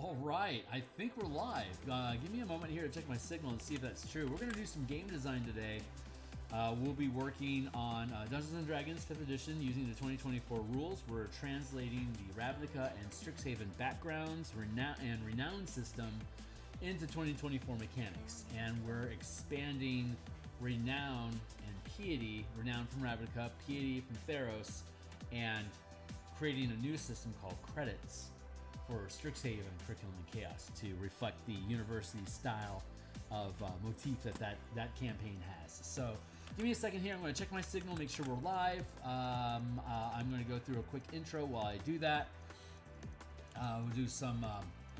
All right, I think we're live. Give me a moment here to check my signal and see if that's true. We're going to do some game design today. We'll be working on Dungeons & Dragons 5th edition using the 2024 rules. We're translating the Ravnica and Strixhaven backgrounds and renown system into 2024 mechanics. And we're expanding renown and piety, renown from Ravnica, piety from Theros, and creating a new system called credits for Strixhaven, Curriculum, and Chaos to reflect the university style of motif that campaign has. So give me a second here. I'm going to check my signal, make sure we're live. I'm going to go through a quick intro while I do that. We'll do some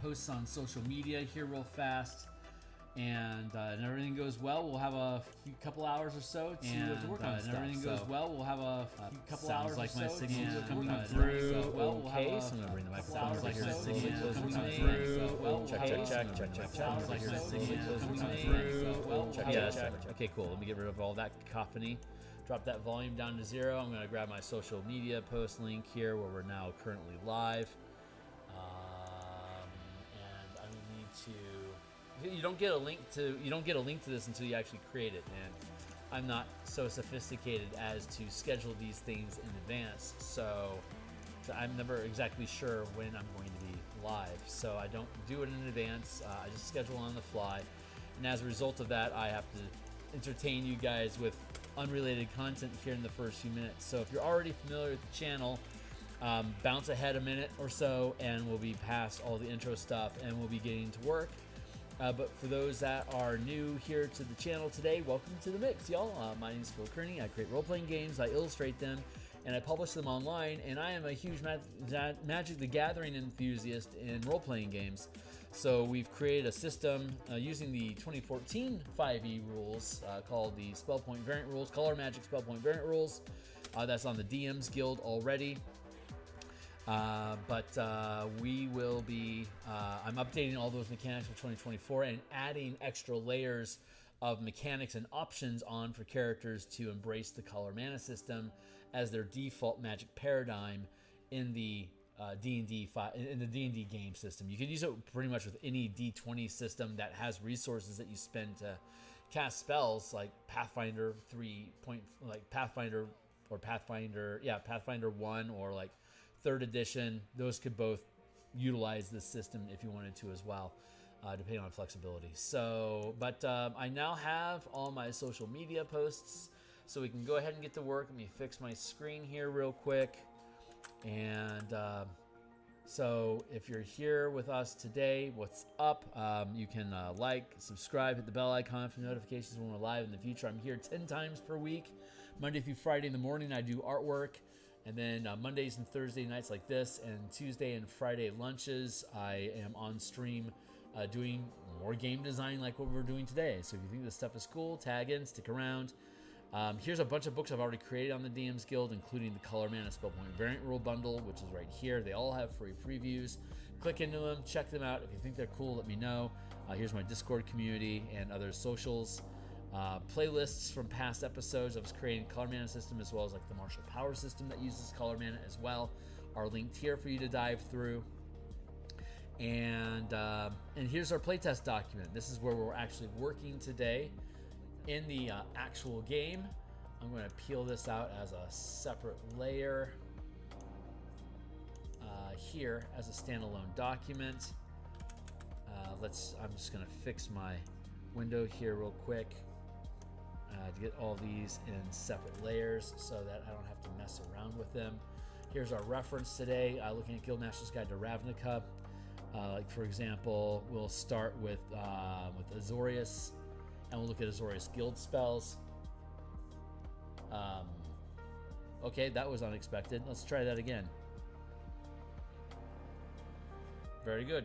posts on social media here real fast. And everything goes well, we'll have a couple hours or so to work on stuff. Everything goes well, we'll have a couple hours or so. Sounds like my signal coming through. Okay, so I'm gonna bring the microphone over here. Check. Sounds like my signal coming through. Check. Okay, cool. Let me get rid of all that cacophony. Drop that volume down to 0. I'm gonna grab my social media post link here, where we're now currently live. And I need to. You don't get a link to this until you actually create it, and I'm not so sophisticated as to schedule these things in advance, so I'm never exactly sure when I'm going to be live. So I don't do it in advance. I just schedule on the fly, and as a result of that, I have to entertain you guys with unrelated content here in the first few minutes. So if you're already familiar with the channel, bounce ahead a minute or so, and we'll be past all the intro stuff, and we'll be getting to work. But for those that are new here to the channel today, welcome to the mix, y'all. My name is Phil Kearney. I create role-playing games, I illustrate them, and I publish them online. And I am a huge Magic the Gathering enthusiast in role-playing games. So we've created a system using the 2014 5e rules called the Spellpoint Variant Rules, Color Magic Spellpoint Variant Rules. That's on the DMsGuild already. We will be, I'm updating all those mechanics for 2024 and adding extra layers of mechanics and options on for characters to embrace the color mana system as their default magic paradigm in the D&D game system. You can use it pretty much with any D20 system that has resources that you spend to cast spells, like Pathfinder 1 or like 3rd edition. Those could both utilize this system if you wanted to as well, depending on flexibility. So, but I now have all my social media posts, so we can go ahead and get to work. Let me fix my screen here real quick. And so if you're here with us today, what's up? You can like, subscribe, hit the bell icon for notifications when we're live in the future. I'm here 10 times per week. Monday through Friday in the morning, I do artwork. And then Mondays and Thursday nights like this, and Tuesday and Friday lunches, I am on stream doing more game design like what we're doing today. So if you think this stuff is cool, tag in, stick around. Here's a bunch of books I've already created on the DMsGuild, including the Color Mana Spellpoint Variant Rule Bundle, which is right here. They all have free previews. Click into them, check them out. If you think they're cool, let me know. Here's my Discord community and other socials. Playlists from past episodes of creating color mana system, as well as like the martial power system that uses color mana as well, are linked here for you to dive through. And here's our playtest document. This is where we're actually working today in the actual game. I'm going to peel this out as a separate layer here as a standalone document. I'm just going to fix my window here real quick. To get all these in separate layers so that I don't have to mess around with them. Here's our reference today, looking at Guildmaster's Guide to Ravnica. Like for example, we'll start with Azorius, and we'll look at Azorius guild spells. Okay, that was unexpected. Let's try that again. Very good.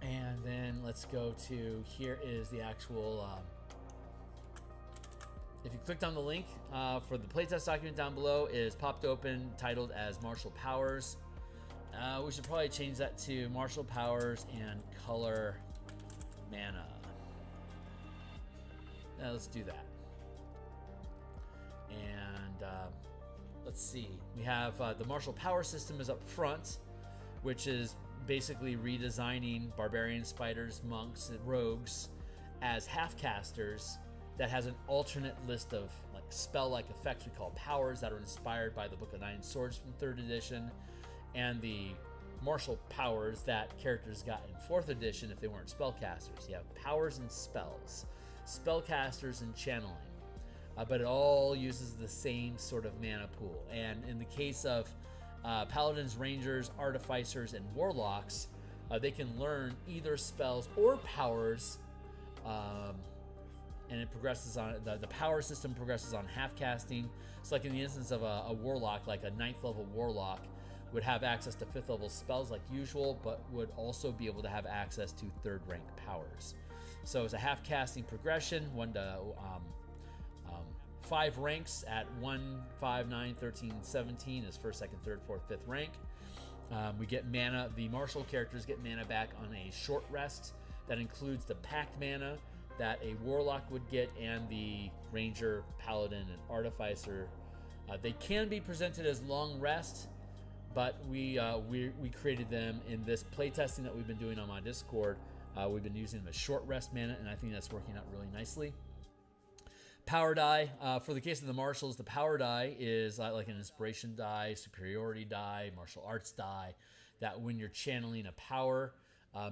And then let's go to, here is the actual, if you clicked on the link for the playtest document down below, it is popped open, titled as Martial Powers. We should probably change that to Martial Powers and Color Mana. Let's do that. And let's see, we have the Martial Power system is up front, which is basically redesigning barbarians, fighters, monks, and rogues as half-casters that has an alternate list of like spell-like effects we call powers that are inspired by the Book of Nine Swords from 3rd edition, and the martial powers that characters got in 4th edition if they weren't spellcasters. You have powers and spells, spellcasters and channeling, but it all uses the same sort of mana pool. And in the case of paladins, rangers, artificers, and warlocks, they can learn either spells or powers, and it progresses on the power system progresses on half casting. So like in the instance of a warlock, like a 9th level warlock would have access to 5th level spells like usual, but would also be able to have access to 3rd rank powers. So it's a half casting progression, 1 to 5 ranks at 1, 5, 9, 13, 17 is 1st, 2nd, 3rd, 4th, 5th rank. We get mana, the martial characters get mana back on a short rest that includes the pact mana that a warlock would get, and the ranger, paladin, and artificer. They can be presented as long rest, but we created them in this playtesting that we've been doing on my Discord. We've been using them as short rest mana, and I think that's working out really nicely. Power die, for the case of the martials, the power die is like an inspiration die, superiority die, martial arts die, that when you're channeling a power,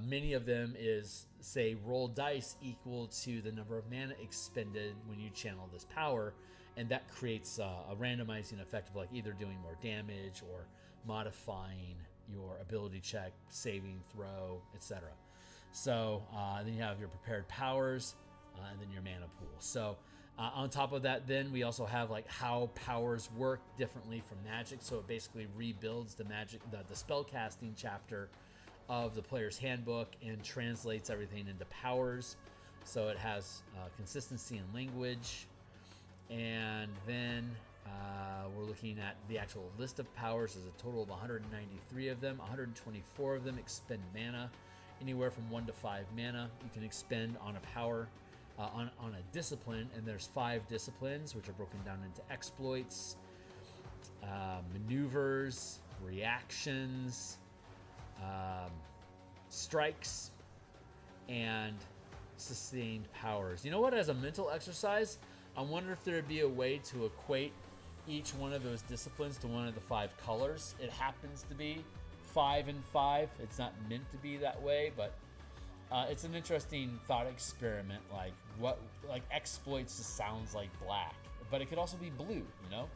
many of them is, say, roll dice equal to the number of mana expended when you channel this power, and that creates a randomizing effect of like either doing more damage or modifying your ability check, saving throw, etc. So then you have your prepared powers, and then your mana pool. So on top of that, then we also have like how powers work differently from magic. So it basically rebuilds the magic, the spell casting chapter of the player's handbook and translates everything into powers. So it has consistency in language. And then we're looking at the actual list of powers. There's a total of 193 of them. 124 of them expend mana, anywhere from 1 to 5 mana you can expend on a power. On a discipline, and there's 5 disciplines which are broken down into exploits, maneuvers, reactions, strikes, and sustained powers. You know what, as a mental exercise, I wonder if there'd be a way to equate each one of those disciplines to one of the 5 colors. It happens to be 5 and 5. It's not meant to be that way, but it's an interesting thought experiment. Like exploits just sounds like black, but it could also be blue, you know?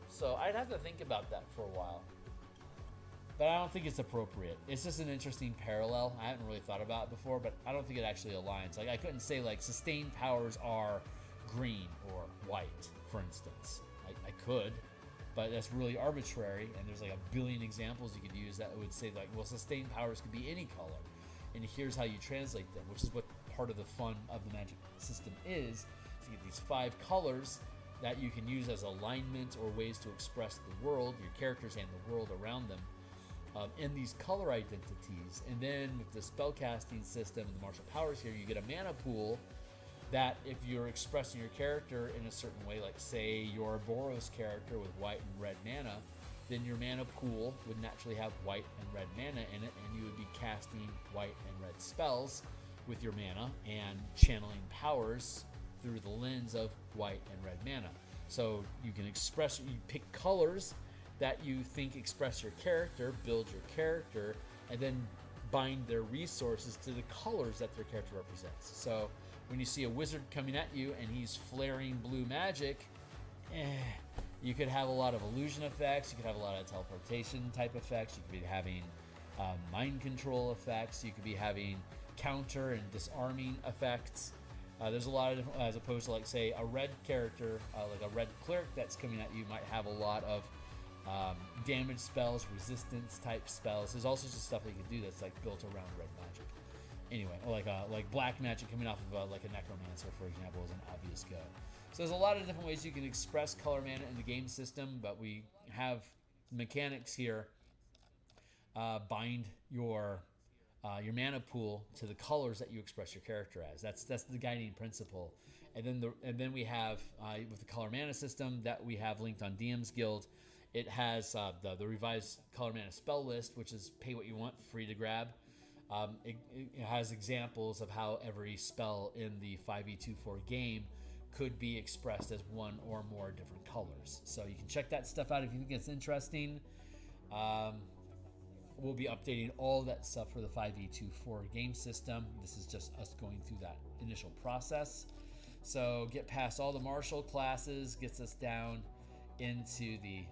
So I'd have to think about that for a while, but I don't think it's appropriate. It's just an interesting parallel. I haven't really thought about it before, but I don't think it actually aligns. Like I couldn't say like sustained powers are green or white, for instance. I could, but that's really arbitrary, and there's like a billion examples you could use that would say like, well, sustained powers could be any color. And here's how you translate them, which is what part of the fun of the magic system is, to get these 5 colors that you can use as alignment or ways to express the world, your characters and the world around them, in these color identities. And then with the spellcasting system and the martial powers here, you get a mana pool that if you're expressing your character in a certain way, like say you're a Boros character with white and red mana, then your mana pool would naturally have white and red mana in it, and you would be casting white and red spells with your mana and channeling powers through the lens of white and red mana. So you can you pick colors that you think express your character, build your character, and then bind their resources to the colors that their character represents. So when you see a wizard coming at you and he's flaring blue magic, you could have a lot of illusion effects. You could have a lot of teleportation type effects. You could be having mind control effects. You could be having counter and disarming effects. There's a lot of different, as opposed to like say a red character, like a red cleric that's coming at you might have a lot of damage spells, resistance type spells. There's also just stuff that you can do that's like built around red magic. Anyway, or like black magic coming off of like a necromancer, for example, is an obvious go. So there's a lot of different ways you can express color mana in the game system, but we have mechanics here. Bind your mana pool to the colors that you express your character as. That's the guiding principle. And then we have with the color mana system that we have linked on DMsGuild It has the revised color mana spell list, which is pay what you want, free to grab. It has examples of how every spell in the 5e24 game could be expressed as one or more different colors. So you can check that stuff out if you think it's interesting. We'll be updating all that stuff for the 5e24 game system. This is just us going through that initial process. So get past all the martial classes, gets us down into the...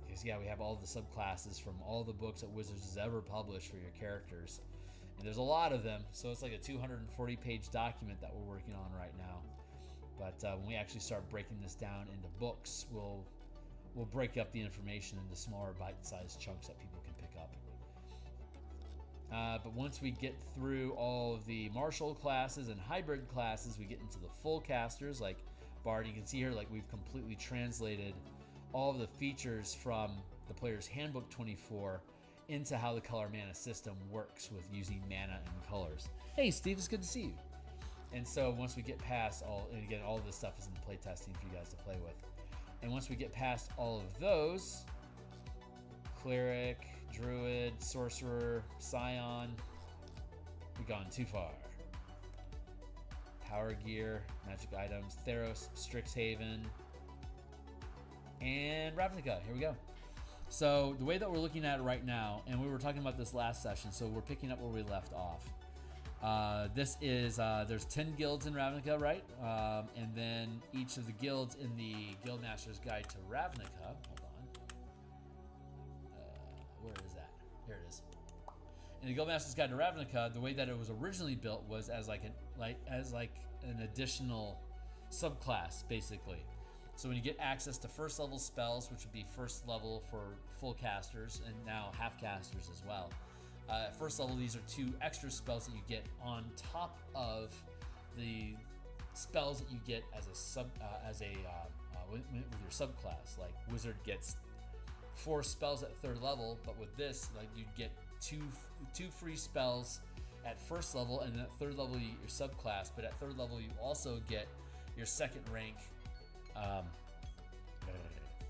Because yeah, we have all the subclasses from all the books that Wizards has ever published for your characters. And there's a lot of them, so it's like a 240-page document that we're working on right now. But when we actually start breaking this down into books, we'll break up the information into smaller bite-sized chunks that people can pick up. But once we get through all of the martial classes and hybrid classes, we get into the full casters like Bard. You can see here, like, we've completely translated all of the features from the Player's Handbook 24 into how the color mana system works with using mana and colors. Hey Steve, it's good to see you. And so once we get past all, and again, all of this stuff is in playtesting for you guys to play with. And once we get past all of those, Cleric, Druid, Sorcerer, Scion, we've gone too far. Power Gear, Magic Items, Theros, Strixhaven, and Ravnica. Here we go. So the way that we're looking at it right now, and we were talking about this last session, so we're picking up where we left off. This is, there's 10 guilds in Ravnica, right? And then each of the guilds in the Guildmaster's Guide to Ravnica, hold on. Where is that? Here it is. In the Guildmaster's Guide to Ravnica, the way that it was originally built was as like an additional subclass, basically. So when you get access to first level spells, which would be first level for full casters and now half casters as well. At first level, these are 2 extra spells that you get on top of the spells that you get as a with your subclass. Like Wizard gets 4 spells at 3rd level, but with this, like, you'd get two free spells at first level, and then at 3rd level you get your subclass. But at 3rd level, you also get your 2nd rank.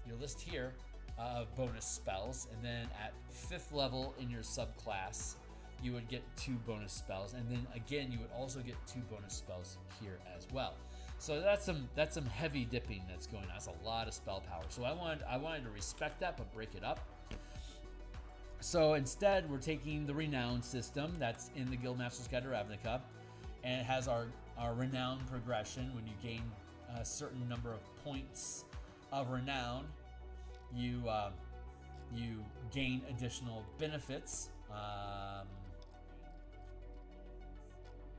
Your list here of bonus spells, and then at 5th level in your subclass you would get 2 bonus spells, and then again you would also get 2 bonus spells here as well. So that's some heavy dipping that's going on. That's a lot of spell power. So I wanted to respect that but break it up. So instead we're taking the renown system that's in the Guildmaster's Guide to Ravnica, and it has our renown progression. When you gain a certain number of points of renown, you gain additional benefits,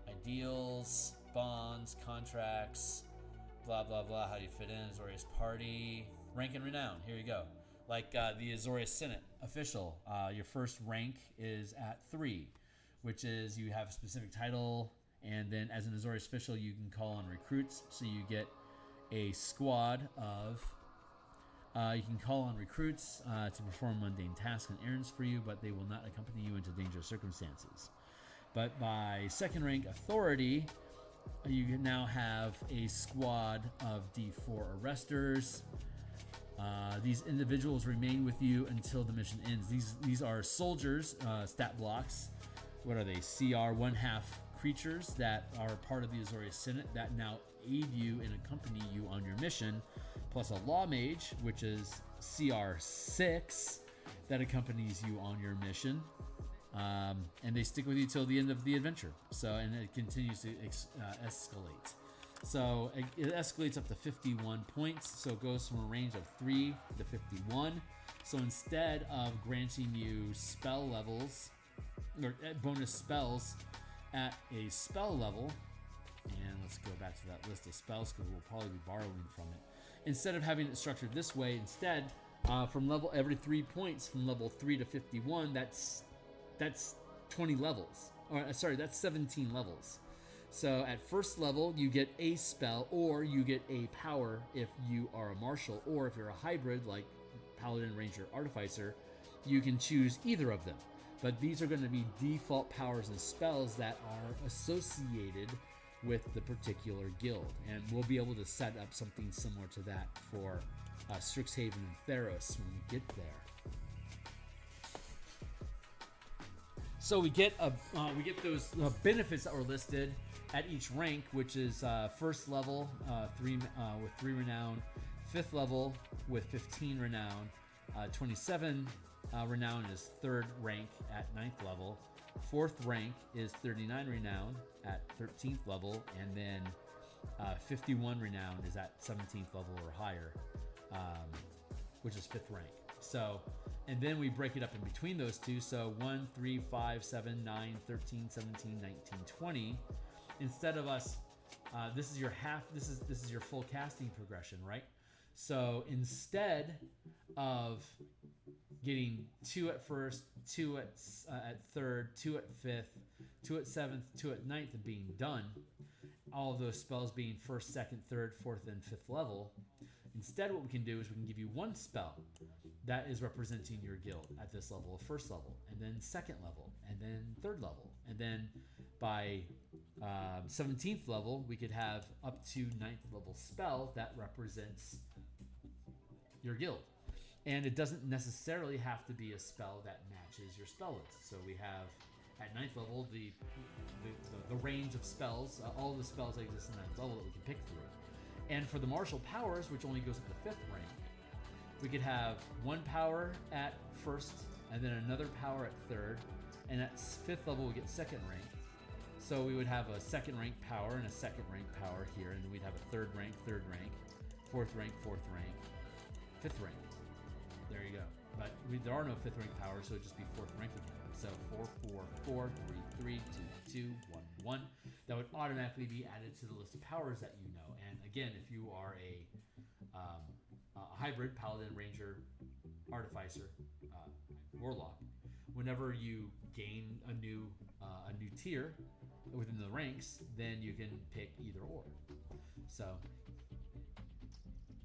ideals, bonds, contracts, blah blah blah. How do you fit in? Azorius Party, rank and renown. Here you go. Like the Azorius Senate official, your first rank is at 3, which is you have a specific title, and then as an Azorius official you can call on recruits, so you get a squad of you can call on recruits to perform mundane tasks and errands for you, but they will not accompany you into dangerous circumstances. But by 2nd rank authority, you can now have a squad of D4 arresters. These individuals remain with you until the mission ends. These are soldiers, stat blocks. What are they? CR 1/2 creatures that are part of the Azorius Senate that now aid you and accompany you on your mission, plus a law mage, which is CR 6, that accompanies you on your mission, and they stick with you till the end of the adventure. So, and it continues to escalate. So it escalates up to 51 points. So it goes from a range of 3 to 51. So instead of granting you spell levels or bonus spells at a spell level, and let's go back to that list of spells because we'll probably be borrowing from it. Instead of having it structured this way, instead, from level every 3 points from level 3 to 51, that's 20 levels. Or sorry, that's 17 levels. So at first level, you get a spell, or you get a power if you are a martial, or if you're a hybrid like Paladin, Ranger, Artificer, you can choose either of them. But these are going to be default powers and spells that are associated with the particular guild, and we'll be able to set up something similar to that for Strixhaven and Theros when we get there. So we get those benefits that were listed at each rank, which is first level with 3 renown, 5th level with 15 renown, 27 renown is 3rd rank at 9th level, 4th rank is 39 renown at 13th level, and then 51 renown is at 17th level or higher, which is 5th rank. So, and then we break it up in between those two. So 1, 3, 5, 7, 9, 13, 17, 19, 20. Instead of us, this is your full casting progression, right? So instead of getting 2 at first, 2 at third, 2 at fifth, 2 at seventh, 2 at ninth, and being done, all of those spells being first, second, third, fourth, and fifth level. Instead, what we can do is we can give you one spell that is representing your guild at this level of first level, and then second level, and then third level, and then by 17th level, we could have up to 9th level spell that represents your guild. And it doesn't necessarily have to be a spell that matches your spell list. So we have at 9th level the range of spells, all of the spells that exist in 9th level that we can pick through. And for the martial powers, which only goes up to 5th rank, we could have one power at first, and then another power at third, and at 5th level we get 2nd rank. So we would have a 2nd rank power and a 2nd rank power here, and then we'd have a 3rd rank, 4th rank, 4th rank, 5th rank. There you go. But there are no 5th rank powers, so it'd just be 4th rank again. So 4, 4, 4, 3, 3, 2, 2, 1, 1. That would automatically be added to the list of powers that you know. And again, if you are a hybrid paladin, ranger, artificer, warlock, whenever you gain a new tier within the ranks, then you can pick either or. So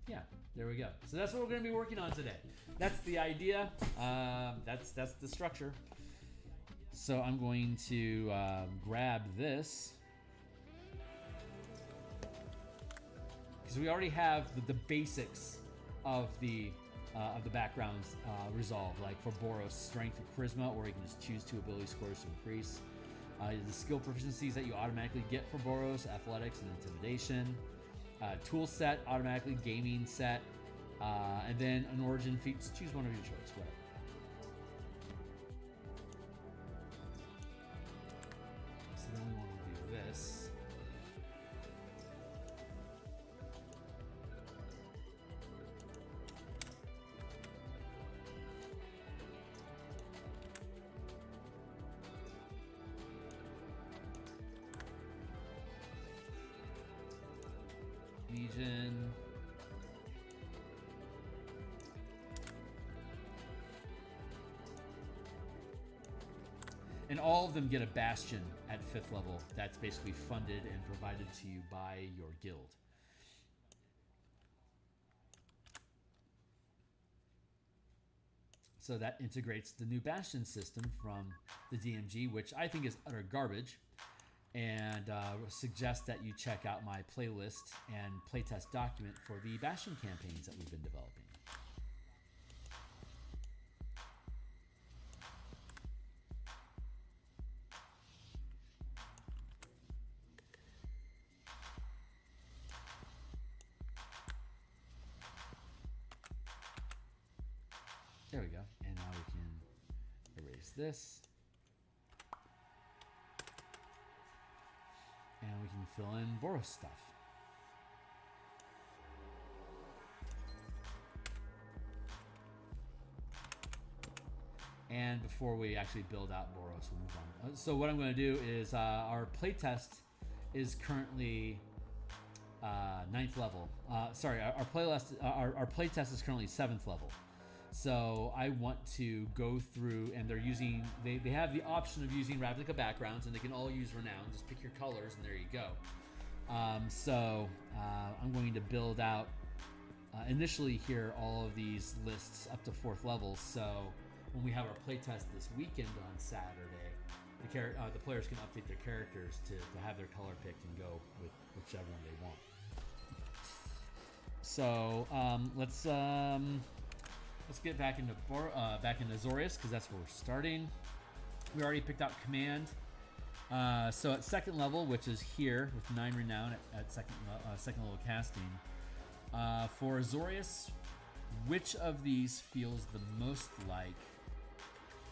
yeah, there we go. So that's what we're going to be working on today. That's the idea. That's the structure. So I'm going to grab this because we already have the basics of the backgrounds resolved. Like for Boros, strength or charisma, or you can just choose 2 ability scores to increase. The skill proficiencies that you automatically get for Boros: athletics and intimidation. Tool set, automatically gaming set, and then an origin feat. Choose one of your choice, whatever. So then we want to do this. Legion. And all of them get a bastion at 5th level that's basically funded and provided to you by your guild. So that integrates the new bastion system from the DMG, which I think is utter garbage. And suggest that you check out my playlist and playtest document for the Bastion campaigns that we've been developing. There we go. And now we can erase this. And we can fill in Boros stuff. And before we actually build out Boros, we'll move on. So what I'm going to do is our playtest is currently 9th level. Sorry, our playtest is currently 7th level. So I want to go through, and they're using, they have the option of using Ravnica backgrounds, and they can all use renown. Just pick your colors, and there you go. So I'm going to build out initially here all of these lists up to 4th level. So when we have our playtest this weekend on Saturday, the players can update their characters to have their color picked and go with whichever one they want. So let's get back into Azorius, because that's where we're starting. We already picked out command. So at second level, which is here with 9 renown at second level casting, for Azorius, which of these feels the most like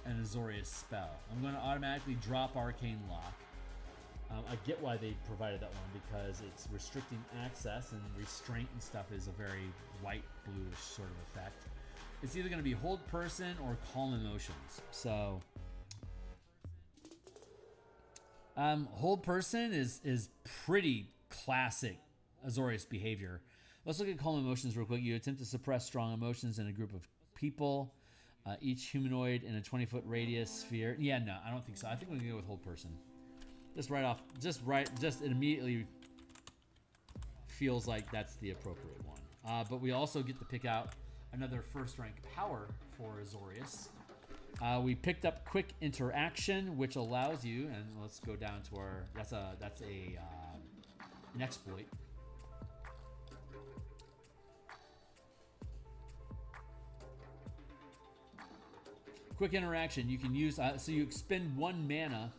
an Azorius spell? I'm going to automatically drop Arcane Lock. I get why they provided that one, because it's restricting access, and restraint and stuff is a very white bluish sort of effect. It's either going to be Hold Person or Calm Emotions. So Hold Person is pretty classic Azorius behavior. Let's look at Calm Emotions real quick. You attempt to suppress strong emotions in a group of people, each humanoid in a 20-foot radius sphere. Yeah, no, I don't think so. I think we're going to go with Hold Person. Just it immediately feels like that's the appropriate one. But we also get to pick out another first rank power for Azorius. We picked up Quick Interaction, which allows you, and let's go down to our, that's an exploit. Quick Interaction, you can use, so you expend 1 mana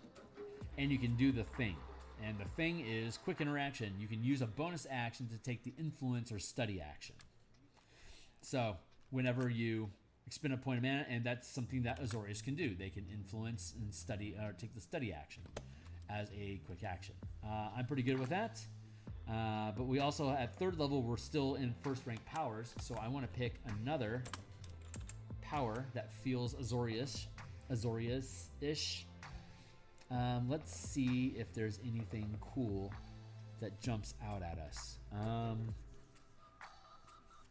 and you can do the thing. And the thing is Quick Interaction. You can use a bonus action to take the influence or study action. So whenever you expend a point of mana, and that's something that Azorius can do. They can influence and study, or take the study action as a quick action. I'm pretty good with that. But we also, at third level, we're still in first rank powers. So I want to pick another power that feels Azorius-ish. Let's see if there's anything cool that jumps out at us.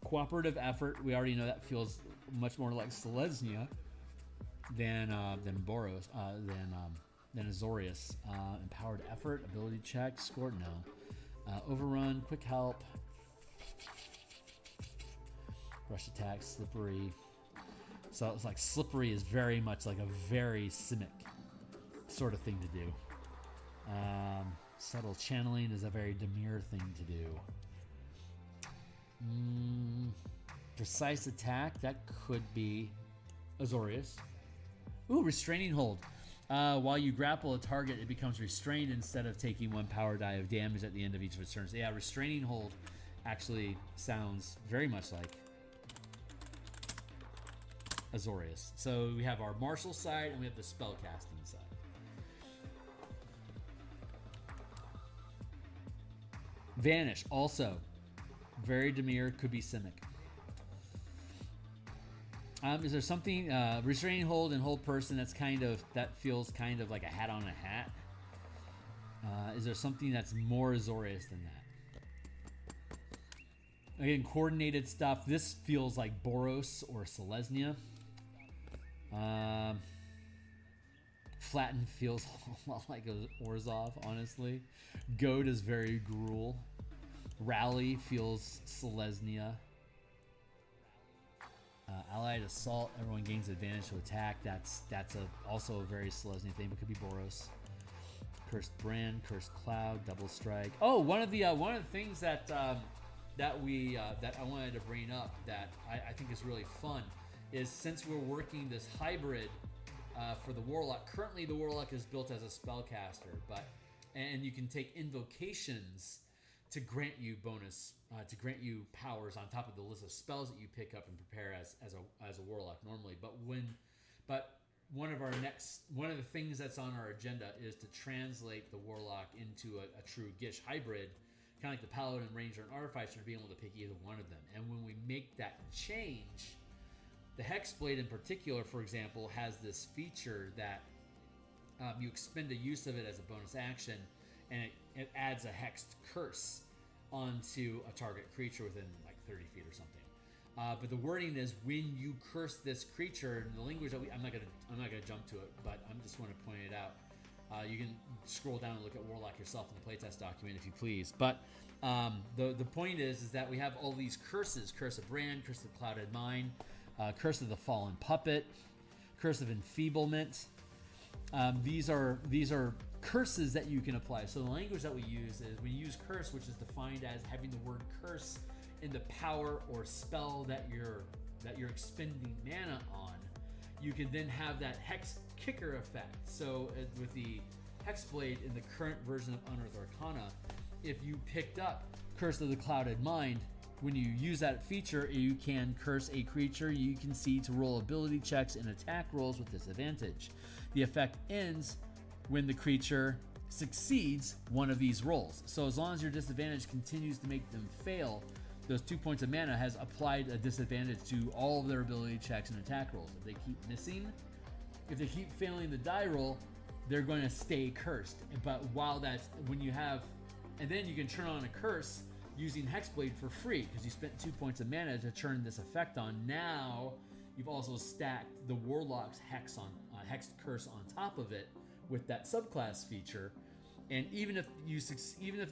Cooperative effort. We already know that feels much more like Selesnya than Boros, than Azorius. Empowered effort, ability check, score, no. Overrun, quick help, rush attack, slippery. So it's like slippery is very much like a very Simic sort of thing to do. Subtle channeling is a very Dimir thing to do. Precise attack, that could be Azorius. Ooh, restraining hold. While you grapple a target, it becomes restrained instead of taking 1 power die of damage at the end of each of its turns. Yeah, restraining hold actually sounds very much like Azorius. So we have our martial side and we have the spellcasting side. Vanish, also very Dimir, could be Simic. Is there something restraining hold and hold person that feels kind of like a hat on a hat? Is there something that's more Azorius than that? Again, coordinated stuff. This feels like Boros or Selesnya. Flatten feels a lot like Orzhov, honestly. Goad is very Gruul. Rally feels Selesnya. Allied Assault, everyone gains advantage to attack. That's also a very Selesnya thing, but could be Boros. Cursed Brand, Cursed Cloud, Double Strike. Oh, one of the things that I wanted to bring up that I think is really fun is, since we're working this hybrid for the Warlock. Currently, the Warlock is built as a spellcaster, and you can take invocations to grant you powers on top of the list of spells that you pick up and prepare as a Warlock normally. But one of the things that's on our agenda is to translate the Warlock into a true Gish hybrid, kind of like the Paladin, Ranger, and Artificer, being able to pick either one of them. And when we make that change, the Hexblade in particular, for example, has this feature that you expend a use of it as a bonus action, and it adds a hexed curse onto a target creature within like 30 feet or something. But the wording is, when you curse this creature, in the language that I'm not gonna jump to it, but I just want to point it out. You can scroll down and look at Warlock yourself in the playtest document if you please. But the point is that we have all these curses: Curse of Brand, Curse of Clouded Mind, Curse of the Fallen Puppet, Curse of Enfeeblement. These are curses that you can apply. So the language that we use is, we use curse, which is defined as having the word curse in the power or spell that you're expending mana on, you can then have that Hex Kicker effect. So with the Hexblade in the current version of Unearthed Arcana, if you picked up Curse of the Clouded Mind, when you use that feature, you can curse a creature you can see to roll ability checks and attack rolls with disadvantage. The effect ends when the creature succeeds one of these rolls. So as long as your disadvantage continues to make them fail, those 2 points of mana has applied a disadvantage to all of their ability checks and attack rolls. If they keep missing, if they keep failing the die roll, they're going to stay cursed. But while that's when you have, and then you can turn on a curse using Hexblade for free because you spent 2 points of mana to turn this effect on. Now you've also stacked the Warlock's Hex curse on top of it with that subclass feature, and even if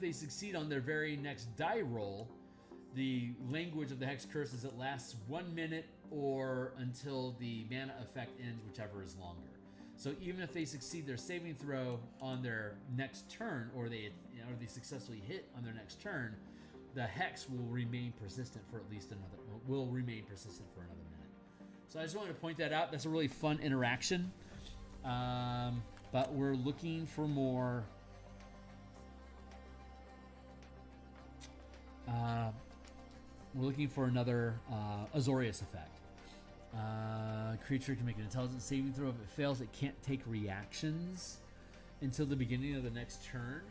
they succeed on their very next die roll, the language of the Hex curse is it lasts 1 minute or until the mana effect ends, whichever is longer. So even if they succeed their saving throw on their next turn, or they successfully hit on their next turn, the Hex will remain persistent for at least another minute. So I just wanted to point that out. That's a really fun interaction. But we're looking for more. We're looking for another Azorius effect. Creature can make an intelligence saving throw. If it fails, it can't take reactions until the beginning of the next turn.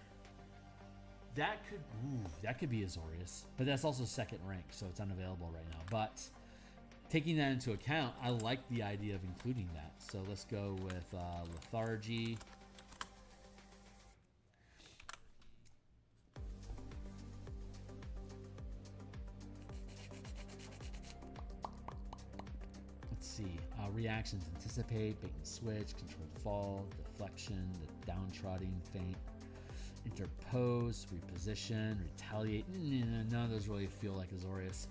That could be Azorius, but that's also second rank, so it's unavailable right now. But taking that into account, I like the idea of including that. So let's go with Theurgy. Let's see. Reactions: anticipate, bait and switch, controlled fall, deflection, the downtrodden, feint, interpose, reposition, retaliate. None of those really feel like Azorius.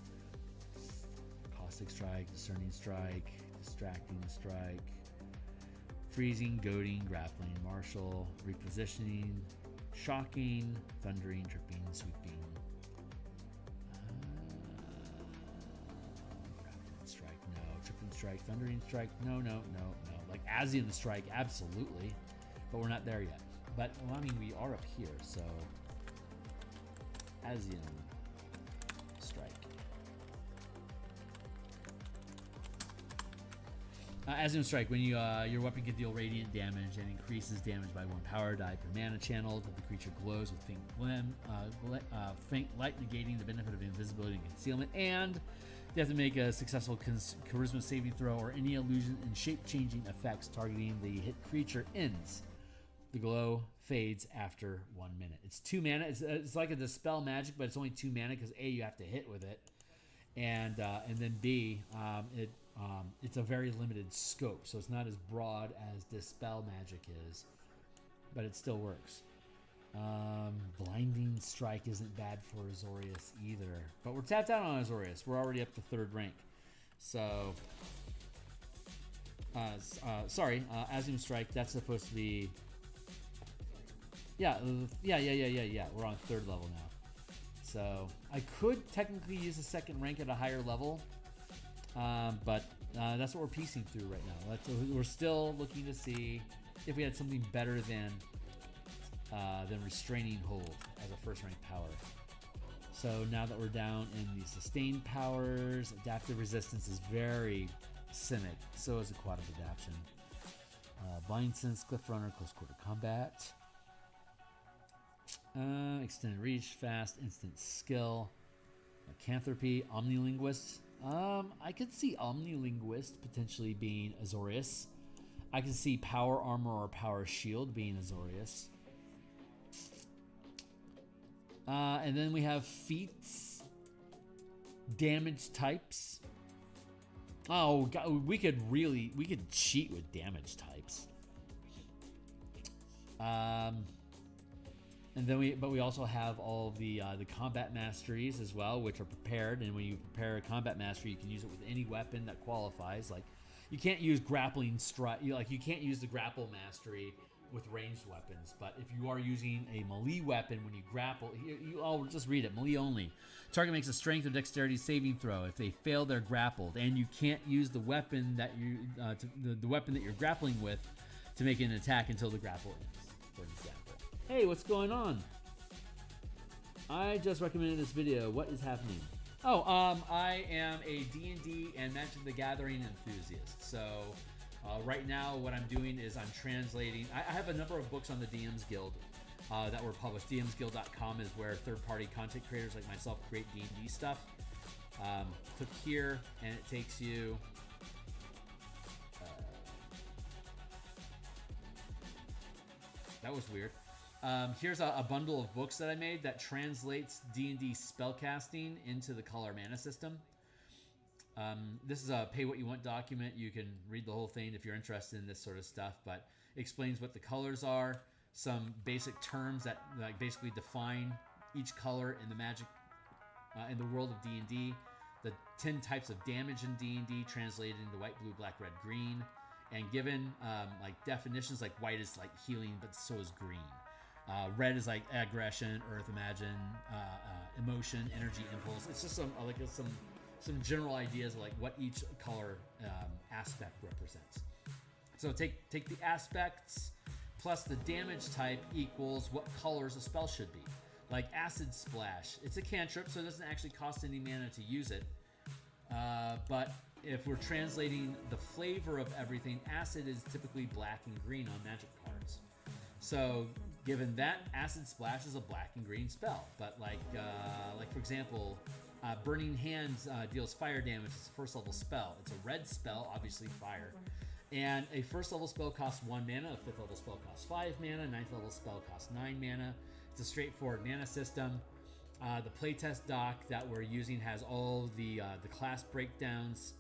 Caustic strike, discerning strike, distracting strike, freezing, goading, grappling, martial, repositioning, shocking, thundering, tripping, sweeping. Grappling strike, no. Tripping strike, thundering strike, no. Like Asian strike, absolutely, but we're not there yet. But well, I mean, we are up here, so Asian strike. Asian strike. When your weapon can deal radiant damage and increases damage by 1 power die per mana channeled. The creature glows with faint light, negating the benefit of invisibility and concealment. And they have to make a successful charisma saving throw, or any illusion and shape-changing effects targeting the hit creature ends. The glow fades after 1 minute. It's 2 mana. It's like a dispel magic, but it's only 2 mana because A, you have to hit with it, and then B, it's a very limited scope, so it's not as broad as dispel magic is, but it still works. Blinding strike isn't bad for Azorius either, but we're tapped out on Azorius. We're already up to 3rd rank, so Asian strike. That's supposed to be. Yeah. We're on 3rd level now. So I could technically use a 2nd rank at a higher level, but that's what we're piecing through right now. We're still looking to see if we had something better than Restraining Hold as a 1st rank power. So now that we're down in the sustained powers, adaptive resistance is very Simic. So is Aquatic Adaption. Blind Sense, Cliff Runner, Close Quarter Combat. Extended Reach, Fast, Instant Skill. Lycanthropy, Omnilinguist. I could see Omnilinguist potentially being Azorius. I can see Power Armor or Power Shield being Azorius. And then we have feats, damage types. Oh, God, we could cheat with damage types. And then we also have all of the combat masteries as well, which are prepared. And when you prepare a combat mastery, you can use it with any weapon that qualifies. Like, you can't use grappling strike. You can't use the grapple mastery with ranged weapons. But if you are using a melee weapon when you grapple, I'll just read it, melee only. Target makes a strength or dexterity saving throw. If they fail, they're grappled, and you can't use the weapon that the weapon that you're grappling with to make an attack until the grapple ends, for example. Hey, what's going on? I just recommended this video. What is happening? Oh, I am a D&D and Magic the Gathering enthusiast. So right now what I'm doing is I'm translating. I have a number of books on the DMsGuild that were published. DMsGuild.com is where third-party content creators like myself create D&D stuff. Click here and it takes you... that was weird. Here's a bundle of books that I made that translates D&D spellcasting into the color mana system. This is a pay what you want document. You can read the whole thing if you're interested in this sort of stuff, but it explains what the colors are, some basic terms that like basically define each color in the magic in the world of D&D, the 10 types of damage in D&D translated into white, blue, black, red, green, and given like definitions. Like white is like healing, but so is green. Red is like aggression, earth, imagine, emotion, energy, impulse. It's just some general ideas of like what each color aspect represents. So take the aspects plus the damage type equals what colors a spell should be. Like Acid Splash, it's a cantrip, so it doesn't actually cost any mana to use it. But if we're translating the flavor of everything, acid is typically black and green on magic cards. So given that, Acid Splash is a black and green spell. But like for example, Burning Hands deals fire damage. It's a first level spell. It's a red spell, obviously fire. And a first level spell costs 1 mana, a fifth level spell costs 5 mana, a ninth level spell costs 9 mana. It's a straightforward mana system. The playtest doc that we're using has all the class breakdowns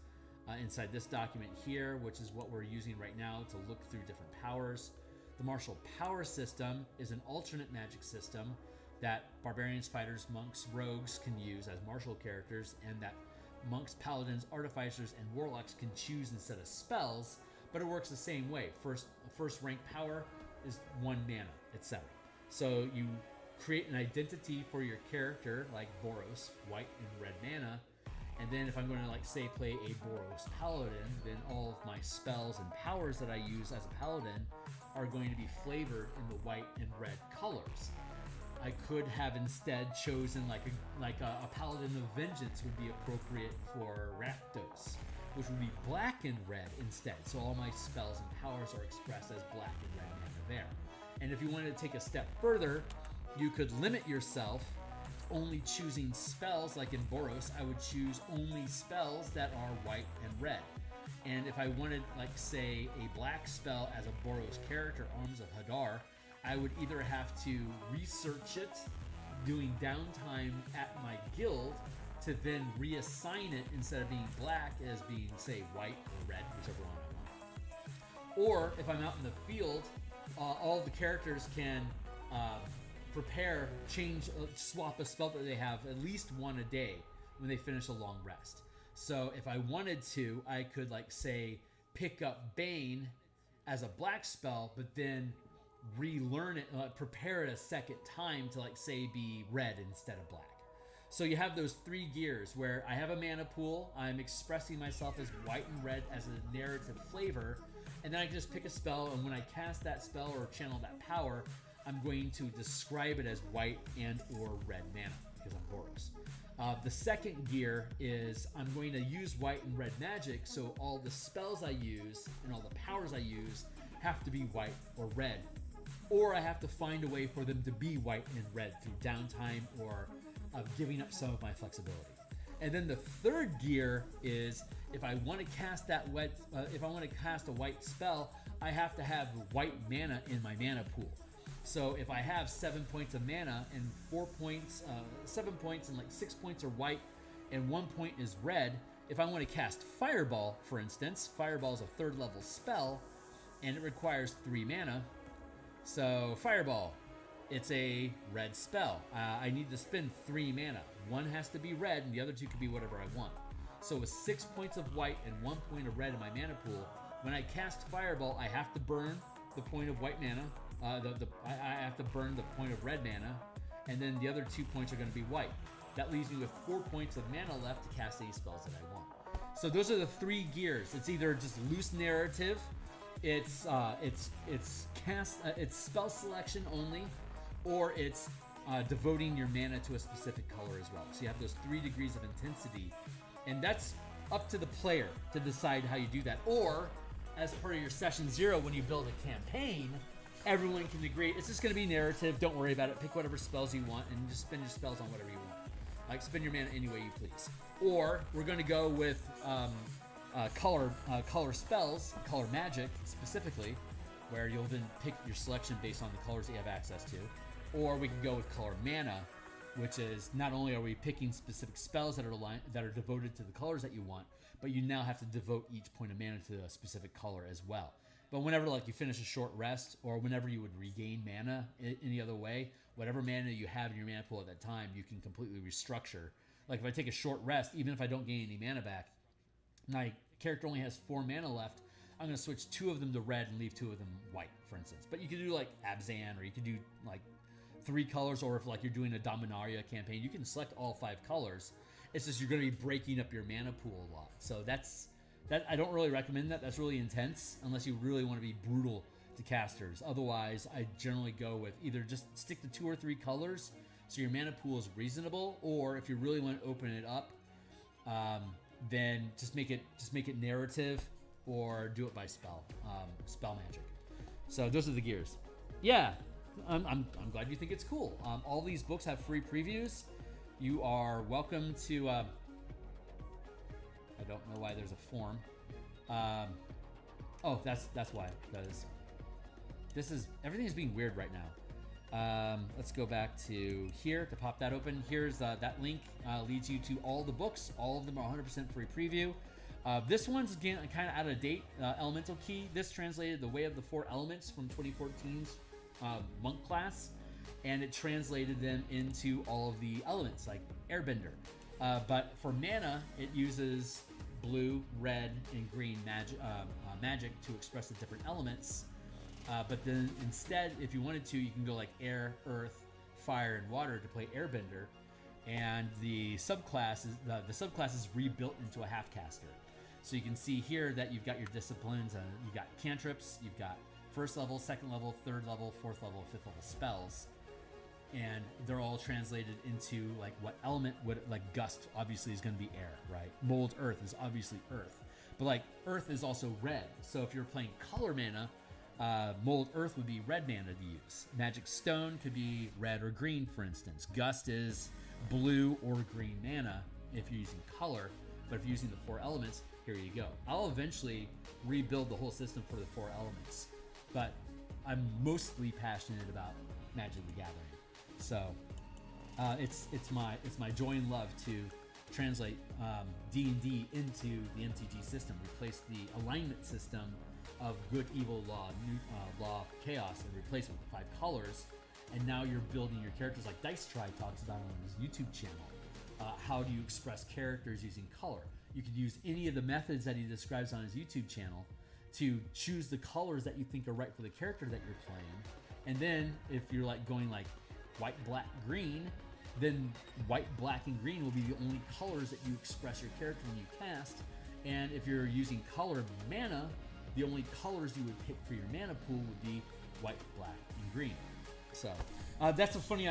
inside this document here, which is what we're using right now to look through different powers. The martial power system is an alternate magic system that barbarians, fighters, monks, rogues can use as martial characters, and that monks, paladins, artificers, and warlocks can choose instead of spells, but it works the same way. First rank power is 1 mana, etc. So you create an identity for your character, like Boros, white and red mana, and then if I'm going to like say play a Boros paladin, then all of my spells and powers that I use as a paladin are going to be flavored in the white and red colors. I could have instead chosen like a Paladin of Vengeance would be appropriate for Rakdos, which would be black and red instead. So all my spells and powers are expressed as black and red mana there. And if you wanted to take a step further, you could limit yourself only choosing spells. Like in Boros, I would choose only spells that are white and red. And if I wanted, like, say, a black spell as a Boros character, Arms of Hadar, I would either have to research it, doing downtime at my guild, to then reassign it instead of being black as being, say, white or red, whichever one I want. Or if I'm out in the field, all the characters can prepare, change, swap a spell that they have at least one a day when they finish a long rest. So if I wanted to, I could, like, say, pick up Bane as a black spell, but then relearn it, prepare it a second time to, like, say, be red instead of black. So you have those 3 gears where I have a mana pool, I'm expressing myself as white and red as a narrative flavor, and then I can just pick a spell, and when I cast that spell or channel that power, I'm going to describe it as white and or red mana because I'm Boros. The second gear is I'm going to use white and red magic, so all the spells I use and all the powers I use have to be white or red. Or I have to find a way for them to be white and red through downtime or giving up some of my flexibility. And then the third gear is if I want to cast a white spell, I have to have white mana in my mana pool. So if I have 7 points of mana and 7 points and like 6 points are white and 1 point is red, if I want to cast Fireball, for instance, Fireball is a 3rd level spell and it requires 3 mana. So Fireball, it's a red spell. I need to spend 3 mana. 1 has to be red and the other 2 could be whatever I want. So with 6 points of white and 1 point of red in my mana pool, when I cast Fireball, I have to burn the point of white mana I have to burn the point of red mana, and then the other 2 points are going to be white. That leaves me with 4 points of mana left to cast any spells that I want. So those are the 3 gears. It's either just loose narrative, it's spell selection only, or it's devoting your mana to a specific color as well. So you have those 3 degrees of intensity, and that's up to the player to decide how you do that. Or as part of your session 0, when you build a campaign, everyone can agree it's just going to be narrative. Don't worry about it. Pick whatever spells you want and just spend your spells on whatever you want. Like, spend your mana any way you please. Or we're going to go with color spells, color magic specifically, where you'll then pick your selection based on the colors that you have access to. Or we can go with color mana, which is not only are we picking specific spells that are devoted to the colors that you want, but you now have to devote each point of mana to a specific color as well. But whenever you finish a short rest, or whenever you would regain mana any other way, whatever mana you have in your mana pool at that time, you can completely restructure. Like if I take a short rest, even if I don't gain any mana back, my character only has 4 mana left, I'm going to switch 2 of them to red and leave 2 of them white, for instance. But you could do like Abzan, or you could do like 3 colors, or if like you're doing a Dominaria campaign, you can select all 5 colors. It's just you're going to be breaking up your mana pool a lot. So that I don't really recommend that. That's really intense unless you really want to be brutal to casters. Otherwise, I generally go with either just stick to 2 or 3 colors so your mana pool is reasonable, or if you really want to open it up, then just make it narrative, or do it by spell magic. So those are the gears. Yeah, I'm glad you think it's cool. All these books have free previews. You are welcome to. I don't know why there's a form. Oh, that's why. Everything is being weird right now. Let's go back to here to pop that open. Here's that link leads you to all the books. All of them are 100% free preview. This one's again kind of out of date. Elemental Key. This translated the Way of the 4 Elements from 2014's monk class, and it translated them into all of the elements like Airbender. But for mana, it uses blue, red, and green magic to express the different elements. But then instead, if you wanted to, you can go like air, earth, fire, and water to play Airbender. And the subclass is rebuilt into a half caster. So you can see here that you've got your disciplines. You've got cantrips. You've got first level, second level, third level, fourth level, fifth level spells. And they're all translated into like what element would, like gust obviously is going to be air, right? Mold earth is obviously earth, but like earth is also red. So if you're playing color mana, mold earth would be red mana to use. Magic stone could be red or green, for instance. Gust is blue or green mana if you're using color, but if you're using the 4 elements, here you go. I'll eventually rebuild the whole system for the 4 elements, but I'm mostly passionate about Magic the Gathering. So it's my joy and love to translate D&D into the MTG system, replace the alignment system of good, evil, law, chaos, and replace it with 5 colors. And now you're building your characters like Dice Try talks about on his YouTube channel. How do you express characters using color? You could use any of the methods that he describes on his YouTube channel to choose the colors that you think are right for the character that you're playing. And then if you're like going like white, black, green, then white, black, and green will be the only colors that you express your character when you cast. And if you're using color mana, the only colors you would pick for your mana pool would be white, black, and green. So that's a funny.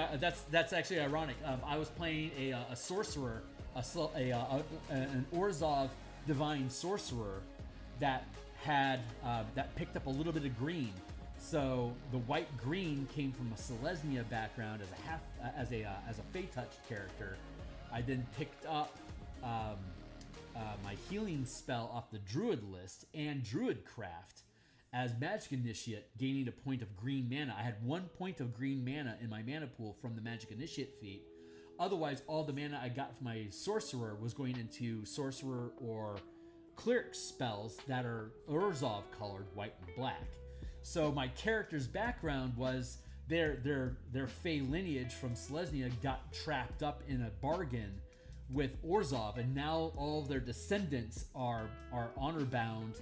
That's actually ironic. I was playing a sorcerer, an Orzhov divine sorcerer that had that picked up a little bit of green. So the white green came from a Selesnya background as a Fey Touch character. I then picked up my healing spell off the Druid list and Druid Craft as Magic Initiate, gaining a point of green mana. I had 1 point of green mana in my mana pool from the Magic Initiate feat. Otherwise, all the mana I got from my Sorcerer was going into Sorcerer or Cleric spells that are Orzhov colored, white and black. So my character's background was their Fey lineage from Selesnya got trapped up in a bargain with Orzhov, and now all of their descendants are honor bound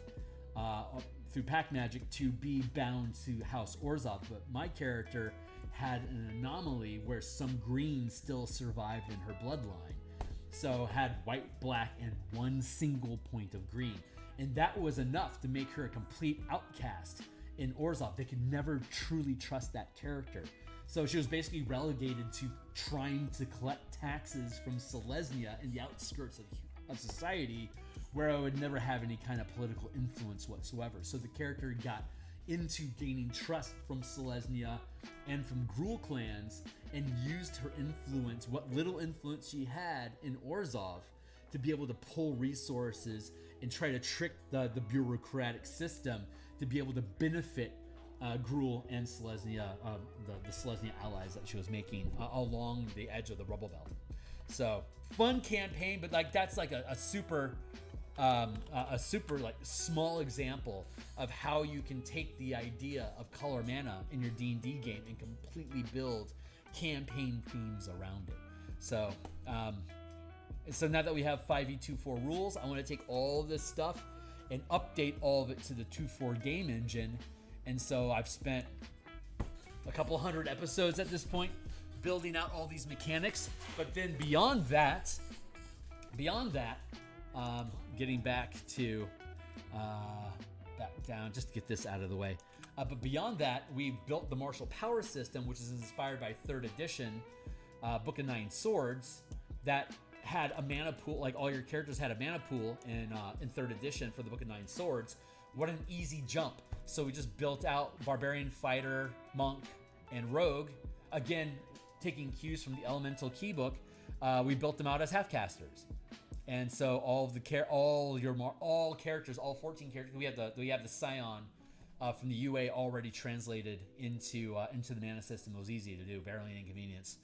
through pack magic to be bound to House Orzhov, but my character had an anomaly where some green still survived in her bloodline. So had white, black, and one single point of green. And that was enough to make her a complete outcast in Orzhov. They could never truly trust that character. So she was basically relegated to trying to collect taxes from Selesnya in the outskirts of society, where I would never have any kind of political influence whatsoever. So the character got into gaining trust from Selesnya and from Gruul clans, and used her influence, what little influence she had in Orzhov, to be able to pull resources and try to trick the bureaucratic system to be able to benefit Gruul and Selesnya, the Selesnya allies that she was making along the edge of the Rubble Belt. So fun campaign, but like that's like a super like small example of how you can take the idea of color mana in your D&D game and completely build campaign themes around it. So so now that we have 5e24 rules, I want to take all this stuff and update all of it to the 2.4 game engine. And so I've spent a couple hundred episodes at this point building out all these mechanics. But then beyond that, getting back down, just to get this out of the way. But beyond that, we've built the martial power system, which is inspired by 3rd edition, Book of Nine Swords, that had a mana pool. Like all your characters had a mana pool in 3rd edition for the Book of Nine Swords. What an easy jump. So we just built out Barbarian, Fighter, Monk, and Rogue. Again, taking cues from the Elemental Keybook, we built them out as half-casters. And so all characters, all 14 characters, we have the Scion from the UA already translated into the mana system. It was easy to do, barely an inconvenience.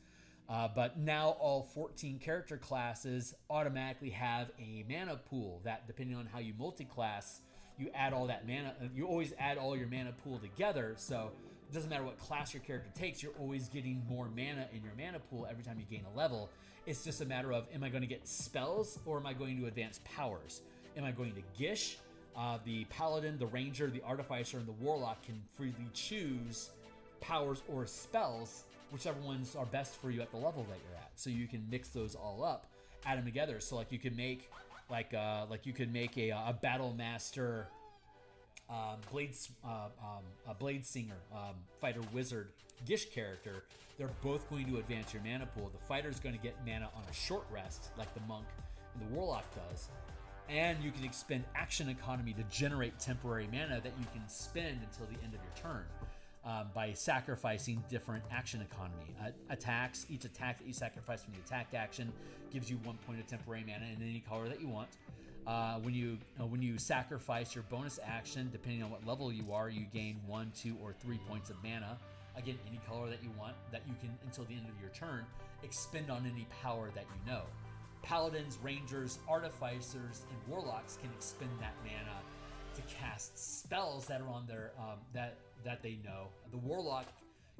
But now all 14 character classes automatically have a mana pool that, depending on how you multi-class, you add all that mana. You always add all your mana pool together. So it doesn't matter what class your character takes, you're always getting more mana in your mana pool every time you gain a level. It's just a matter of, am I going to get spells or am I going to advance powers? Am I going to Gish? The Paladin, the Ranger, the Artificer, and the Warlock can freely choose powers or spells, whichever ones are best for you at the level that you're at. So you can mix those all up, add them together. So like you could make a Battle Master, Blade Singer, Fighter Wizard, Gish character. They're both going to advance your mana pool. The Fighter's going to get mana on a short rest, like the Monk and the Warlock does. And you can expend action economy to generate temporary mana that you can spend until the end of your turn by sacrificing different action economy. Attacks, each attack that you sacrifice from the attack action gives you 1 point of temporary mana in any color that you want. When you sacrifice your bonus action, depending on what level you are, you gain 1, 2, or 3 points of mana. Again, any color that you want, that you can, until the end of your turn, expend on any power that you know. Paladins, Rangers, Artificers, and Warlocks can expend that mana to cast spells that are on their that they know. The Warlock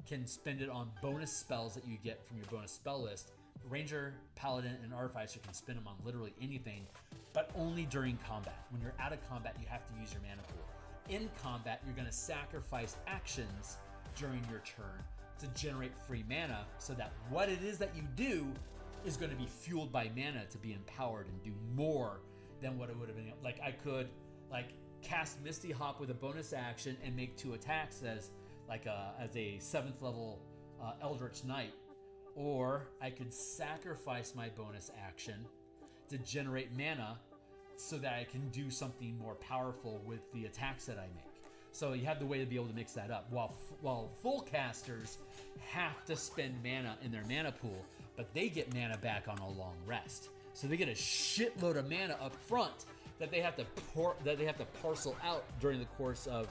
can spend it on bonus spells that you get from your bonus spell list. Ranger, Paladin, and Artificer can spend them on literally anything, but only during combat. When you're out of combat, you have to use your mana pool. In combat, you're going to sacrifice actions during your turn to generate free mana, so that what it is that you do is going to be fueled by mana to be empowered and do more than what it would have been. Like I could cast Misty Hop with a bonus action and make 2 attacks as a 7th level Eldritch Knight, or I could sacrifice my bonus action to generate mana so that I can do something more powerful with the attacks that I make. So you have the way to be able to mix that up. While full casters have to spend mana in their mana pool, but they get mana back on a long rest. So they get a shitload of mana up front that they have to parcel out during the course of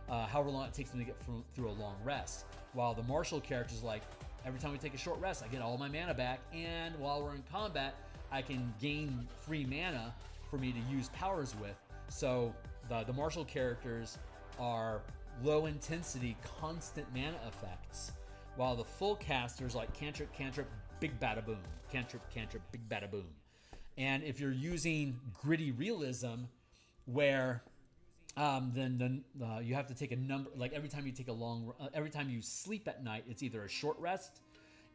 however long it takes them to get through a long rest. While the martial characters, like, every time we take a short rest, I get all my mana back, and while we're in combat, I can gain free mana for me to use powers with. So the martial characters are low intensity, constant mana effects, while the full casters, like cantrip, big bada boom, cantrip, big bada boom. And if you're using gritty realism, where then you have to take a number, like every time you take every time you sleep at night, it's either a short rest,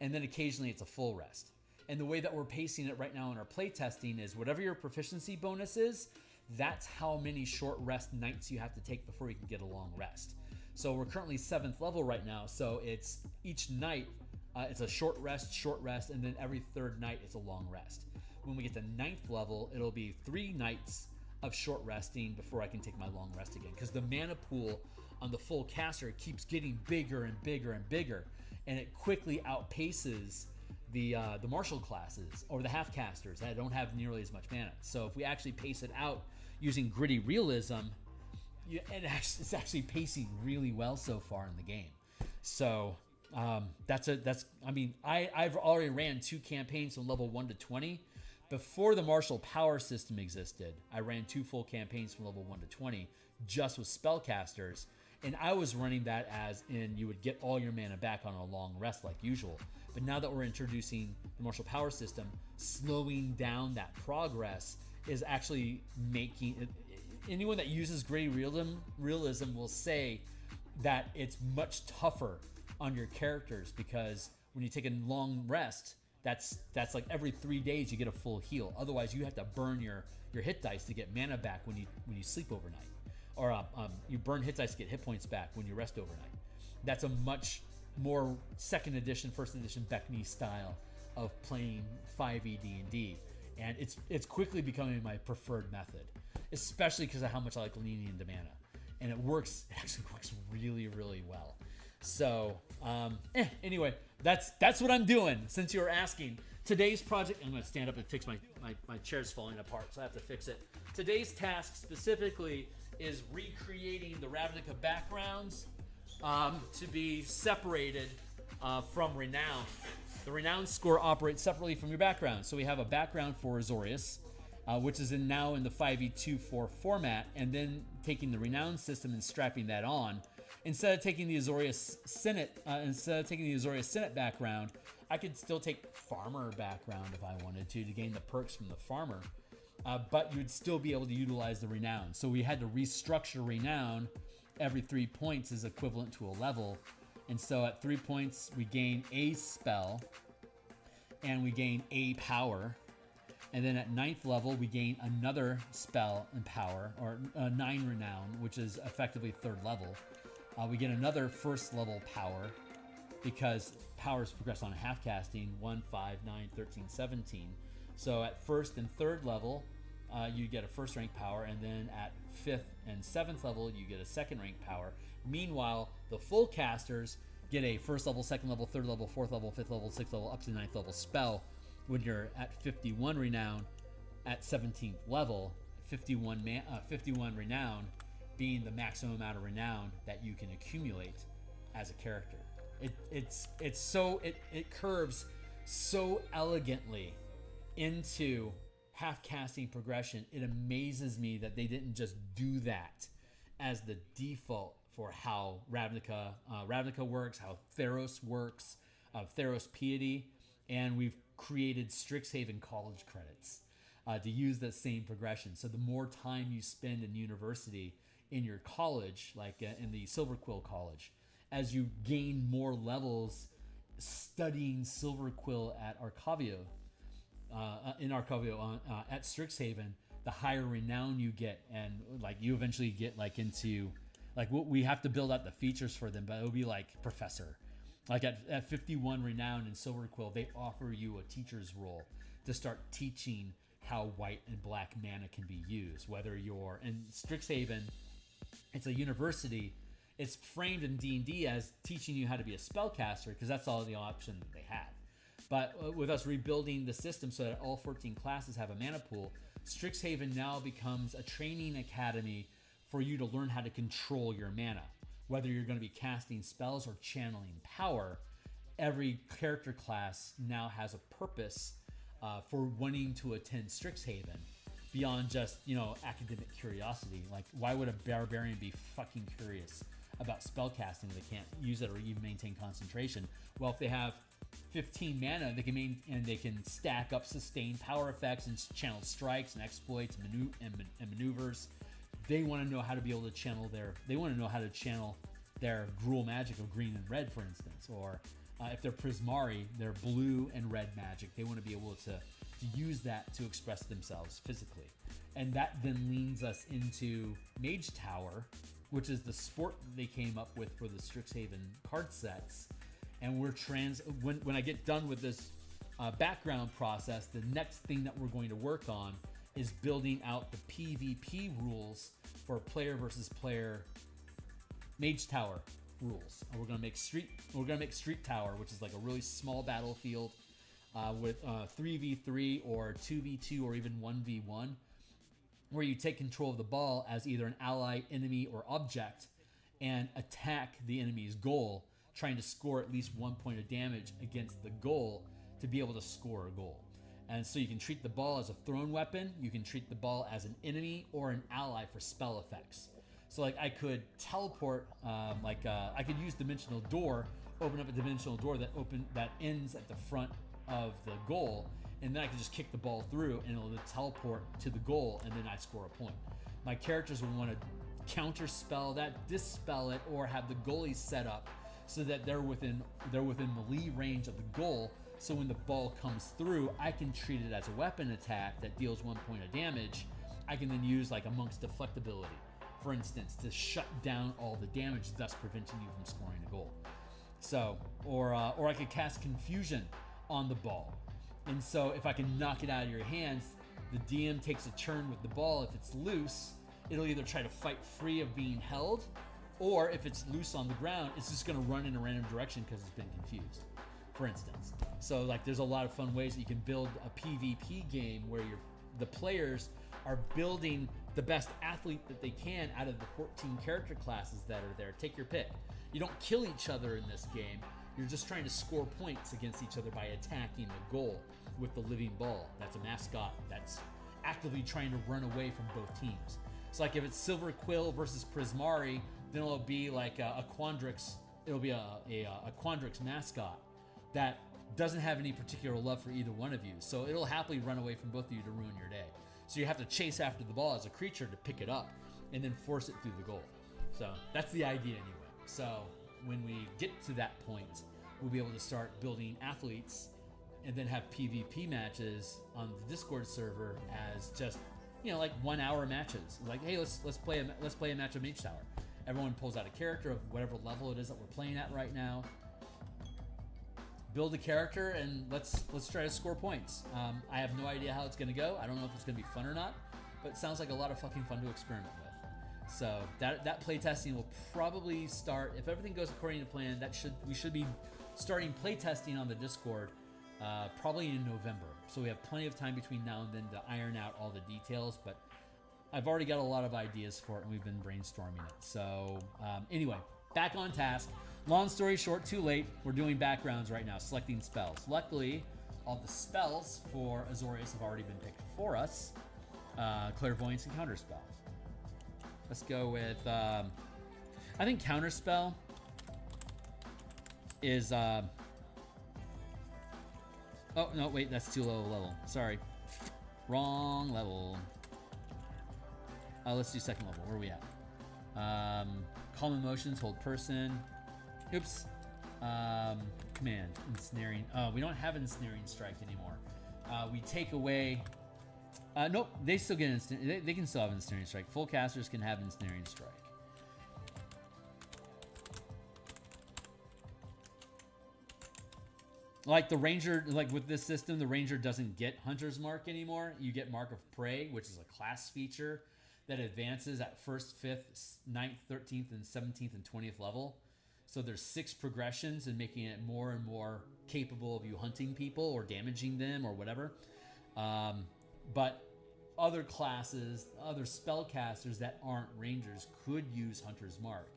and then occasionally it's a full rest. And the way that we're pacing it right now in our play testing is whatever your proficiency bonus is, that's how many short rest nights you have to take before you can get a long rest. So we're currently 7th level right now, so it's each night, it's a short rest, and then every third night it's a long rest. When we get to 9th level, it'll be 3 nights of short resting before I can take my long rest again, because the mana pool on the full caster keeps getting bigger and bigger and bigger, and it quickly outpaces the martial classes or the half casters that don't have nearly as much mana. So if we actually pace it out using gritty realism, it's actually pacing really well so far in the game. So I've already ran 2 campaigns from level 1 to 20. Before the martial power system existed, I ran 2 full campaigns from level 1 to 20 just with spellcasters, and I was running that as in you would get all your mana back on a long rest like usual. But now that we're introducing the martial power system, slowing down that progress is actually making it, anyone that uses gritty realism will say that it's much tougher on your characters, because when you take a long rest, that's like every 3 days you get a full heal. Otherwise, you have to burn your hit dice to get mana back when you sleep overnight, or you burn hit dice to get hit points back when you rest overnight. That's a much more 2nd edition, 1st edition Beckney style of playing 5e D&D, and it's quickly becoming my preferred method, especially because of how much I like leaning into mana, and it actually works really, really well. So anyway, that's what I'm doing. Since you were asking, today's project, I'm going to stand up and fix my chair's falling apart, so I have to fix it. Today's task specifically is recreating the Ravnica backgrounds to be separated from renown. The renown score operates separately from your background. So we have a background for Azorius, which is now in the 5e2-4 format, and then taking the renown system and strapping that on. Instead of taking the Azorius Senate background, I could still take farmer background if I wanted to gain the perks from the farmer, but you would still be able to utilize the renown. So we had to restructure renown. Every 3 points is equivalent to a level, and so at 3 points we gain a spell and we gain a power, and then at 9th level we gain another spell and power, or 9 renown, which is effectively 3rd level. We get another 1st level power, because powers progress on half casting, 1, 5, 9, 13, 17. So at 1st and 3rd level, you get a 1st rank power, and then at 5th and 7th level, you get a 2nd rank power. Meanwhile, the full casters get a 1st level, 2nd level, 3rd level, 4th level, 5th level, 6th level, up to 9th level spell. When you're at 51 renown at 17th level, 51 renown being the maximum amount of renown that you can accumulate as a character. It curves so elegantly into half casting progression. It amazes me that they didn't just do that as the default for how Ravnica works, how Theros works, Theros Piety, and we've created Strixhaven college credits to use that same progression. So the more time you spend in university, in your college, like in the Silver Quill College, as you gain more levels studying Silver Quill at Arcavio, at Strixhaven, the higher renown you get, and like you eventually get like into like we have to build out the features for them, but it'll be like professor. Like at 51 renown in Silver Quill, they offer you a teacher's role to start teaching how white and black mana can be used. Whether you're in Strixhaven, it's a university. It's framed in D&D as teaching you how to be a spellcaster, because that's all the option that they had. But with us rebuilding the system so that all 14 classes have a mana pool, Strixhaven now becomes a training academy for you to learn how to control your mana. Whether you're going to be casting spells or channeling power, every character class now has a purpose for wanting to attend Strixhaven beyond just, academic curiosity. Like, why would a barbarian be fucking curious about spellcasting if they can't use it or even maintain concentration? Well, if they have 15 mana, they can stack up sustained power effects and channel strikes and exploits and maneuvers. they want to know how to be able to channel their Gruul magic of green and red, for instance, or if they're Prismari, their blue and red magic, they want to be able to use that to express themselves physically. And that then leads us into Mage Tower, which is the sport they came up with for the Strixhaven card sets. And we're when I get done with this background process, the next thing that we're going to work on is building out the PvP rules for player versus player Mage Tower rules. And we're gonna make Street Tower, which is like a really small battlefield with 3v3 or 2v2 or even 1v1, where you take control of the ball as either an ally, enemy, or object and attack the enemy's goal, trying to score at least 1 point of damage against the goal to be able to score a goal. And so you can treat the ball as a thrown weapon, you can treat the ball as an enemy or an ally for spell effects. So like I could teleport, I could use Dimensional Door, open up a Dimensional Door that ends at the front of the goal, and then I can just kick the ball through and it'll teleport to the goal, and then I score a point. My characters will want to counter spell that, dispel it, or have the goalie set up so that they're within melee range of the goal. So when the ball comes through, I can treat it as a weapon attack that deals 1 point of damage. I can then use like a Monk's Deflectability, for instance, to shut down all the damage, thus preventing you from scoring a goal. So, or I could cast Confusion on the ball. And so if I can knock it out of your hands, the DM takes a turn with the ball. If it's loose, it'll either try to fight free of being held, or if it's loose on the ground, it's just going to run in a random direction because it's been confused, for instance. So like there's a lot of fun ways that you can build a PvP game where the players are building the best athlete that they can out of the 14 character classes that are there. Take your pick. You don't kill each other in this game. You're just trying to score points against each other by attacking the goal with the living ball. That's a mascot that's actively trying to run away from both teams. So like if it's Silver Quill versus Prismari, then it'll be like a Quandrix. It'll be a Quandrix mascot that doesn't have any particular love for either one of you. So it'll happily run away from both of you to ruin your day. So you have to chase after the ball as a creature to pick it up and then force it through the goal. So that's the idea anyway. So when we get to that point, we'll be able to start building athletes and then have PvP matches on the Discord server as just, like 1 hour matches. Like, hey, let's play a match of Mage Tower. Everyone pulls out a character of whatever level it is that we're playing at right now. Build a character and let's try to score points. I have no idea how it's going to go. I don't know if it's going to be fun or not, but it sounds like a lot of fucking fun to experiment with. So that playtesting will probably start, if everything goes according to plan. We should be starting playtesting on the Discord probably in November. So we have plenty of time between now and then to iron out all the details, but I've already got a lot of ideas for it and we've been brainstorming it. So anyway, back on task. Long story short, too late. We're doing backgrounds right now, selecting spells. Luckily, all the spells for Azorius have already been picked for us. Clairvoyance and Counterspell. Let's go with, I think Counterspell is, oh, no, wait, that's too low a level. Sorry. Wrong level. Let's do second level. Where are we at? Calm Emotions, Hold Person. Oops. Command, Ensnaring. We don't have Ensnaring Strike anymore. We take away... nope, they still get they can still have Ensnaring Strike. Full casters can have Ensnaring Strike. Like the Ranger, like with this system, the Ranger doesn't get Hunter's Mark anymore. You get Mark of Prey, which is a class feature that advances at 1st, 5th, 9th, 13th, and 17th, and 20th level. So there's 6 progressions and making it more and more capable of you hunting people or damaging them or whatever. But other classes, other spellcasters that aren't Rangers could use Hunter's Mark.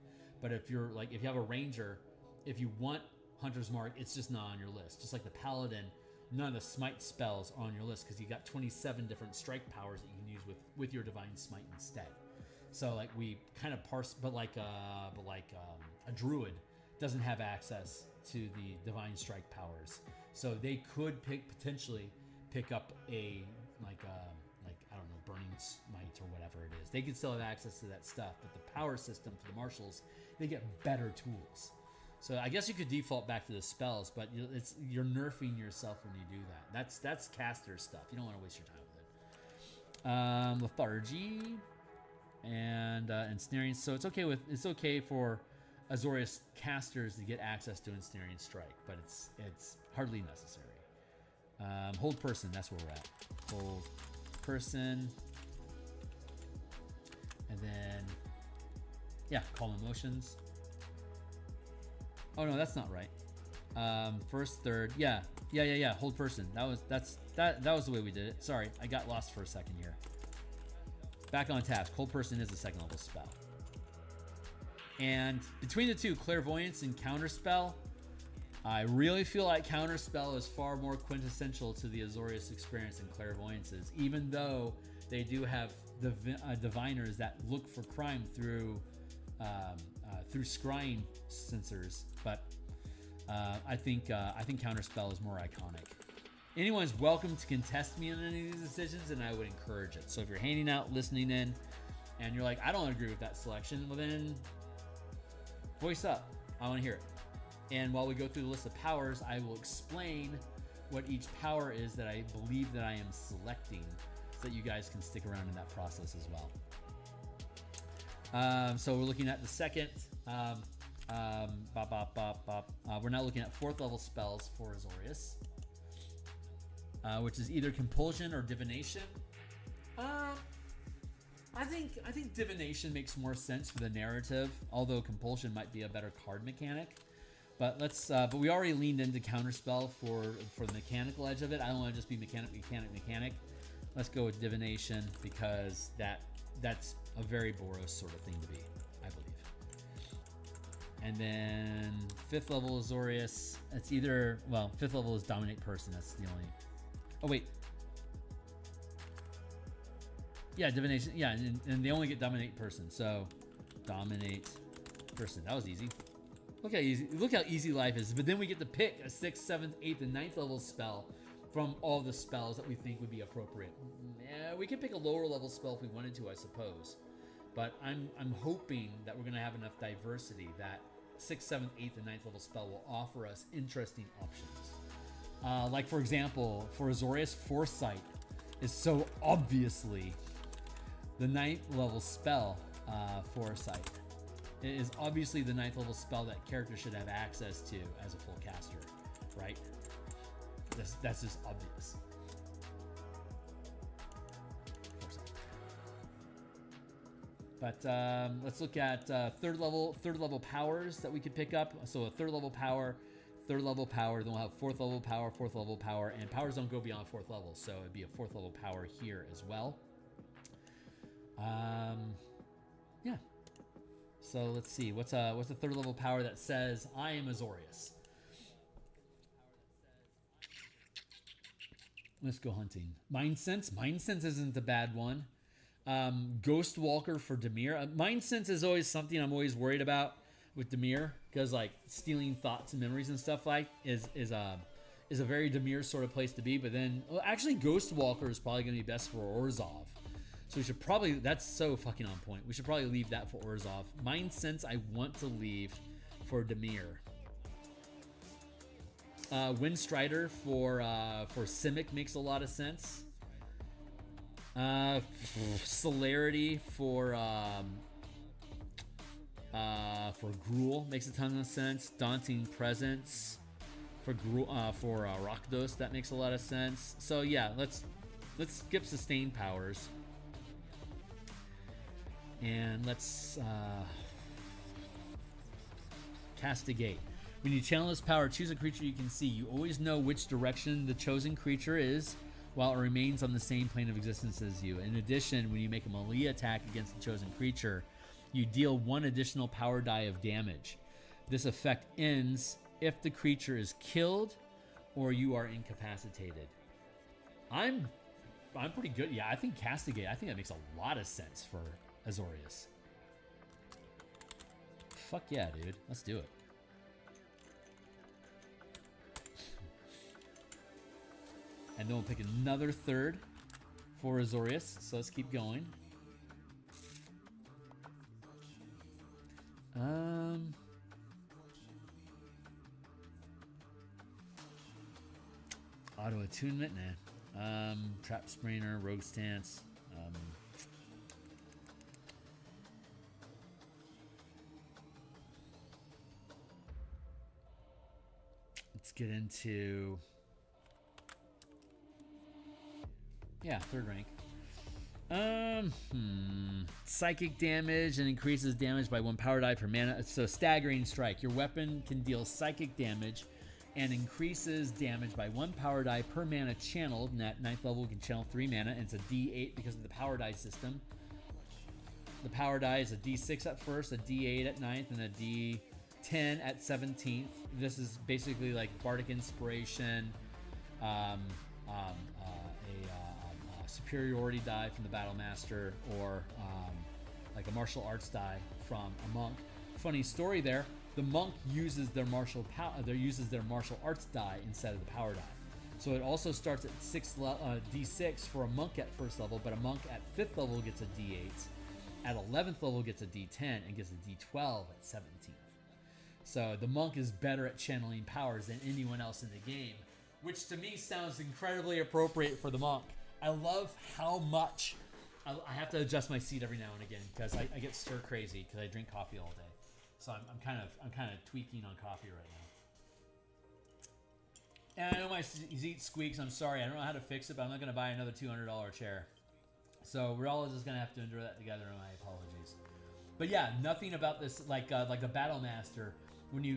But if you have a Ranger, if you want Hunter's Mark, it's just not on your list. Just like the Paladin, none of the Smite spells are on your list because you got 27 different strike powers that you can use with your Divine Smite instead. So like we kind of parse, but a Druid doesn't have access to the Divine Strike powers, so they could potentially pick up a I don't know, Burning Lord's Might or whatever it is. They can still have access to that stuff, but the power system for the marshals, they get better tools. So I guess you could default back to the spells, but you're nerfing yourself when you do that. That's caster stuff. You don't want to waste your time with it. Lethargy and ensnaring. So it's okay for Azorius casters to get access to ensnaring strike, but it's hardly necessary. Hold person. That's where we're at. Hold person, and then yeah, calm emotions. Oh no, that's not right. First, third, yeah. Hold person. That was the way we did it. Sorry, I got lost for a second here. Back on task. Hold person is a second level spell. And between the two, clairvoyance and counterspell, I really feel like counterspell is far more quintessential to the Azorius experience than clairvoyance is, even though they do have the diviners that look for crime through scrying sensors, but I think counterspell is more iconic. Anyone's welcome to contest me on any of these decisions, and I would encourage it. So if you're hanging out, listening in, and you're like, I don't agree with that selection, well then, voice up. I want to hear it. And while we go through the list of powers, I will explain what each power is that I believe that I am selecting, so that you guys can stick around in that process as well. So we're looking at the second. We're now looking at 4th level spells for Azorius, which is either compulsion or divination. I think divination makes more sense for the narrative, although compulsion might be a better card mechanic. But let's. But we already leaned into counterspell for the mechanical edge of it. I don't want to just be mechanic. Let's go with divination because that's a very Boros sort of thing to be, I believe. And then 5th level Azorius. It's either 5th level is dominate person. That's the only. Oh wait. Yeah, divination. Yeah, and they only get dominate person. So dominate person. That was easy. Look how easy life is. But then we get to pick a 6th, 7th, 8th, and 9th level spell from all the spells that we think would be appropriate. Yeah, we could pick a lower level spell if we wanted to, I suppose. But I'm hoping that we're going to have enough diversity that 6th, 7th, 8th, and 9th level spell will offer us interesting options. Like, for example, for Azorius, Foresight is so obviously the 9th level spell, Foresight. It is obviously the 9th level spell that characters should have access to as a full caster, right? That's just obvious. But let's look at third level powers that we could pick up. So a third level power. Then we'll have 4th level power, and powers don't go beyond 4th level, so it'd be a 4th level power here as well. Yeah. So let's see, what's a 3rd level power that says I am Azorius? Let's go hunting. Mind Sense. Mind Sense isn't a bad one. Ghost Walker for Dimir. Mind Sense is always something I'm always worried about with Dimir, because like stealing thoughts and memories and stuff like is a very Dimir sort of place to be. But then, well, actually, Ghost Walker is probably going to be best for Orzhov. So we should probably, that's so fucking on point. We should probably leave that for Orzhov. Mind Sense I want to leave for Dimir. Windstrider for Simic makes a lot of sense. Celerity for Gruul makes a ton of sense. Daunting Presence for Gruul, for Rakdos, that makes a lot of sense. So yeah, let's skip sustained powers. And let's Castigate. When you channel this power, choose a creature you can see. You always know which direction the chosen creature is while it remains on the same plane of existence as you. In addition, when you make a melee attack against the chosen creature, you deal 1 additional power die of damage. This effect ends if the creature is killed or you are incapacitated. I'm pretty good. Yeah, I think Castigate, I think that makes a lot of sense for Azorius. Fuck yeah, dude. Let's do it. And then we'll pick another 3rd for Azorius. So let's keep going. Auto attunement, nah. Trap sprainer, rogue stance. Let's get into, yeah, 3rd rank. Psychic damage and increases damage by 1 power die per mana. So staggering strike. Your weapon can deal psychic damage and increases damage by 1 power die per mana channeled. And at 9th level, we can channel 3 mana, and it's a D8 because of the power die system. The power die is a D6 at first, a D8 at 9th, and a D10 at 17th. This is basically like Bardic Inspiration, a superiority die from the Battle Master, or like a martial arts die from a monk. Funny story there. The monk uses their martial arts die instead of the power die. So it also starts at D6 for a monk at 1st level, but a monk at 5th level gets a D8. At 11th level gets a D10 and gets a D12 at 17th. So the monk is better at channeling powers than anyone else in the game, which to me sounds incredibly appropriate for the monk. I love how much I have to adjust my seat every now and again because I get stir crazy because I drink coffee all day. So I'm kind of tweaking on coffee right now. And I know my seat squeaks. I'm sorry. I don't know how to fix it, but I'm not going to buy another $200 chair. So we're all just going to have to endure that together. And my apologies. But yeah, nothing about this like the Battle Master. When you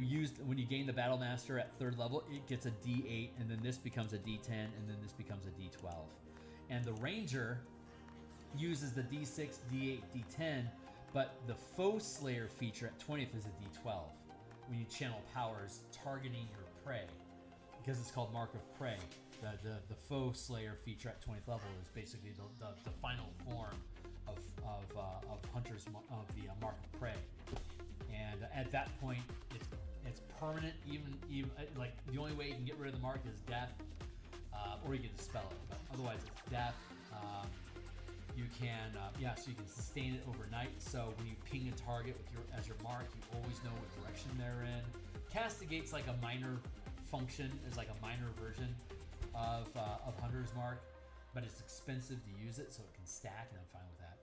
gain the Battle Master at 3rd level, it gets a D8, and then this becomes a D10, and then this becomes a D12. And the Ranger uses the D6, D8, D10, but the Foe Slayer feature at 20th is a D12 when you channel powers targeting your prey, because it's called Mark of Prey. The Foe Slayer feature at 20th level is basically the final form of Hunters of the Mark of Prey, and at that point it's permanent. Even like the only way you can get rid of the mark is death, or you can dispel it. But otherwise, it's death. You can so you can sustain it overnight. So when you ping a target as your mark, you always know what direction they're in. Castigate's like a minor function, is like a minor version of Hunter's Mark, but it's expensive to use it, so it can stack, and I'm fine with that.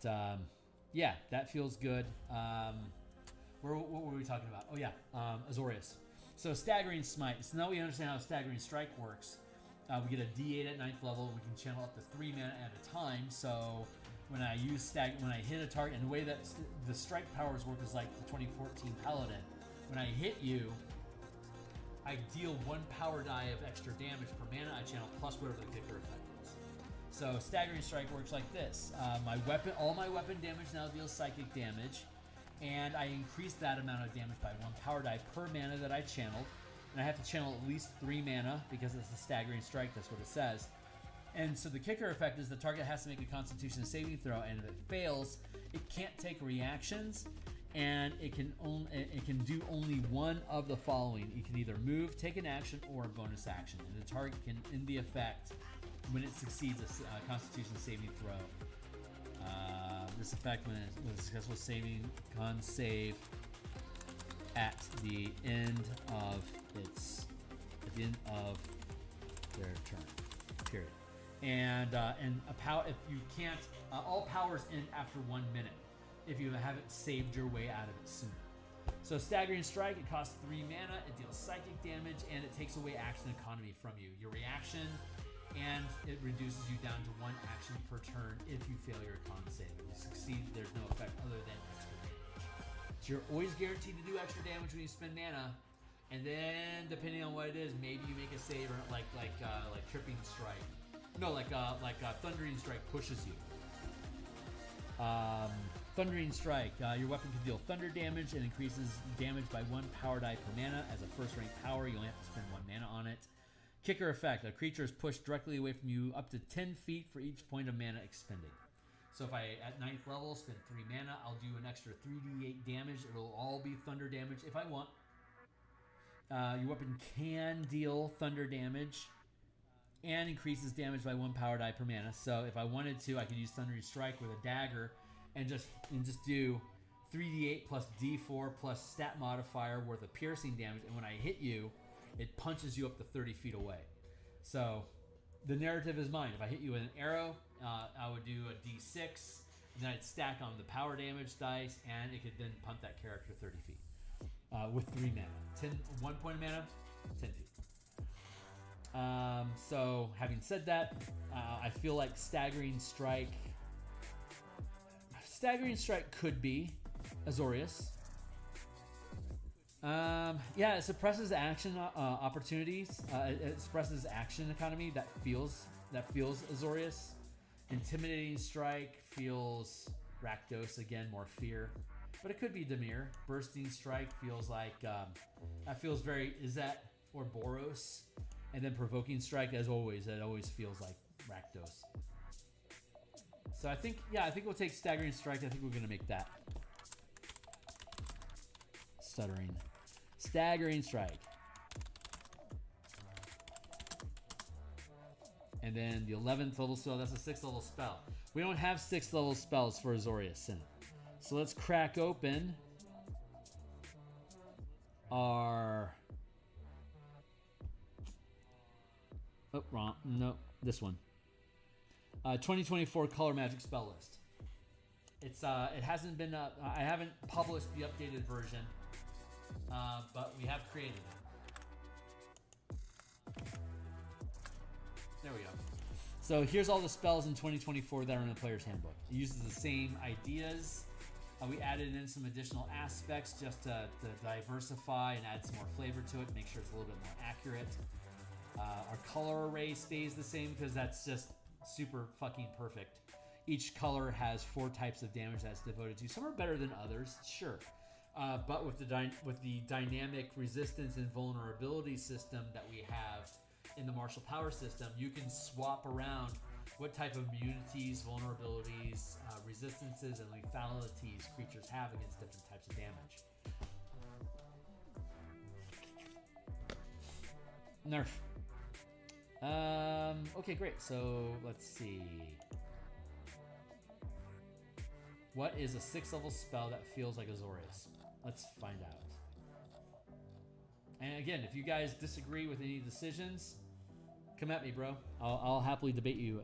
But yeah, that feels good. What were we talking about? Oh yeah, Azorius. So Staggering Smite. So now we understand how Staggering Strike works. We get a D8 at 9th level. We can channel up to 3 mana at a time. So when I hit a target, and the way that the strike powers work is like the 2014 Paladin. When I hit you, I deal 1 power die of extra damage per mana I channel, plus whatever the kicker effect is. So Staggering Strike works like this. All my weapon damage now deals psychic damage, and I increase that amount of damage by 1 power die per mana that I channeled. And I have to channel at least 3 mana because it's a Staggering Strike, that's what it says. And so the kicker effect is the target has to make a Constitution saving throw, and if it fails, it can't take reactions, and it can do only one of the following. You can either move, take an action, or a bonus action. And the target can end the effect when it succeeds a Constitution saving throw. This effect, when it's with a successful saving con save at the end of their turn. Period. And if you can't, all powers end after 1 minute if you haven't saved your way out of it sooner. So Staggering Strike, it costs 3 mana, it deals psychic damage, and it takes away action economy from you. Your reaction, and it reduces you down to 1 action per turn if you fail your con save. If you succeed, there's no effect other than extra damage. So you're always guaranteed to do extra damage when you spend mana, and then depending on what it is, maybe you make a save, or like Tripping Strike. No, like Thundering Strike pushes you. Thundering Strike. Your weapon can deal thunder damage and increases damage by 1 power die per mana. As a first rank power, you only have to spend 1 mana on it. Kicker effect. A creature is pushed directly away from you up to 10 feet for each point of mana expended. So if I, at 9th level, spend 3 mana, I'll do an extra 3d8 damage. It'll all be thunder damage if I want. Your weapon can deal thunder damage and increases damage by 1 power die per mana. So if I wanted to, I could use Thundery Strike with a dagger and just do 3d8 plus d4 plus stat modifier worth of piercing damage, and when I hit you, it punches you up to 30 feet away. So the narrative is mine. If I hit you with an arrow, I would do a d6, and then I'd stack on the power damage dice, and it could then punt that character 30 feet with 3 mana. 1 point of mana, 10 feet. So having said that, I feel like Staggering Strike could be Azorius. Yeah, it suppresses action opportunities. It suppresses action economy. That feels Azorius. Intimidating Strike feels Rakdos again, more fear. But it could be Dimir. Bursting Strike feels like that feels very Izzet or Boros. And then Provoking Strike, as always, that always feels like Rakdos. So I think we'll take Staggering Strike. I think we're gonna make that. Stuttering. Staggering Strike. And then the 11th level spell, that's a 6th level spell. We don't have 6th level spells for Azorius in it. So let's crack open our... Oh, wrong. No, this one. 2024 Color Magic spell list. It's it hasn't been I haven't published the updated version, but we have created it. There we go. So here's all the spells in 2024 that are in the player's handbook. It uses the same ideas. We added in some additional aspects just to diversify and add some more flavor to it, make sure it's a little bit more accurate. Our color array stays the same because that's just super fucking perfect. Each color has 4 types of damage that's devoted to. Some are better than others, sure. But with the dynamic resistance and vulnerability system that we have in the martial power system, you can swap around what type of immunities, vulnerabilities, resistances, and lethalities creatures have against different types of damage. Nerf. Okay, great. So let's see. What is a 6th level spell that feels like Azorius? Let's find out. And again, if you guys disagree with any decisions, come at me, bro. I'll happily debate you.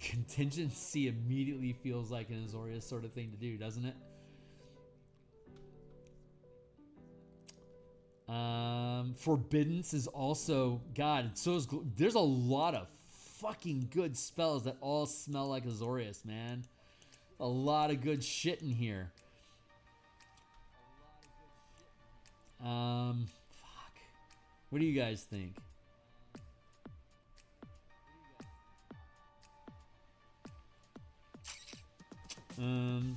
Contingency immediately feels like an Azorius sort of thing to do, doesn't it? Forbiddance is also, God, so is, there's a lot of fucking good spells that all smell like Azorius, man. A lot of good shit in here. Fuck. What do you guys think?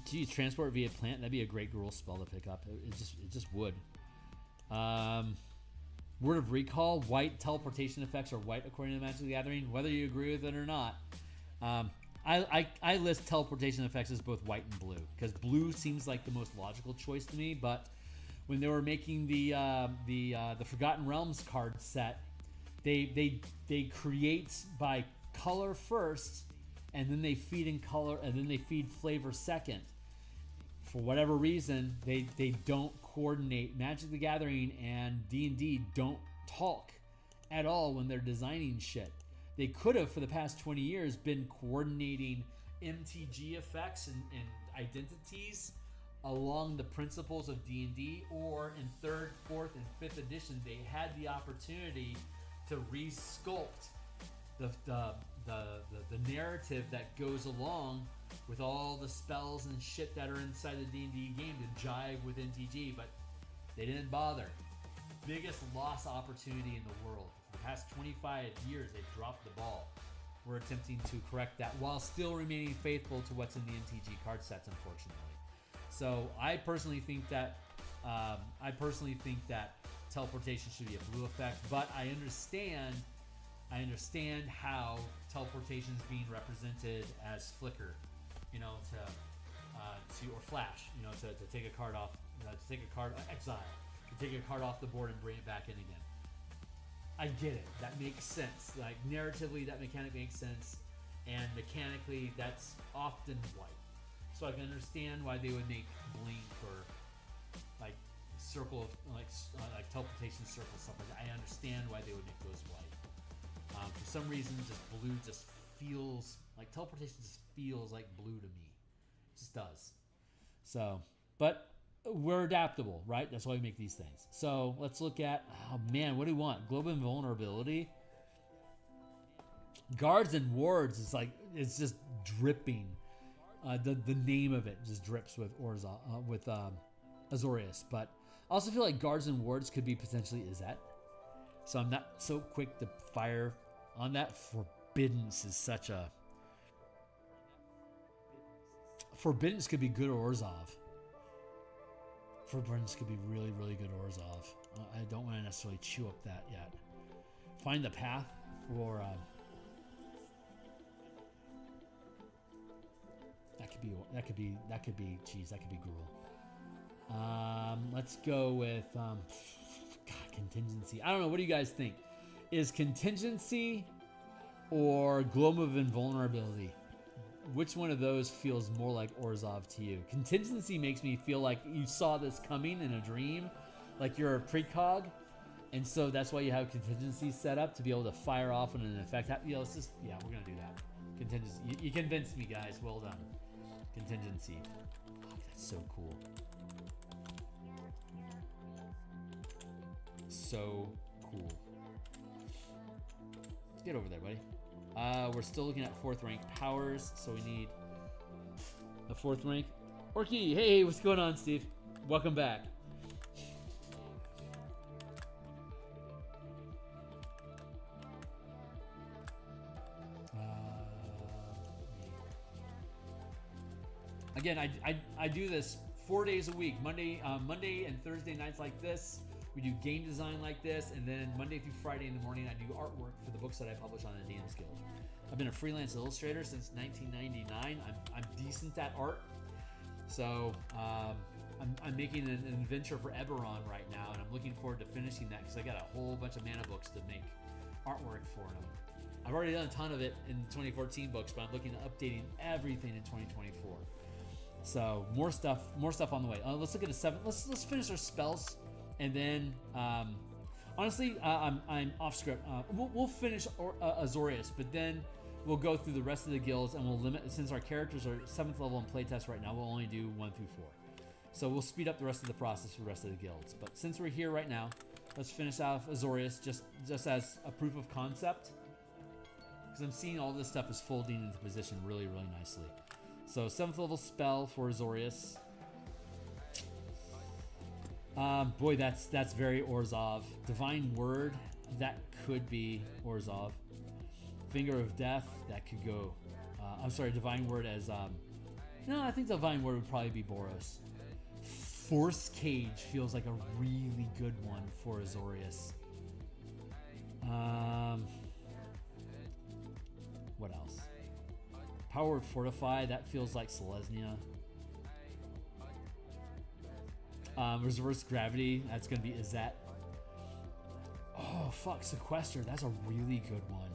Geez, transport via plant, that'd be a great Gruul spell to pick up. It just would. Word of Recall, white teleportation effects are white according to Magic the Gathering, whether you agree with it or not. I list teleportation effects as both white and blue because blue seems like the most logical choice to me. But when they were making the Forgotten Realms card set, they create by color first, and then they feed in color, and then they feed flavor second. For whatever reason, they don't coordinate. Magic the Gathering and D&D don't talk at all when they're designing shit. They could have, for the past 20 years, been coordinating MTG effects and identities along the principles of D&D, or in 3rd, 4th, and 5th edition, they had the opportunity to re-sculpt the narrative that goes along with all the spells and shit that are inside the D&D game to jive with MTG, but they didn't bother. Biggest lost opportunity in the world. For the past 25 years, they've dropped the ball. We're attempting to correct that while still remaining faithful to what's in the MTG card sets, unfortunately. So I personally think that teleportation should be a blue effect, but I understand how teleportation is being represented as flicker, or flash, to take a card off, exile, to take a card off the board and bring it back in again. I get it. That makes sense. Like narratively, that mechanic makes sense, and mechanically, that's often white. So I can understand why they would make blink or like circle of like teleportation circle stuff like that. I understand why they would make those white. For some reason, just blue just feels like teleportation just feels like blue to me. It just does. So, but we're adaptable, right? That's why we make these things. So let's look at, oh man, what do we want? Global invulnerability. Guards and wards is like, it's just dripping. The name of it just drips with Azorius. But I also feel like guards and wards could be potentially Izzet. So I'm not so quick to fire on that. Forbiddance is such a... Forbiddance could be good Orzhov. Forbiddance could be really, really good Orzhov. I don't want to necessarily chew up that yet. Find the path for... That could be Gruul. Let's go with God, contingency. I don't know. What do you guys think? Is contingency or gloom of invulnerability? Which one of those feels more like Orzhov to you? Contingency makes me feel like you saw this coming in a dream, like you're a precog, and so that's why you have contingency set up to be able to fire off when an effect happens. Yeah, we're gonna do that. Contingency. You convinced me, guys. Well done. Contingency. Oh, that's so cool. So cool. Get over there, buddy. We're still looking at 4th rank powers, so we need a 4th rank. Orky, hey, what's going on, Steve? Welcome back. Again, I do this 4 days a week. Monday and Thursday nights like this. We do game design like this, and then Monday through Friday in the morning, I do artwork for the books that I publish on the DMsGuild. I've been a freelance illustrator since 1999. I'm decent at art, so I'm making an adventure for Eberron right now, and I'm looking forward to finishing that because I got a whole bunch of mana books to make artwork for them. I've already done a ton of it in 2014 books, but I'm looking at updating everything in 2024. So more stuff on the way. Let's look at the 7. Let's finish our spells. And then, honestly, I'm off script. We'll finish Azorius, but then we'll go through the rest of the guilds, and we'll limit, since our characters are 7th level in playtest right now, we'll only do 1 through 4. So we'll speed up the rest of the process for the rest of the guilds. But since we're here right now, let's finish off Azorius just as a proof of concept, because I'm seeing all this stuff is folding into position really, really nicely. So 7th level spell for Azorius. Boy, that's very Orzhov. Divine Word, that could be Orzhov. Finger of Death, that could go. I'm sorry, Divine Word as. No, I think Divine Word would probably be Boros. Force Cage feels like a really good one for Azorius. What else? Power Word Fortify, that feels like Selesnya. Reverse Gravity, that's going to be Izzet. Oh, fuck, Sequester, that's a really good one.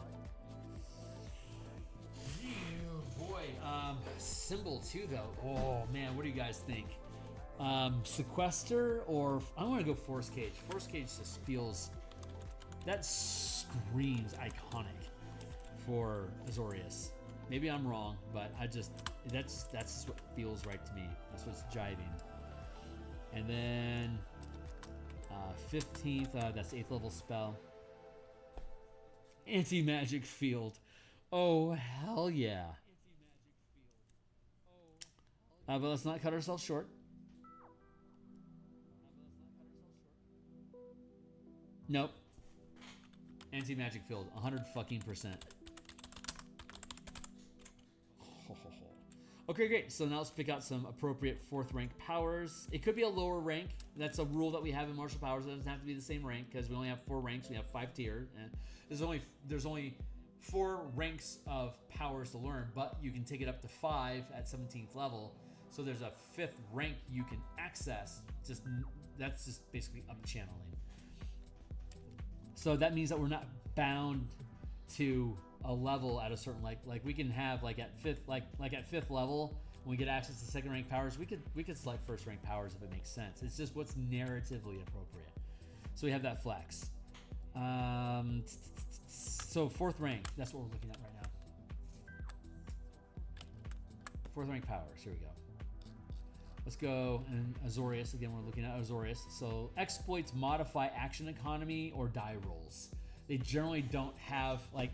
Ew, boy. Symbol, too, though. Oh, man, what do you guys think? Sequester or... I want to go Force Cage. Force Cage just feels... That screams iconic for Azorius. Maybe I'm wrong, but I just... That's just what feels right to me. That's what's jiving. And then 15th, that's 8th level spell. Anti-magic field. Oh, hell yeah. But let's not cut ourselves short. Nope. Anti-magic field, 100%. Okay, great. So now let's pick out some appropriate 4th rank powers. It could be a lower rank. That's a rule that we have in martial powers. It doesn't have to be the same rank because we only have 4 ranks. We have 5 tier, and there's only 4 ranks of powers to learn. But you can take it up to 5 at 17th level. So there's a 5th rank you can access. That's just basically up channeling. So that means that we're not bound to a level at a certain like we can have like at fifth level when we get access to second rank powers, we could select first rank powers if it makes sense. It's just what's narratively appropriate. So we have that flex. So fourth rank, that's what we're looking at right now. Fourth rank powers, here we go. Let's go, and Azorius, again, we're looking at Azorius. So exploits modify action economy or die rolls. They generally don't have like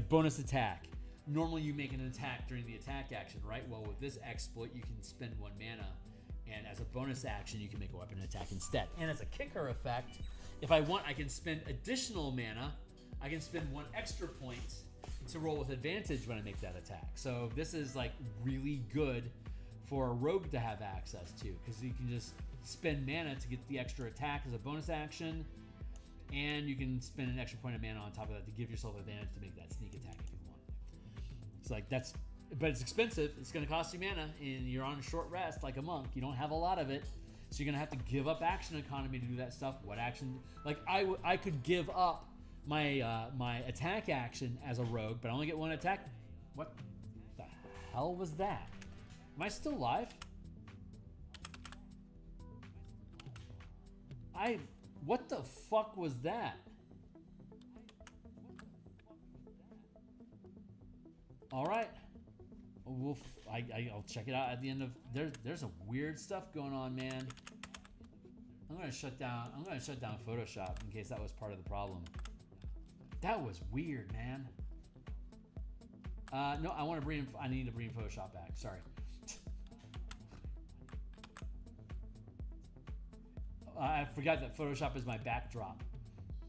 bonus attack. Normally you make an attack during the attack action, right? Well, with this exploit, you can spend 1 mana, and as a bonus action, you can make a weapon attack instead. And as a kicker effect, if I want, I can spend additional mana. I can spend 1 extra point to roll with advantage when I make that attack. So this is like really good for a rogue to have access to, because you can just spend mana to get the extra attack as a bonus action, and you can spend an extra point of mana on top of that to give yourself advantage to make that sneak attack if you want. It's like that's, but it's expensive. It's going to cost you mana, and you're on a short rest like a monk. You don't have a lot of it, so you're going to have to give up action economy to do that stuff. What action? Like I could give up my my attack action as a rogue, but I only get 1 attack. What the hell was that? Am I still live? What the fuck was that? All right. I'll check it out at the end of, there's some weird stuff going on, man. I'm gonna shut down Photoshop in case that was part of the problem. That was weird, man. No, I need to bring Photoshop back. Sorry. I forgot that Photoshop is my backdrop.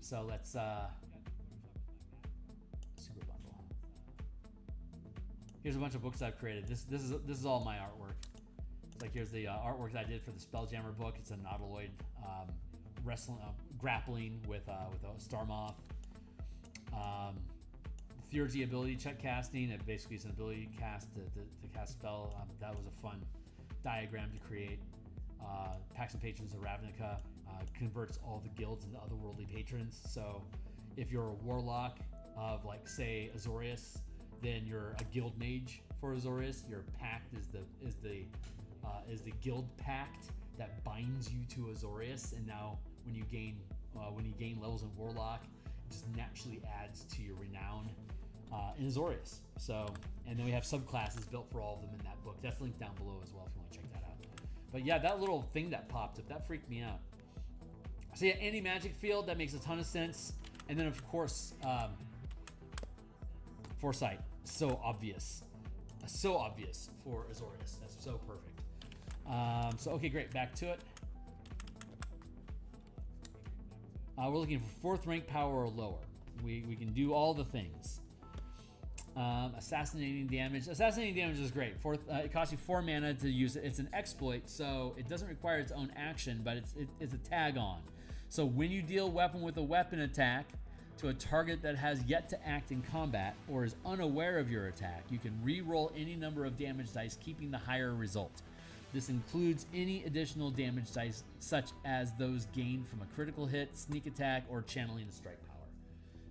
So let's super bundle. Here's a bunch of books I've created. This is all my artwork. It's like here's the artwork that I did for the Spelljammer book. It's a nautiloid wrestling, grappling with a Starmoth. Theurgy ability check casting. It basically is an ability cast to cast spell. That was a fun diagram to create. Pacts and Patrons of Ravnica converts all the guilds into otherworldly patrons. So if you're a warlock of, like, say Azorius, then you're a guild mage for Azorius. Your pact is the guild pact that binds you to Azorius, and now when you gain levels in warlock, it just naturally adds to your renown in Azorius. So, and then we have subclasses built for all of them in that book. That's linked down below as well if you want to check that out. But yeah, that little thing that popped up, that freaked me out. So yeah, anti-magic field, that makes a ton of sense. And then of course, Foresight, so obvious for Azorius. That's so perfect. So okay, great, back to it. We're looking for 4th rank power or lower. We can do all the things. Assassinating damage. Assassinating damage is great. It costs you 4 mana to use it. It's an exploit, so it doesn't require its own action, but it's a tag on. So when you deal weapon with a weapon attack to a target that has yet to act in combat or is unaware of your attack, you can re-roll any number of damage dice, keeping the higher result. This includes any additional damage dice, such as those gained from a critical hit, sneak attack, or channeling a strike power.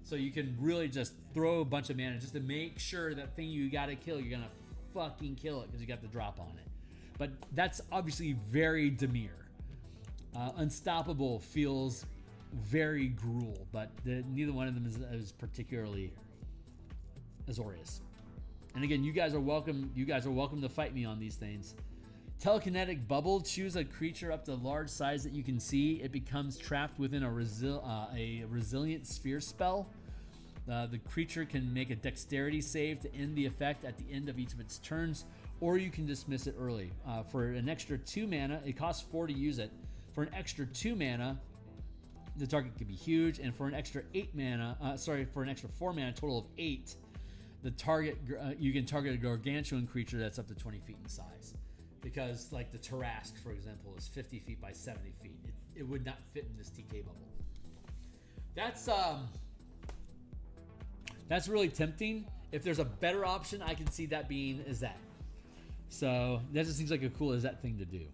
So you can really just throw a bunch of mana just to make sure that thing you gotta kill, you're gonna fucking kill it because you got the drop on it. But that's obviously very Dimir. Unstoppable feels very Gruul, but neither one of them is particularly Azorius. And again, you guys are welcome to fight me on these things. Telekinetic bubble. Choose a creature up to large size that you can see. It becomes trapped within a resilient sphere spell. The creature can make a dexterity save to end the effect at the end of each of its turns, or you can dismiss it early. For an extra 2 mana, it costs 4 to use it. For an extra 2 mana, the target can be huge, and for an extra 4 mana, total of 8, the target you can target a gargantuan creature that's up to 20 feet in size. Because, like, the Tarask, for example, is 50 feet by 70 feet. It would not fit in this TK bubble. That's really tempting. If there's a better option, I can see that being Izzet. So that just seems like a cool Izzet thing to do.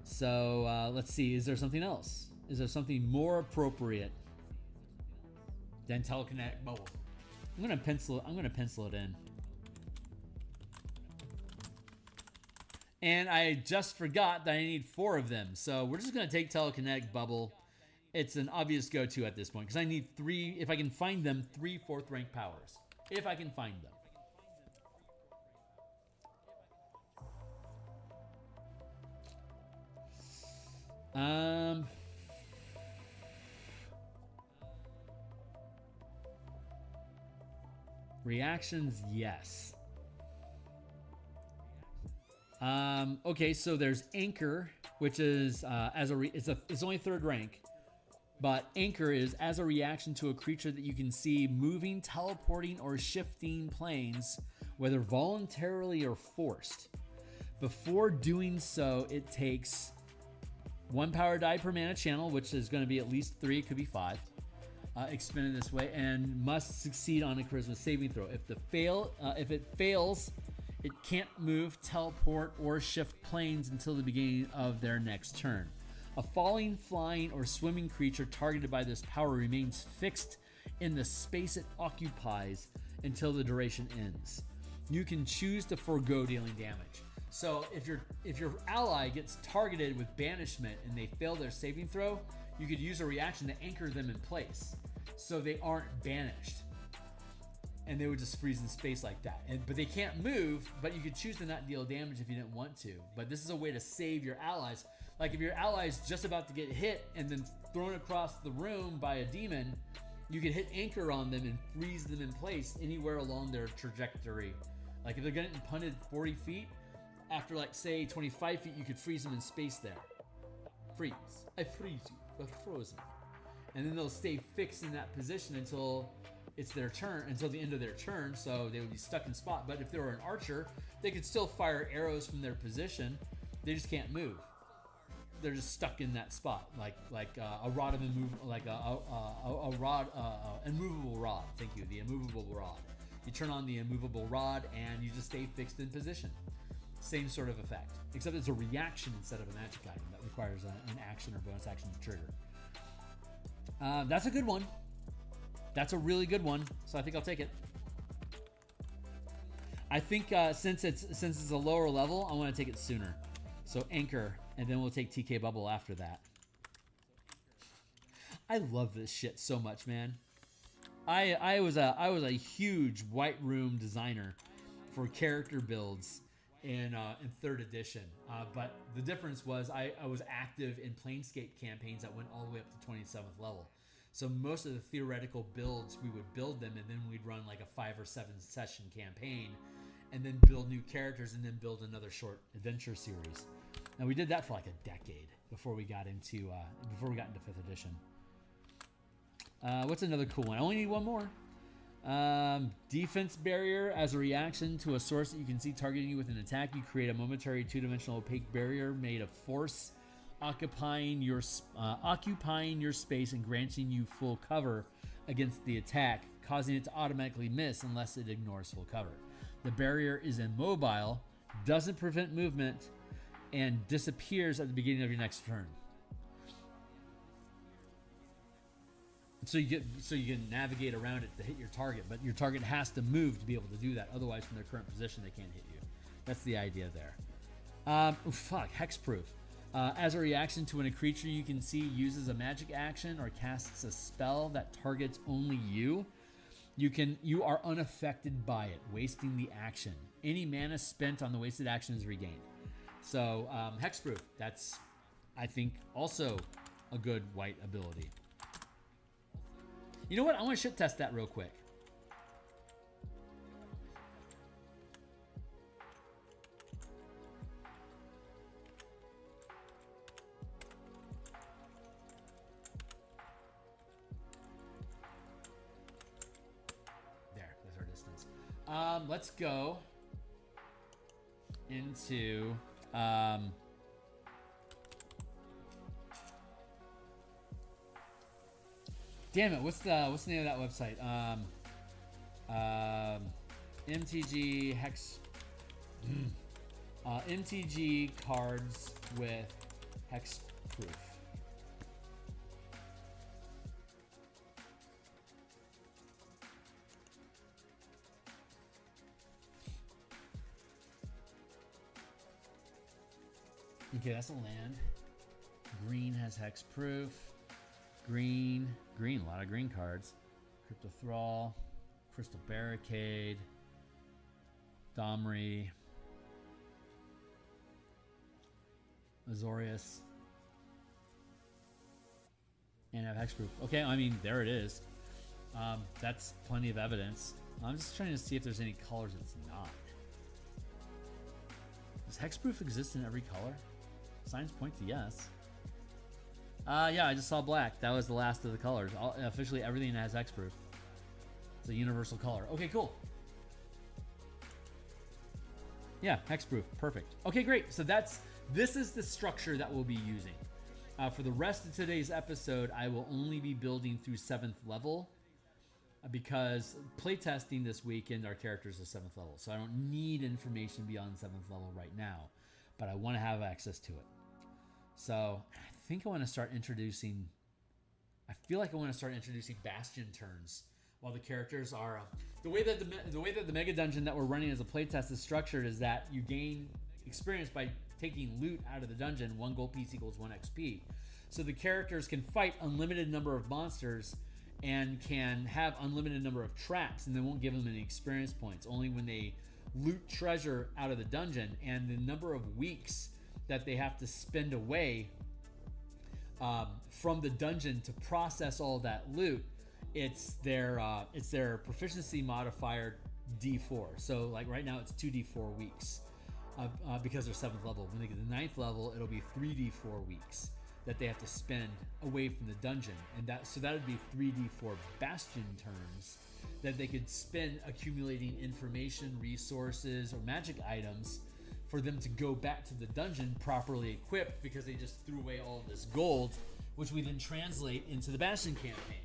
So let's see. Is there something else? Is there something more appropriate? Then telekinetic bubble. I'm gonna pencil it in. And I just forgot that I need 4 of them. So we're just gonna take telekinetic bubble. It's an obvious go-to at this point because I need 3, if I can find them, 3 4th rank powers. If I can find them. Reactions, yes. Okay, so there's Anchor, which is it's only 3rd rank, but Anchor is as a reaction to a creature that you can see moving, teleporting, or shifting planes, whether voluntarily or forced. Before doing so, it takes 1 power die per mana channel, which is going to be at least 3, it could be 5. Expended this way, and must succeed on a charisma saving throw. If it fails, it can't move, teleport, or shift planes until the beginning of their next turn. A falling, flying, or swimming creature targeted by this power remains fixed in the space it occupies until the duration ends. You can choose to forego dealing damage. So if your ally gets targeted with banishment and they fail their saving throw, you could use a reaction to anchor them in place so they aren't banished. And they would just freeze in space like that. But they can't move, but you could choose to not deal damage if you didn't want to. But this is a way to save your allies. Like if your ally's just about to get hit and then thrown across the room by a demon, you could hit anchor on them and freeze them in place anywhere along their trajectory. Like if they're getting punted 40 feet, after like say 25 feet, you could freeze them in space there. Freeze. I freeze you. You're frozen. And then they'll stay fixed in that position until it's their turn, until the end of their turn, so they would be stuck in spot. But if they were an archer, they could still fire arrows from their position. They just can't move. They're just stuck in that spot, like a rod of immovable rod. Thank you, the immovable rod. You turn on the immovable rod and you just stay fixed in position. Same sort of effect, except it's a reaction instead of a magic item that requires an action or bonus action to trigger. That's a good one. That's a really good one. So I think I'll take it. I think since it's a lower level, I want to take it sooner. So anchor, and then we'll take TK bubble after that. I love this shit so much, man. I was a huge White Room designer for character builds in 3rd edition, but the difference was I was active in Planescape campaigns that went all the way up to 27th level. So most of the theoretical builds, we would build them and then we'd run like a 5 or 7 session campaign and then build new characters and then build another short adventure series. And we did that for like a decade before we got into 5th edition. What's another cool one? I only need one more. Defense barrier. As a reaction to a source that you can see targeting you with an attack, you create a momentary 2-dimensional opaque barrier made of force, occupying your space and granting you full cover against the attack, causing it to automatically miss unless it ignores full cover. The barrier is immobile, doesn't prevent movement, and disappears at the beginning of your next turn. So you can navigate around it to hit your target, but your target has to move to be able to do that. Otherwise, from their current position, they can't hit you. That's the idea there. Hexproof. As a reaction to when a creature you can see uses a magic action or casts a spell that targets only you, you are unaffected by it, wasting the action. Any mana spent on the wasted action is regained. So Hexproof, that's, I think, also a good white ability. You know what? I want to shit test that real quick. There, that's our distance. Let's go into damn it, what's the name of that website? MTG Hex MTG cards with Hexproof. Okay, that's a land. Green has hexproof. Green, a lot of green cards. Crypto Thrall, Crystal Barricade, Domri, Azorius, and have hexproof. Okay, I mean, there it is. That's plenty of evidence. I'm just trying to see if there's any colors it's not. Does hexproof exist in every color? Signs point to yes. Yeah, I just saw black. That was the last of the colors. Officially, everything has hexproof. It's a universal color. Okay, cool. Yeah, hexproof. Perfect. Okay, great. So this is the structure that we'll be using. For the rest of today's episode, I will only be building through 7th level because playtesting this weekend, our characters are 7th level. So I don't need information beyond 7th level right now, but I want to have access to it. So I think I want to start introducing, I feel like I want to start introducing bastion turns while the characters are, the way that the mega dungeon that we're running as a playtest is structured is that you gain experience by taking loot out of the dungeon. 1 gold piece equals 1 XP. So the characters can fight unlimited number of monsters and can have unlimited number of traps, and they won't give them any experience points. Only when they loot treasure out of the dungeon, and the number of weeks that they have to spend away from the dungeon to process all that loot, it's their proficiency modifier D4. So like right now it's 2D4 weeks because they're 7th level. When they get to 9th level, it'll be 3D4 weeks that they have to spend away from the dungeon, and that would be 3D4 bastion turns that they could spend accumulating information, resources, or magic items for them to go back to the dungeon properly equipped, because they just threw away all of this gold, which we then translate into the Bastion campaign.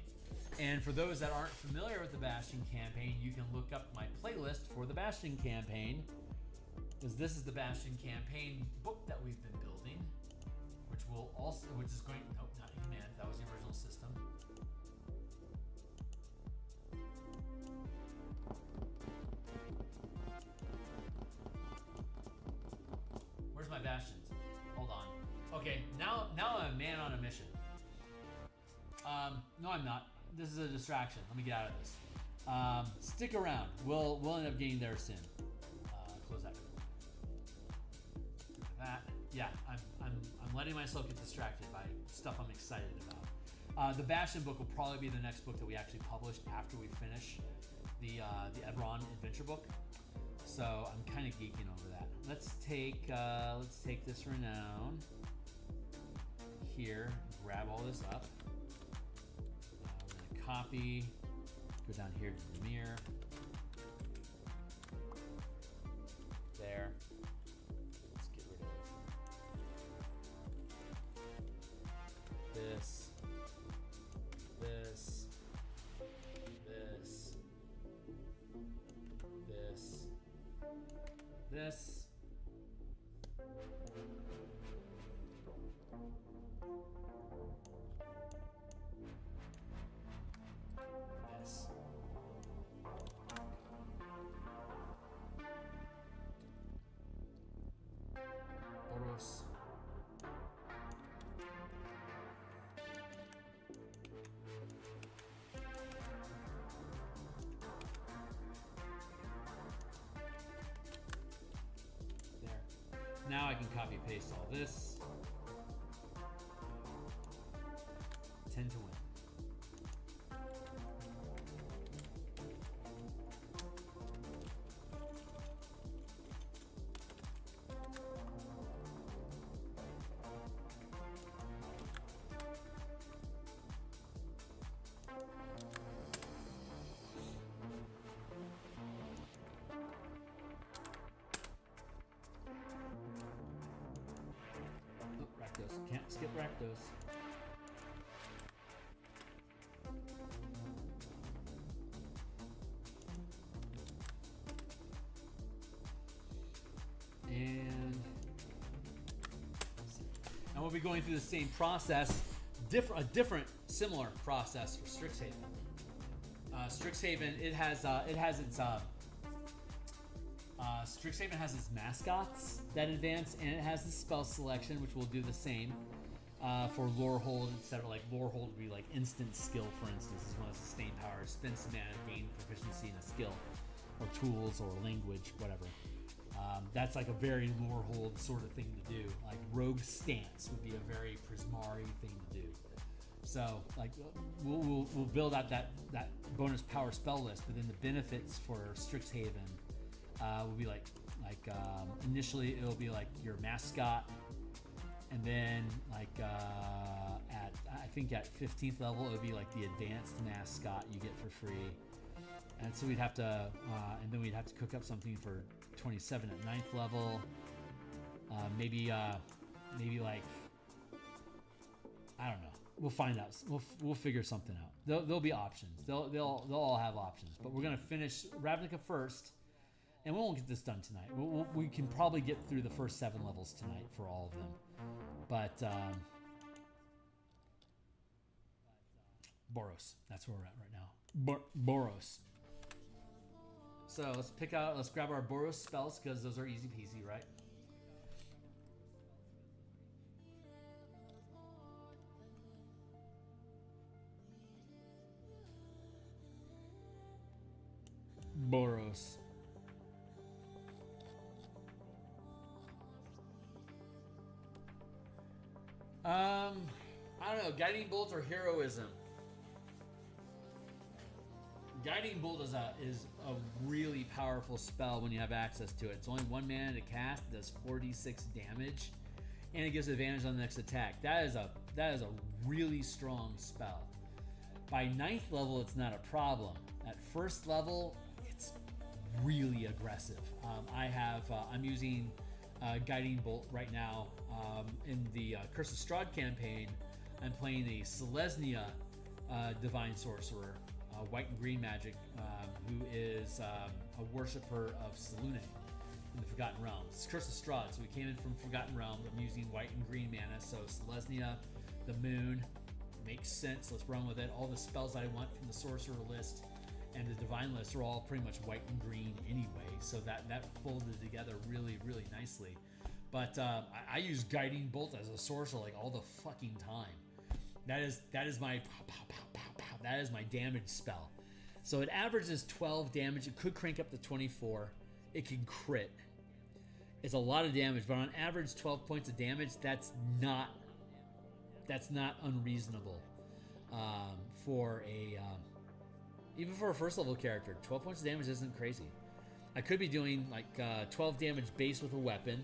And for those that aren't familiar with the Bastion campaign, you can look up my playlist for the Bastion campaign, because this is the Bastion campaign book that we've been building, which is going, nope, not in command, that was the original system. Where's my bastions? Hold on. Okay, now I'm a man on a mission. No, I'm not. This is a distraction. Let me get out of this. Stick around. We'll end up getting there soon. Close that. Yeah, I'm letting myself get distracted by stuff I'm excited about. The Bastion book will probably be the next book that we actually publish after we finish the Ebron adventure book. So I'm kind of geeking over that. Let's take this renown here, grab all this up. We're gonna copy, go down here to the mirror. There. Let's get rid of this, this, this, this. Boros. There. Now I can copy paste all this. 10 to win. Can't skip Rakdos. And we'll be going through the same process, a different, similar process for Strixhaven. Strixhaven, it has its Strixhaven has its mascots that advance, and it has the spell selection, which will do the same for lore hold. Instead of like lore hold would be like instant skill, for instance, is one of the sustained powers. Spend some mana, gain proficiency in a skill, or tools, or language, whatever. That's like a very lore hold sort of thing to do. Like Rogue Stance would be a very Prismari thing to do. So like we'll build out that bonus power spell list, but then the benefits for Strixhaven will be like initially it'll be like your mascot, and then like I think at 15th level it would be like the advanced mascot you get for free, and so we'd have to and then we'd have to cook up something for 27 at 9th level. Maybe like I don't know. We'll find out. We'll figure something out. There'll be options. They'll all have options. But we're gonna finish Ravnica first, and we won't get this done tonight. We can probably get through the first 7 levels tonight for all of them. But Boros. That's where we're at right now. Boros. So let's grab our Boros spells because those are easy peasy, right? Boros. I don't know. Guiding Bolt or Heroism. Guiding Bolt is a really powerful spell when you have access to it. It's only 1 mana to cast. It does 46 damage, and it gives advantage on the next attack. That is a really strong spell. By 9th level, it's not a problem. At 1st level, it's really aggressive. I'm using Guiding Bolt right now in the Curse of Strahd campaign. I'm playing a Selesnya Divine Sorcerer, white and green magic, who is a worshiper of Selûne in the Forgotten Realms. It's Curse of Strahd, so we came in from Forgotten Realms. I'm using white and green mana, so Selesnya, the Moon, makes sense. Let's run with it. All the spells I want from the Sorcerer list and the Divine list are all pretty much white and green anyway, so that folded together really, really nicely. But I use Guiding Bolt as a sorcerer like all the fucking time. That is my that is my damage spell. So it averages 12 damage. It could crank up to 24. It can crit. It's a lot of damage, but on average 12 points of damage, that's not unreasonable for a even for a 1st level character. 12 points of damage isn't crazy. I could be doing like 12 damage base with a weapon,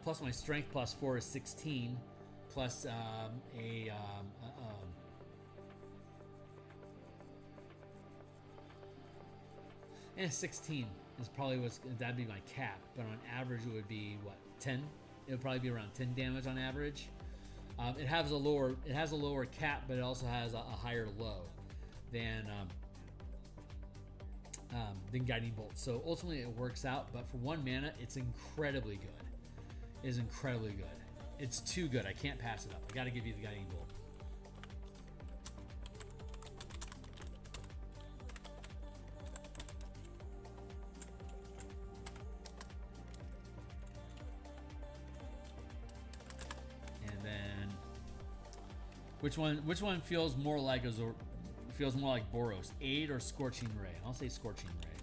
plus my strength plus 4 is 16, plus and 16 is probably that'd be my cap, but on average it would be what, 10? It would probably be around 10 damage on average. It has a lower cap, but it also has a higher low than Guiding Bolt. So ultimately it works out, but for 1 mana, it's incredibly good. It is incredibly good. It's too good. I can't pass it up. I got to give you the Guiding Bolt. And then which one feels more like Boros? Aid or Scorching Ray? I'll say Scorching Ray.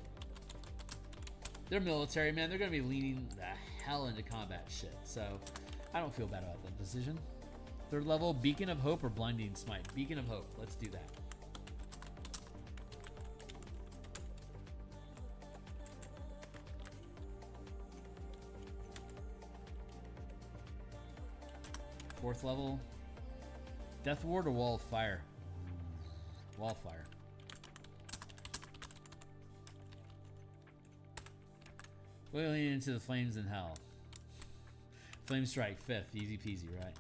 They're military, man. They're going to be leaning the hell into combat shit. So I don't feel bad about that decision. 3rd level, Beacon of Hope or Blinding Smite? Beacon of Hope. Let's do that. Fourth level, Death Ward or Wall of Fire? Wall of Fire. Wailing into the flames in hell. Flame Strike, 5th. Easy peasy, right?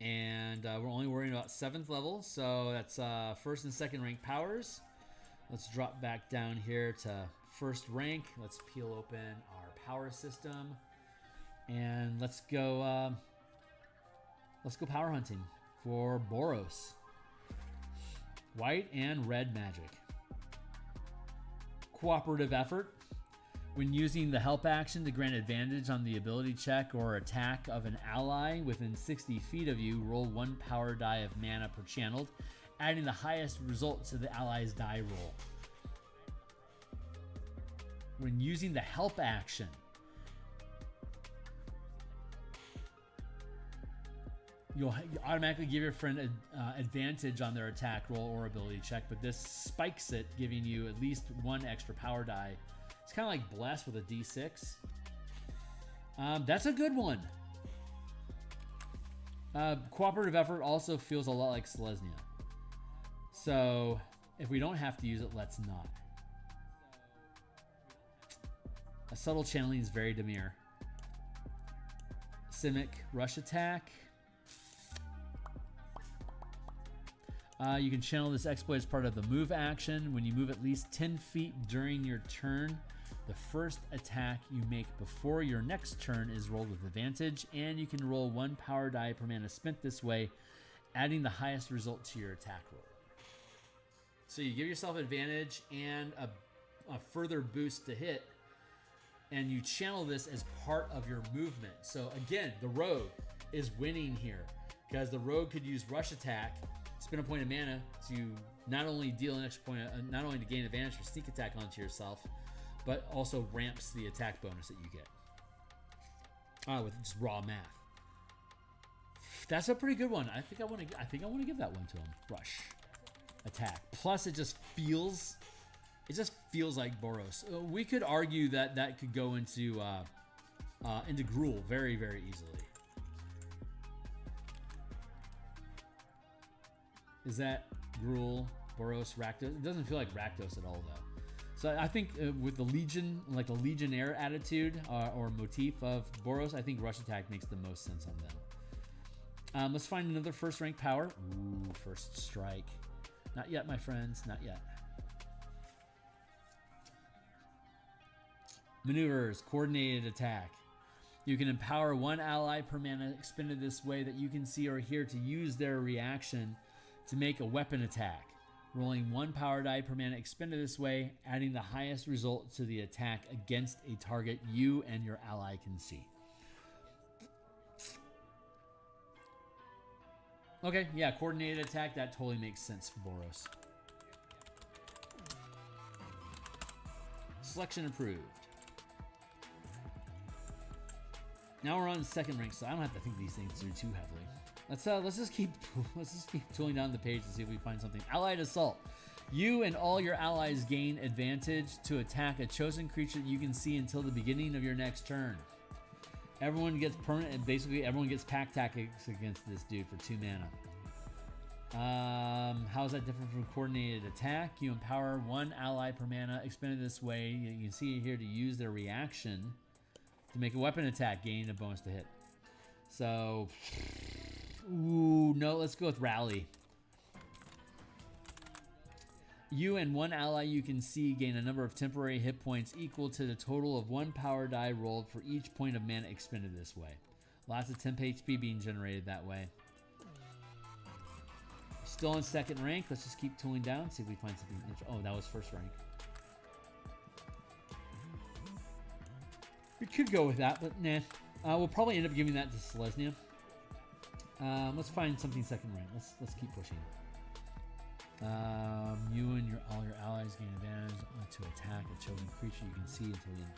And we're only worrying about 7th level, so that's 1st and 2nd rank powers. Let's drop back down here to 1st rank. Let's peel open our power system. And let's go Let's go power hunting for Boros. White and red magic. Cooperative effort. When using the help action to grant advantage on the ability check or attack of an ally within 60 feet of you, roll 1 power die of mana per channeled, adding the highest result to the ally's die roll. When using the help action, you'll automatically give your friend an advantage on their attack roll or ability check, but this spikes it, giving you at least 1 extra power die. It's kind of like Bless with a D6. That's a good one. Cooperative effort also feels a lot like Selesnya. So if we don't have to use it, let's not. A subtle channeling is very demure. Simic rush attack. You can channel this exploit as part of the move action. When you move at least 10 feet during your turn, the first attack you make before your next turn is rolled with advantage, and you can roll 1 power die per mana spent this way, adding the highest result to your attack roll. So you give yourself advantage and a further boost to hit, and you channel this as part of your movement. So again, the rogue is winning here because the rogue could use rush attack, spend a point of mana to not only deal an extra point, not only to gain advantage for sneak attack onto yourself, but also ramps the attack bonus that you get. With just raw math. That's a pretty good one. I think I want to give that one to him. Rush attack. Plus, it just feels like Boros. We could argue that that could go into Gruul very, very easily. Is that Gruul, Boros, Rakdos? It doesn't feel like Rakdos at all, though. So I think with the Legion, like the Legionnaire attitude or motif of Boros, I think Rush Attack makes the most sense on them. Let's find another first rank power. Ooh, First Strike. Not yet, my friends. Not yet. Maneuvers, Coordinated Attack. You can empower 1 ally per mana expended this way that you can see or hear to use their reaction to make a weapon attack. Rolling 1 power die per mana expended this way, adding the highest result to the attack against a target you and your ally can see. Okay, yeah, coordinated attack, that totally makes sense for Boros. Selection approved. Now we're on the second rank, so I don't have to think these things through too heavily. Let's just keep tooling down the page to see if we find something. Allied Assault. You and all your allies gain advantage to attack a chosen creature that you can see until the beginning of your next turn. Everyone gets permanent, basically everyone gets pack tactics against this dude for 2 mana. How is that different from coordinated attack? You empower 1 ally per mana expended this way. You can see here to use their reaction to make a weapon attack, gaining a bonus to hit. So, ooh, no, let's go with Rally. You and 1 ally you can see gain a number of temporary hit points equal to the total of 1 power die rolled for each point of mana expended this way. Lots of temp HP being generated that way. Still in second rank. Let's just keep tooling down, see if we find something interesting. Oh, that was first rank. We could go with that, but nah. We'll probably end up giving that to Selesnya. Let's find something second rank. Let's keep pushing. You and all your allies gain advantage to attack a chosen creature you can see until the end.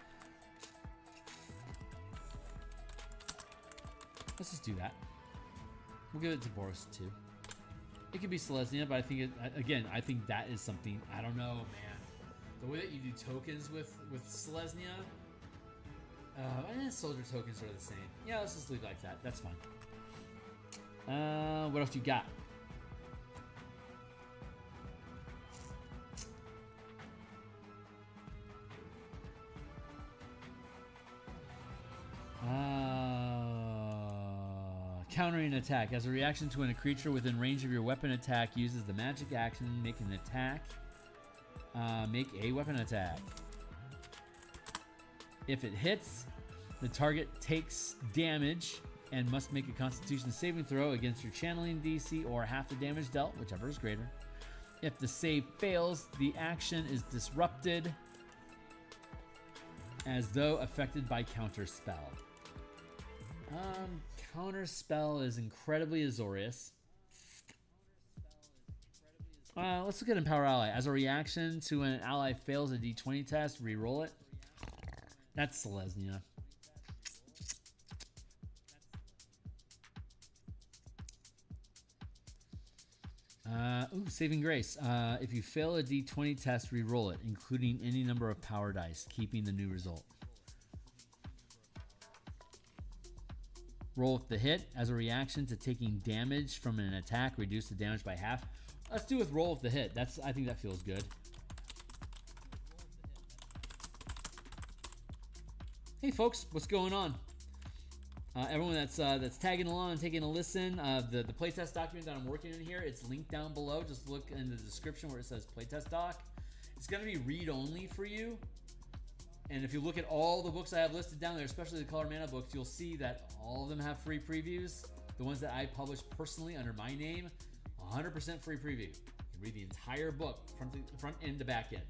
Let's just do that. We'll give it to Boros too. It could be Selesnya, but I think I think that is something. I don't know, man. The way that you do tokens with Selesnya, and soldier tokens are the same. Yeah, let's just leave it like that. That's fine. What else you got? Countering attack. As a reaction to when a creature within range of your weapon attack uses the magic action, make an attack. Make a weapon attack. If it hits, the target takes damage and must make a Constitution saving throw against your channeling DC or half the damage dealt, whichever is greater. If the save fails, the action is disrupted as though affected by counter spell. Counter spell is incredibly Azorius. Let's look at Empower Ally. As a reaction to when an ally fails a d20 test, re-roll it. That's Selesnya. Saving Grace. If you fail a d20 test, re-roll it, including any number of power dice, keeping the new result. Roll with the hit. As a reaction to taking damage from an attack, reduce the damage by half. Let's do with roll with the hit. I think that feels good. Hey folks, what's going on? Everyone that's tagging along and taking a listen, the playtest document that I'm working in here, it's linked down below. Just look in the description where it says playtest doc. It's going to be read-only for you. And if you look at all the books I have listed down there, especially the Color Mana books, you'll see that all of them have free previews. The ones that I publish personally under my name, 100% free preview. You can read the entire book, front end to back end.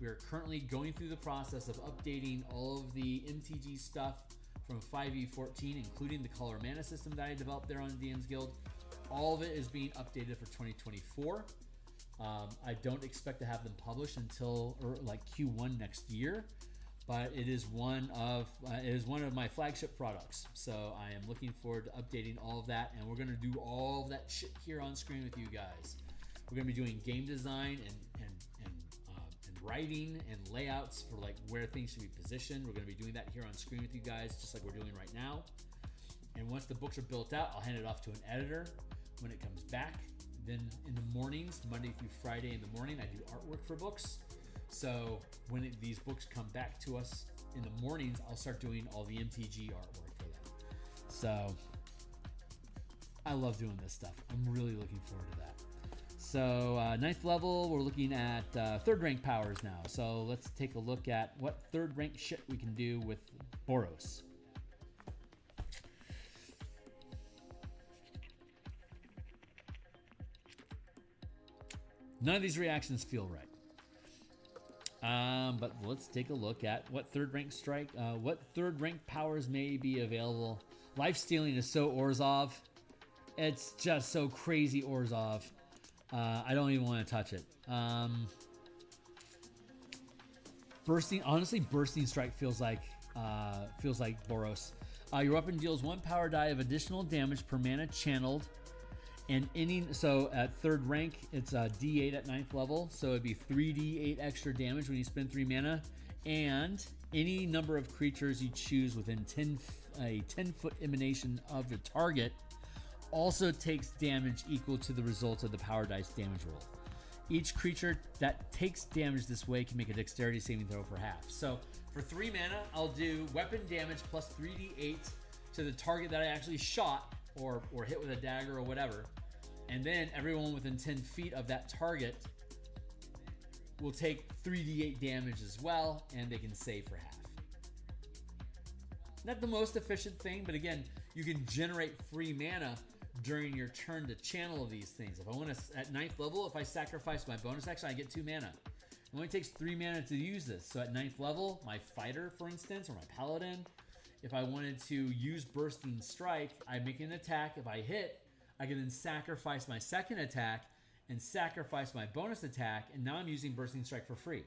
We are currently going through the process of updating all of the MTG stuff from 5e14, including the Color Mana system that I developed there on DMsGuild. All of it is being updated for 2024. I don't expect to have them published until like Q1 next year, but it is one of my flagship products. So I am looking forward to updating all of that, and we're going to do all of that shit here on screen with you guys. We're going to be doing game design and writing and layouts for like where things should be positioned. We're going to be doing that here on screen with you guys, just like we're doing right now. And once the books are built out, I'll hand it off to an editor when it comes back. Then in the mornings, Monday through Friday in the morning, I do artwork for books. So when these books come back to us in the mornings, I'll start doing all the MTG artwork for them. So I love doing this stuff. I'm really looking forward to that. So 9th level, we're looking at 3rd rank powers now. So let's take a look at what 3rd rank shit we can do with Boros. None of these reactions feel right. But let's take a look at what 3rd rank powers may be available. Life stealing is so Orzhov. It's just so crazy Orzhov. I don't even want to touch it. Bursting Strike feels like Boros. Your weapon deals 1 power die of additional damage per mana channeled, and so at 3rd rank, it's a D8 at 9th level, so it'd be 3d8 extra damage when you spend 3 mana, and any number of creatures you choose within a 10-foot emanation of the target also takes damage equal to the result of the power dice damage roll. Each creature that takes damage this way can make a dexterity saving throw for half. So for 3 mana, I'll do weapon damage plus 3d8 to the target that I actually shot or hit with a dagger or whatever. And then everyone within 10 feet of that target will take 3d8 damage as well, and they can save for half. Not the most efficient thing, but again, you can generate free mana during your turn to channel these things. If I want to, at 9th level, if I sacrifice my bonus action, I get 2 mana. It only takes 3 mana to use this. So at 9th level, my fighter, for instance, or my paladin, if I wanted to use Bursting Strike, I make an attack. If I hit, I can then sacrifice my second attack and sacrifice my bonus attack, and now I'm using Bursting Strike for free.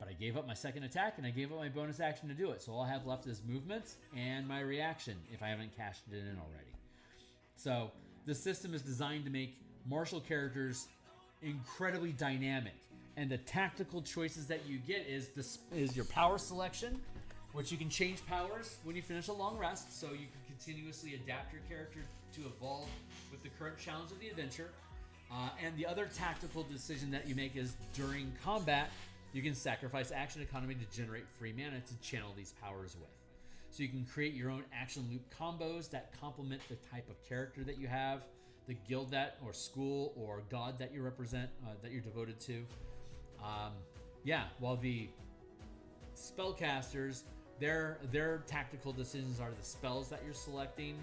But I gave up my second attack and I gave up my bonus action to do it. So all I have left is movement and my reaction if I haven't cashed it in already. So the system is designed to make martial characters incredibly dynamic, and the tactical choices that you get is your power selection, which you can change powers when you finish a long rest, so you can continuously adapt your character to evolve with the current challenge of the adventure. And the other tactical decision that you make is during combat, you can sacrifice action economy to generate free mana to channel these powers with. So you can create your own action loop combos that complement the type of character that you have, the guild that, or school, or god that you represent, that you're devoted to. While the spellcasters, their tactical decisions are the spells that you're selecting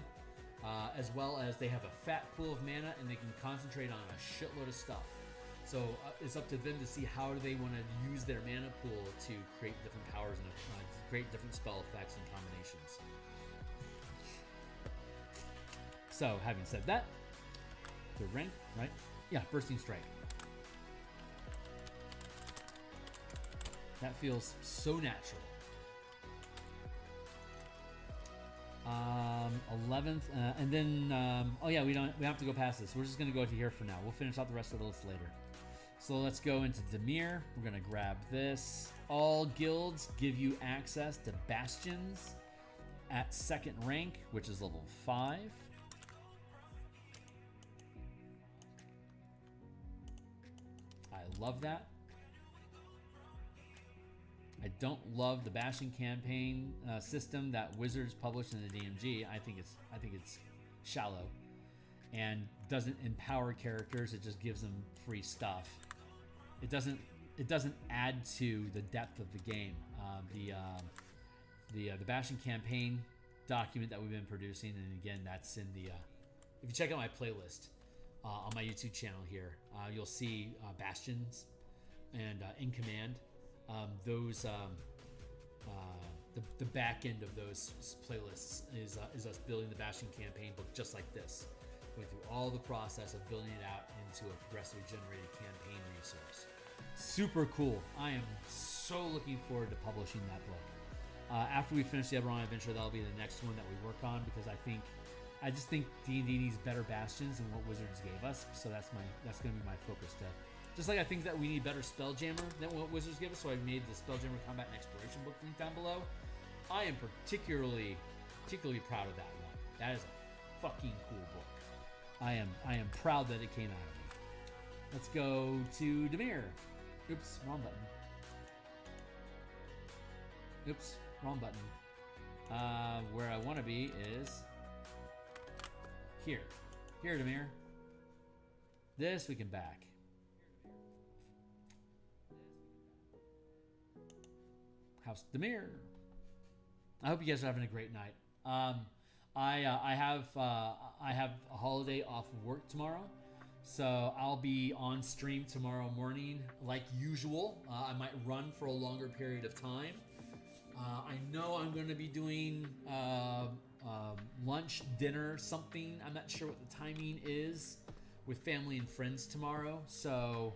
as well as they have a fat pool of mana and they can concentrate on a shitload of stuff. So it's up to them to see how do they want to use their mana pool to create different powers and create different spell effects and combinations. So having said that, the rank, right? Yeah, Bursting Strike. That feels so natural. 11th, and then oh yeah, we don't have to go past this. We're just gonna go to here for now. We'll finish out the rest of the list later. So let's go into Dimir. We're gonna grab this. All guilds give you access to bastions at 2nd rank, which is level 5. I love that. I don't love the bashing campaign system that Wizards published in the DMG. I think it's shallow and doesn't empower characters. It just gives them free stuff. It doesn't add to the depth of the game. The bashing campaign document that we've been producing, and again, that's in the if you check out my playlist on my YouTube channel here, you'll see bastions and in command. The back end of those playlists is us building the bashing campaign book just like this, going through all the process of building it out into a progressively generated campaign resource. Super cool. I am so looking forward to publishing that book. After we finish the Eberron Adventure, that'll be the next one that we work on, because I just think D&D needs better bastions than what Wizards gave us. So that's going to be my focus. Just like I think that we need better Spelljammer than what Wizards give us, so I made the Spelljammer Combat and Exploration book link down below. I am particularly proud of that one. That is a fucking cool book. I am proud that it came out of me. Let's go to Dimir. Oops, wrong button. Oops, wrong button. Where I want to be is here. Here, Dimir. This we can back. House Dimir. I hope you guys are having a great night. I have a holiday off of work tomorrow, so I'll be on stream tomorrow morning like usual. I might run for a longer period of time. I know I'm going to be doing lunch, dinner, something. I'm not sure what the timing is with family and friends tomorrow, so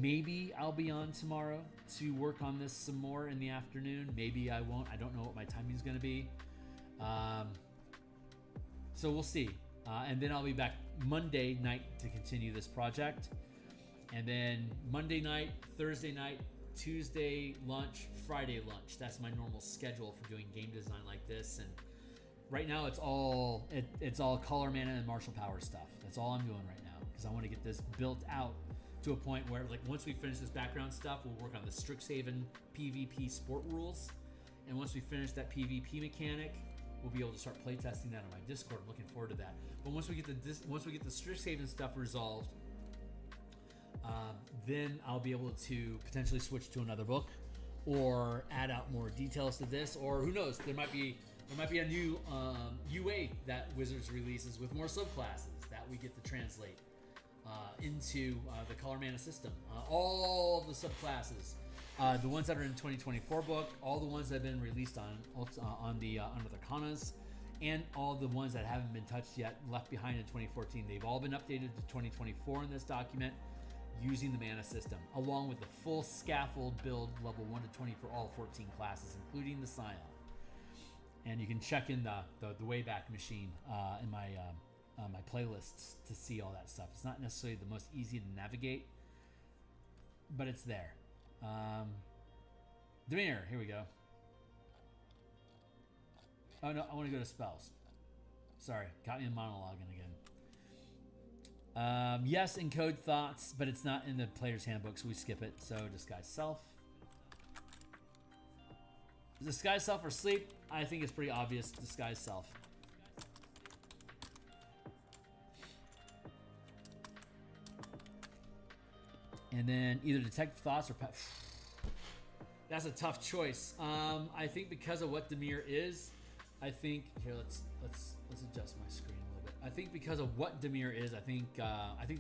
maybe I'll be on tomorrow to work on this some more in the afternoon. Maybe I won't. I don't know what my timing is going to be. So we'll see. And then I'll be back Monday night to continue this project. And then Monday night, Thursday night, Tuesday lunch, Friday lunch. That's my normal schedule for doing game design like this. And right now it's all color mana and martial power stuff. That's all I'm doing right now, because I want to get this built out to a point where, like, once we finish this background stuff, we'll work on the Strixhaven PvP sport rules. And once we finish that PvP mechanic, we'll be able to start playtesting that on my Discord. I'm looking forward to that. But once we get the Strixhaven stuff resolved, then I'll be able to potentially switch to another book, or add out more details to this, or who knows? There might be a new UA that Wizards releases with more subclasses that we get to translate into the color mana system. All the subclasses, the ones that are in 2024 book, all the ones that have been released on the Arcanas, and all the ones that haven't been touched yet, left behind in 2014. They've all been updated to 2024 in this document, using the mana system, along with the full scaffold build level 1 to 20 for all 14 classes, including the Scion. And you can check in the Wayback Machine in my my playlists to see all that stuff. It's not necessarily the most easy to navigate, but it's there. Dimir, here we go. Oh no, I want to go to spells. Sorry, got me in monologuing again. Yes, encode thoughts, but it's not in the player's handbook, so we skip it. So disguise self. Is disguise self or sleep? I think it's pretty obvious. Disguise self. And then either detect thoughts or that's a tough choice. I think because of what Dimir is, I think here let's adjust my screen a little bit. I think because of what Dimir is, I think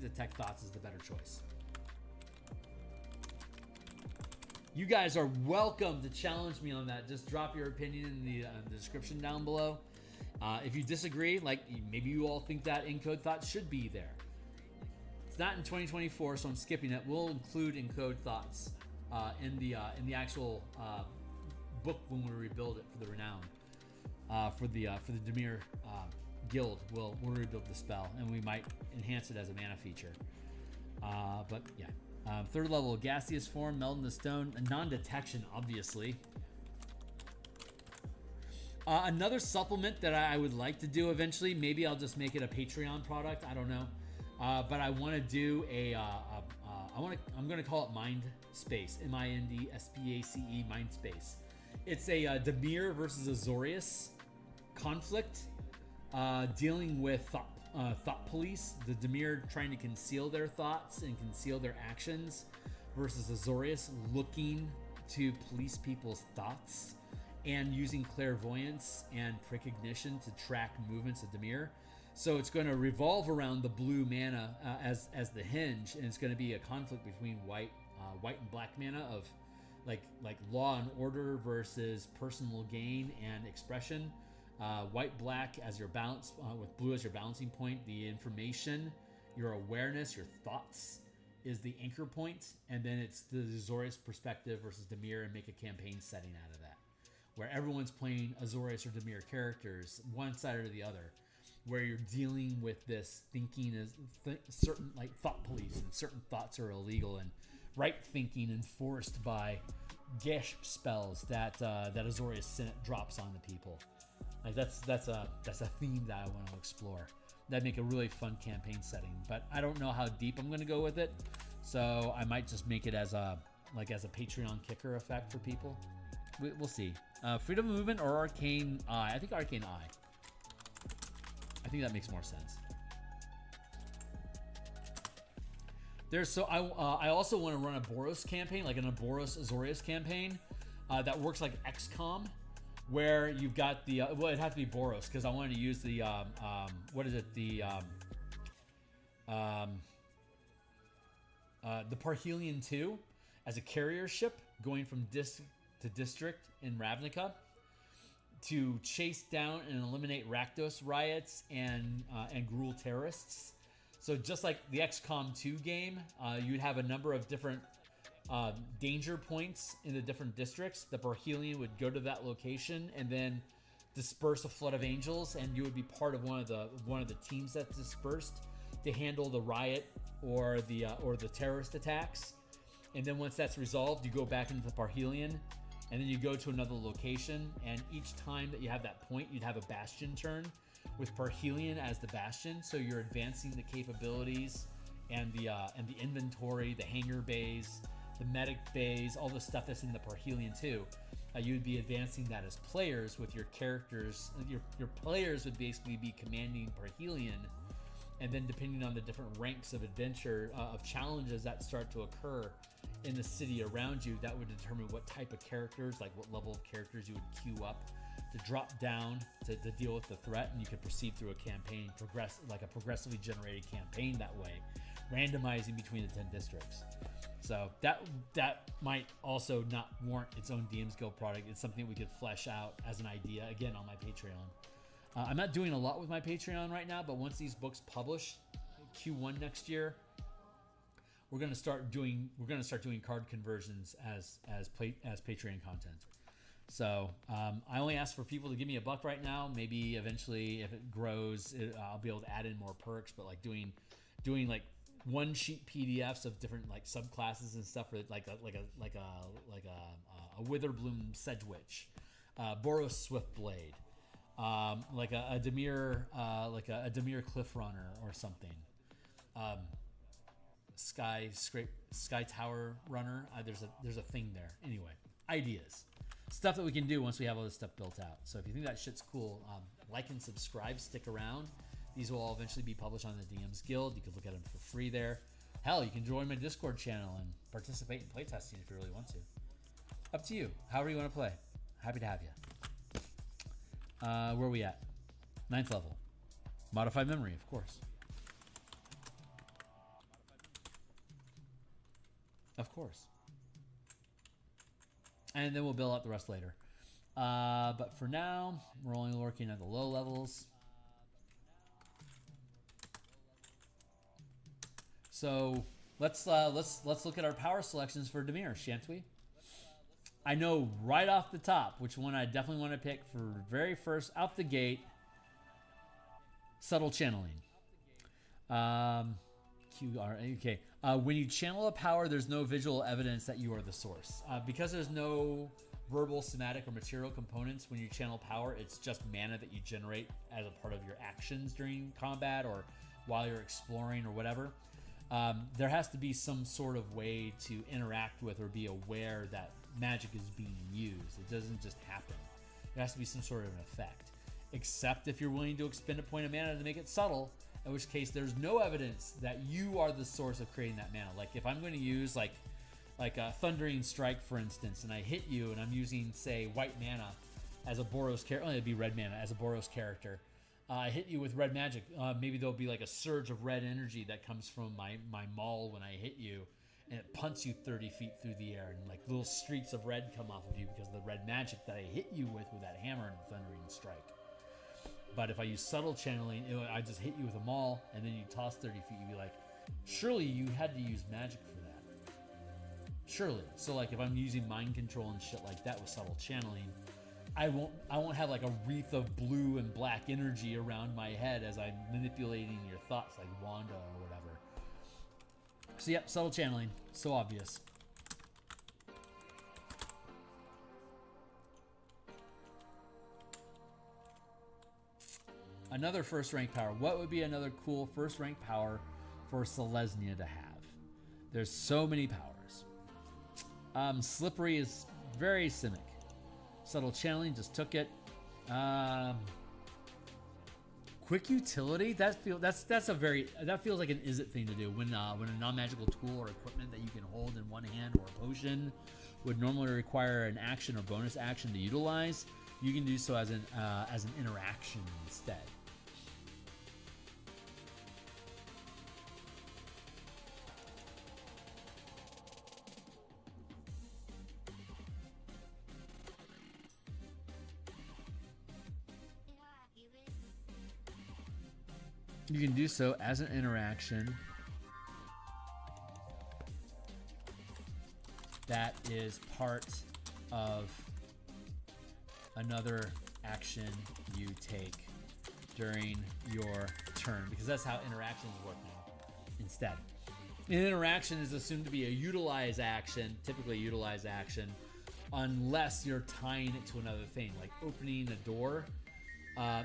Detect Thoughts is the better choice. You guys are welcome to challenge me on that. Just drop your opinion in the description down below. If you disagree, like maybe you all think that Encode Thoughts should be there. It's not in 2024, so I'm skipping it. We'll include Encode Thoughts in the actual book when we rebuild it for the renown. For the Dimir guild, we'll rebuild the spell, and we might enhance it as a mana feature. But yeah, third level, gaseous form, meld in the stone, non-detection, obviously. Another supplement that I would like to do eventually, maybe I'll just make it a Patreon product. I don't know, but I want to do I'm going to call it Mind Space, MINDSPACE, Mind Space. It's a Dimir versus Azorius conflict, dealing with thought police. The Dimir trying to conceal their thoughts and conceal their actions, versus Azorius looking to police people's thoughts and using clairvoyance and precognition to track movements of Dimir. So it's going to revolve around the blue mana as the hinge, and it's going to be a conflict between white and black mana of like law and order versus personal gain and expression. White black as your balance, with blue as your balancing point. The information, your awareness, your thoughts is the anchor point, and then it's the Azorius perspective versus Dimir, and make a campaign setting out of that, where everyone's playing Azorius or Dimir characters, one side or the other, where you're dealing with this thinking as certain like thought police, and certain thoughts are illegal, and right thinking enforced by Gesh spells that Azorius Senate drops on the people. Like that's a theme that I want to explore. That'd make a really fun campaign setting, but I don't know how deep I'm going to go with it, so I might just make it as a Patreon kicker effect for people. We'll see. Freedom of Movement or Arcane Eye. I think Arcane Eye. I think that makes more sense. I also want to run a Boros campaign, like an Boros Azorius campaign, that works like XCOM, where you've got the well, it'd have to be Boros because I wanted to use the what is it, the Parhelion 2 as a carrier ship going from to district in Ravnica to chase down and eliminate Rakdos riots and Gruul terrorists. So just like the XCOM 2 game, you'd have a number of different danger points in the different districts. The Parhelion would go to that location and then disperse a flood of angels, and you would be part of one of the teams that's dispersed to handle the riot or the terrorist attacks. And then once that's resolved, you go back into the Parhelion, and then you go to another location. And each time that you have that point, you'd have a bastion turn with Parhelion as the bastion. So you're advancing the capabilities and the inventory, the hangar bays, the medic bays, all the stuff that's in the Parhelion too. You would be advancing that as players with your characters. Your players would basically be commanding Parhelion, and then depending on the different ranks of adventure, of challenges that start to occur in the city around you, that would determine what type of characters, like what level of characters you would queue up to drop down to deal with the threat, and you could proceed through a campaign, like a progressively generated campaign that way, randomizing between the 10 districts. So that might also not warrant its own DMsGuild product. It's something we could flesh out as an idea, again, on my Patreon. I'm not doing a lot with my Patreon right now, but once these books publish, Q1 next year, we're gonna start doing card conversions as Patreon content. So I only ask for people to give me $1 right now. Maybe eventually, if it grows, I'll be able to add in more perks. But like doing like one sheet PDFs of different like subclasses and stuff, or like a Witherbloom Sedgewitch, Boros Swiftblade, like a Dimir Cliff Runner or something. Sky Tower Runner. There's a thing there. Anyway, ideas, stuff that we can do once we have all this stuff built out. So if you think that shit's cool, like and subscribe. Stick around. These will all eventually be published on the DMsGuild. You can look at them for free there. Hell, you can join my Discord channel and participate in playtesting if you really want to. Up to you. However you want to play. Happy to have you. Where are we at? 9th level. Modified memory, of course. Of course. And then we'll build up the rest later. But for now, we're only looking at the low levels. So let's look at our power selections for Dimir, shan't we? I know right off the top which one I definitely want to pick for very first out the gate. Subtle channeling. Okay. When you channel a power, there's no visual evidence that you are the source. Because there's no verbal, somatic, or material components when you channel power, it's just mana that you generate as a part of your actions during combat or while you're exploring or whatever. There has to be some sort of way to interact with or be aware that magic is being used. It doesn't just happen. There has to be some sort of an effect. Except if you're willing to expend a point of mana to make it subtle, in which case there's no evidence that you are the source of creating that mana. Like if I'm going to use like a Thundering Strike, for instance, and I hit you and I'm using, say, white mana as a Boros character, it'd be red mana as a Boros character. I hit you with red magic. Maybe there'll be like a surge of red energy that comes from my maul when I hit you, and it punts you 30 feet through the air, and like little streaks of red come off of you because of the red magic that I hit you with that hammer and Thundering Strike. But if I use subtle channeling, I just hit you with a maul, and then you toss 30 feet, you'd be like, surely you had to use magic for that. Surely. So like if I'm using mind control and shit like that with subtle channeling, I won't have like a wreath of blue and black energy around my head as I'm manipulating your thoughts like Wanda or whatever. So yep, subtle channeling. So obvious. Another first rank power. What would be another cool first rank power for Selesnya to have? There's so many powers. Slippery is very Simic. Subtle channeling, just took it. Quick utility. That feels like an is it thing to do when a non-magical tool or equipment that you can hold in one hand or a potion would normally require an action or bonus action to utilize. You can do so as an interaction instead. You can do so as an interaction that is part of another action you take during your turn, because that's how interactions work now. Instead, an interaction is assumed to be a utilize action, typically a utilize action, unless you're tying it to another thing, like opening a door.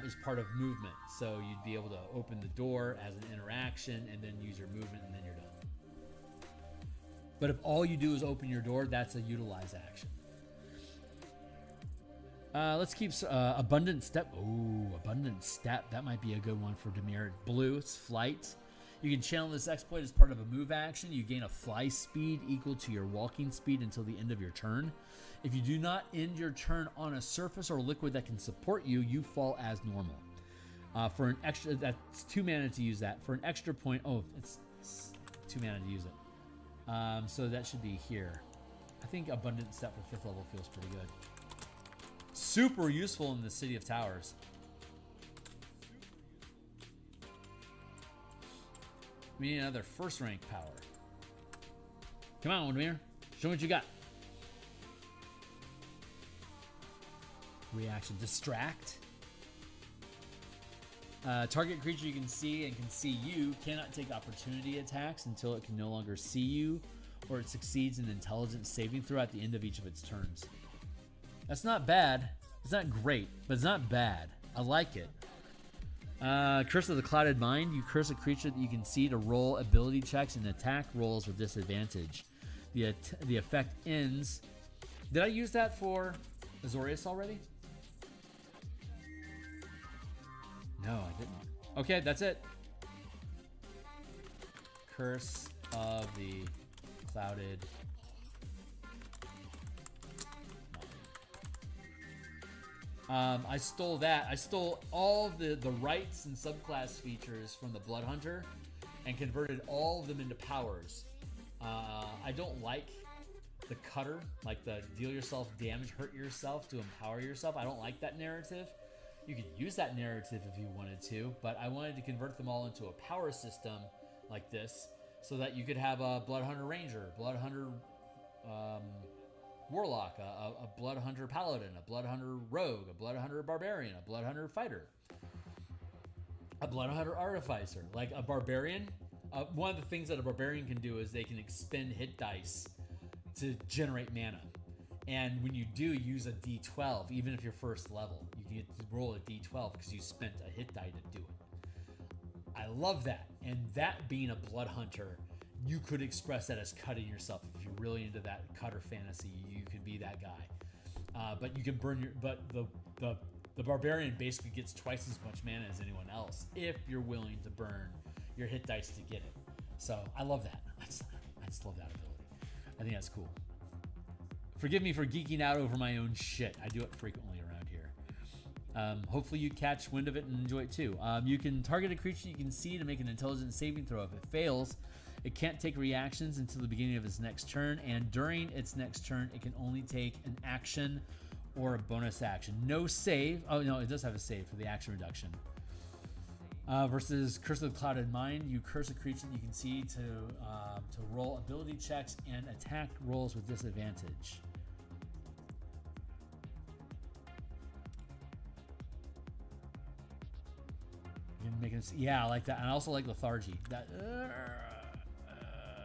Is part of movement, so you'd be able to open the door as an interaction and then use your movement and then you're done. But if all you do is open your door, that's a utilize action. Let's keep Abundant Step. Ooh, Abundant Step. That might be a good one for Dimir. Blue, it's flight. You can channel this exploit as part of a move action. You gain a fly speed equal to your walking speed until the end of your turn. If you do not end your turn on a surface or liquid that can support you, you fall as normal. For an extra, that's 2 mana to use that. For an extra point, it's 2 mana to use it. So that should be here. I think Abundant Step for 5th level feels pretty good. Super useful in the City of Towers. We need another first rank power. Come on, Dimir. Show me what you got. Reaction. Distract. Target creature you can see and can see you cannot take opportunity attacks until it can no longer see you, or it succeeds in intelligence saving throw at the end of each of its turns. That's not bad. It's not great, but it's not bad. I like it. Curse of the Clouded Mind. You curse a creature that you can see to roll ability checks and attack rolls with disadvantage. The effect ends. Did I use that for Azorius already? No, I didn't. Okay, that's it. Curse of the Clouded Mind. I stole that. I stole all the rights and subclass features from the Blood Hunter and converted all of them into powers. I don't like the cutter, like the deal yourself damage, hurt yourself to empower yourself. I don't like that narrative. You could use that narrative if you wanted to, but I wanted to convert them all into a power system like this so that you could have a Blood Hunter Ranger, Blood Hunter Warlock, a Blood Hunter Paladin, a Blood Hunter Rogue, a Blood Hunter Barbarian, a Blood Hunter Fighter, a Blood Hunter Artificer. Like a Barbarian, one of the things that a Barbarian can do is they can expend hit dice to generate mana. And when you do, use a D12, even if you're first level. You can get to roll a D12 because you spent a hit die to do it. I love that. And that being a Blood Hunter, you could express that as cutting yourself. If you're really into that cutter fantasy, you could be that guy. But you can burn your... But the Barbarian basically gets twice as much mana as anyone else if you're willing to burn your hit dice to get it. So I love that. I just love that ability. I think that's cool. Forgive me for geeking out over my own shit. I do it frequently around here. Hopefully you catch wind of it and enjoy it too. You can target a creature you can see to make an intelligence saving throw. If it fails, it can't take reactions until the beginning of its next turn, and during its next turn, it can only take an action or a bonus action. No save. Oh no, it does have a save for the action reduction. Versus Curse of the Clouded Mind, you curse a creature that you can see to roll ability checks and attack rolls with disadvantage. Yeah, I like that. And I also like Lethargy. That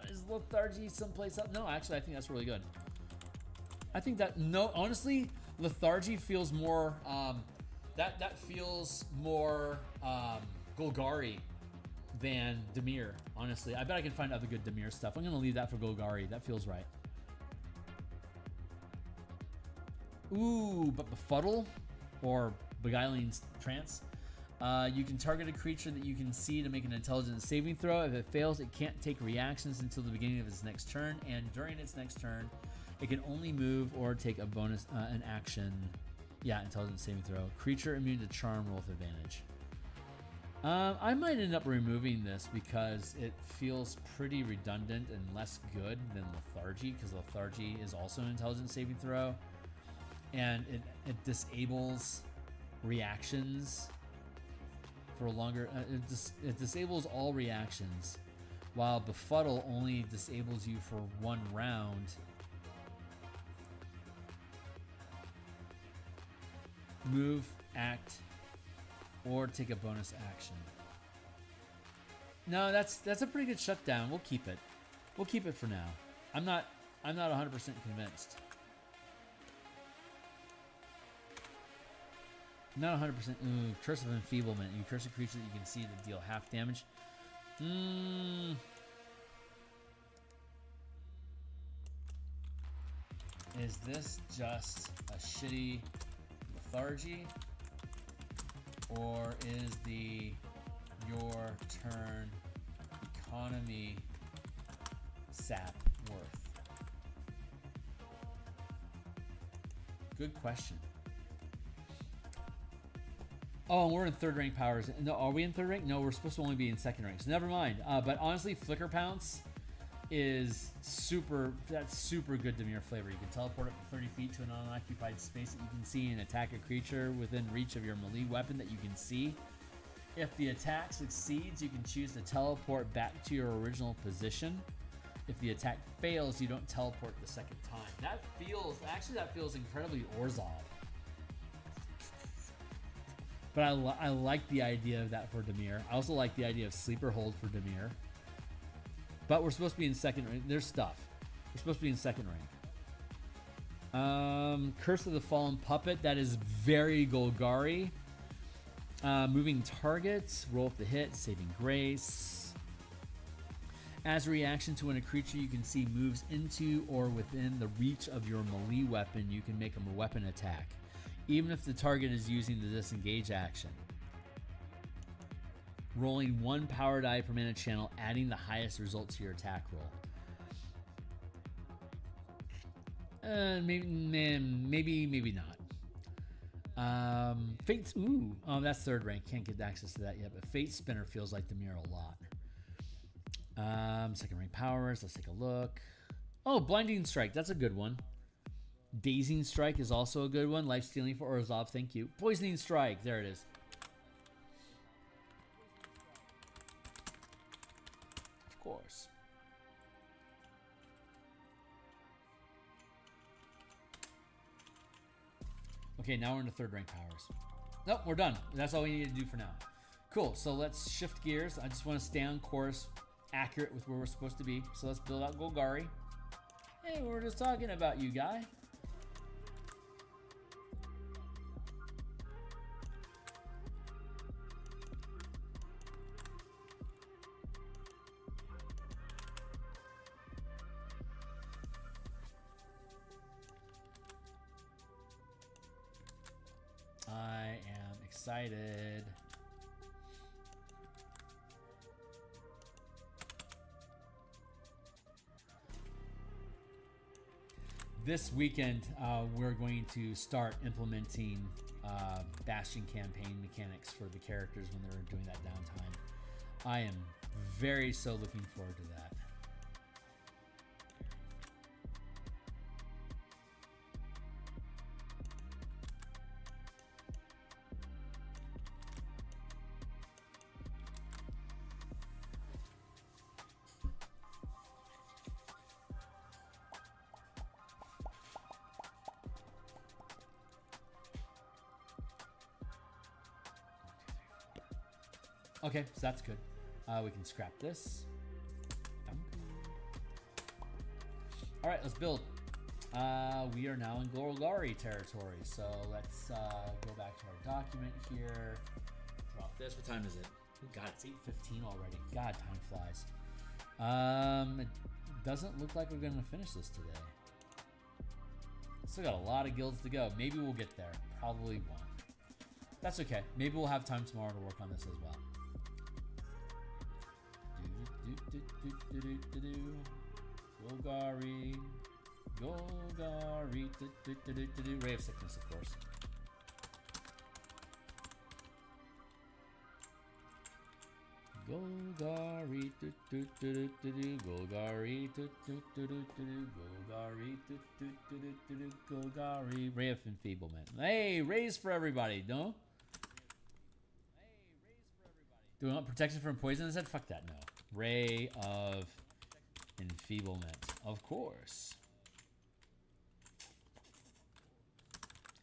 is Lethargy someplace up? No, actually, I think that's really good. I think that honestly, Lethargy feels more. That feels more Golgari than Dimir. Honestly, I bet I can find other good Dimir stuff. I'm gonna leave that for Golgari. That feels right. Ooh, but Befuddle or Beguiling Trance. You can target a creature that you can see to make an intelligence saving throw. If it fails, it can't take reactions until the beginning of its next turn, and during its next turn, it can only move or take a bonus, an action. Yeah, intelligence saving throw. Creature immune to charm, roll with advantage. I might end up removing this because it feels pretty redundant and less good than Lethargy, because Lethargy is also an intelligence saving throw, and it disables reactions for a longer. It disables all reactions, while Befuddle only disables you for 1 round. Move, act, or take a bonus action. No, that's a pretty good shutdown. We'll keep it. We'll keep it for now. I'm not 100% convinced. Not 100%. Ooh, Curse of Enfeeblement. You curse a creature that you can see to deal half damage. Is this just a shitty Lethargy, or is the your turn economy sap worth? Good question. Oh, and we're in 3rd rank powers. No, are we in 3rd rank? No, we're supposed to only be in 2nd rank. So never mind. But honestly, Flicker Pounce is that's super good Dimir flavor. You can teleport up to 30 feet to an unoccupied space that you can see and attack a creature within reach of your melee weapon that you can see. If the attack succeeds, you can choose to teleport back to your original position. If the attack fails, you don't teleport the 2nd time. That feels incredibly Orzhov. But I like the idea of that for Dimir. I also like the idea of Sleeper Hold for Dimir. But we're supposed to be in 2nd rank. There's stuff. We're supposed to be in 2nd rank. Curse of the Fallen Puppet. That is very Golgari. Moving targets. Roll up the hit. Saving Grace. As a reaction to when a creature you can see moves into or within the reach of your melee weapon, you can make a weapon attack, even if the target is using the disengage action. Rolling 1 power die per mana channel, adding the highest result to your attack roll. Maybe not. Fate's, ooh, that's third rank. Can't get access to that yet, but Fate Spinner feels like the mirror a lot. Second rank powers, let's take a look. Oh, Blinding Strike, that's a good one. Dazing Strike is also a good one. Life Stealing for Orzhov, thank you. Poisoning Strike, there it is. Of course. Okay, now we're into third rank powers. Nope, we're done. That's all we need to do for now. Cool, so let's shift gears. I just want to stay on course, accurate with where we're supposed to be. So let's build out Golgari. Hey, we were just talking about you, guy. I am excited. This weekend, we're going to start implementing Bastion campaign mechanics for the characters when they're doing that downtime. I am very so looking forward to that. Okay, so that's good. We can scrap this. All right, let's build. We are now in Golgari territory, so let's go back to our document here. Drop this. What time is it? Oh God, it's 8:15 already. God, time flies. It doesn't look like we're gonna finish this today. Still got a lot of guilds to go. Maybe we'll get there. Probably won't. That's okay. Maybe we'll have time tomorrow to work on this as well. Golgari, Golgari, Ray of Sickness, of course. Golgari, Golgari, Golgari, Golgari, Ray of Enfeeblement. Hey, raise for everybody, no? Do we want protection from poison? I said, fuck that, no. Ray of Enfeeblement, of course.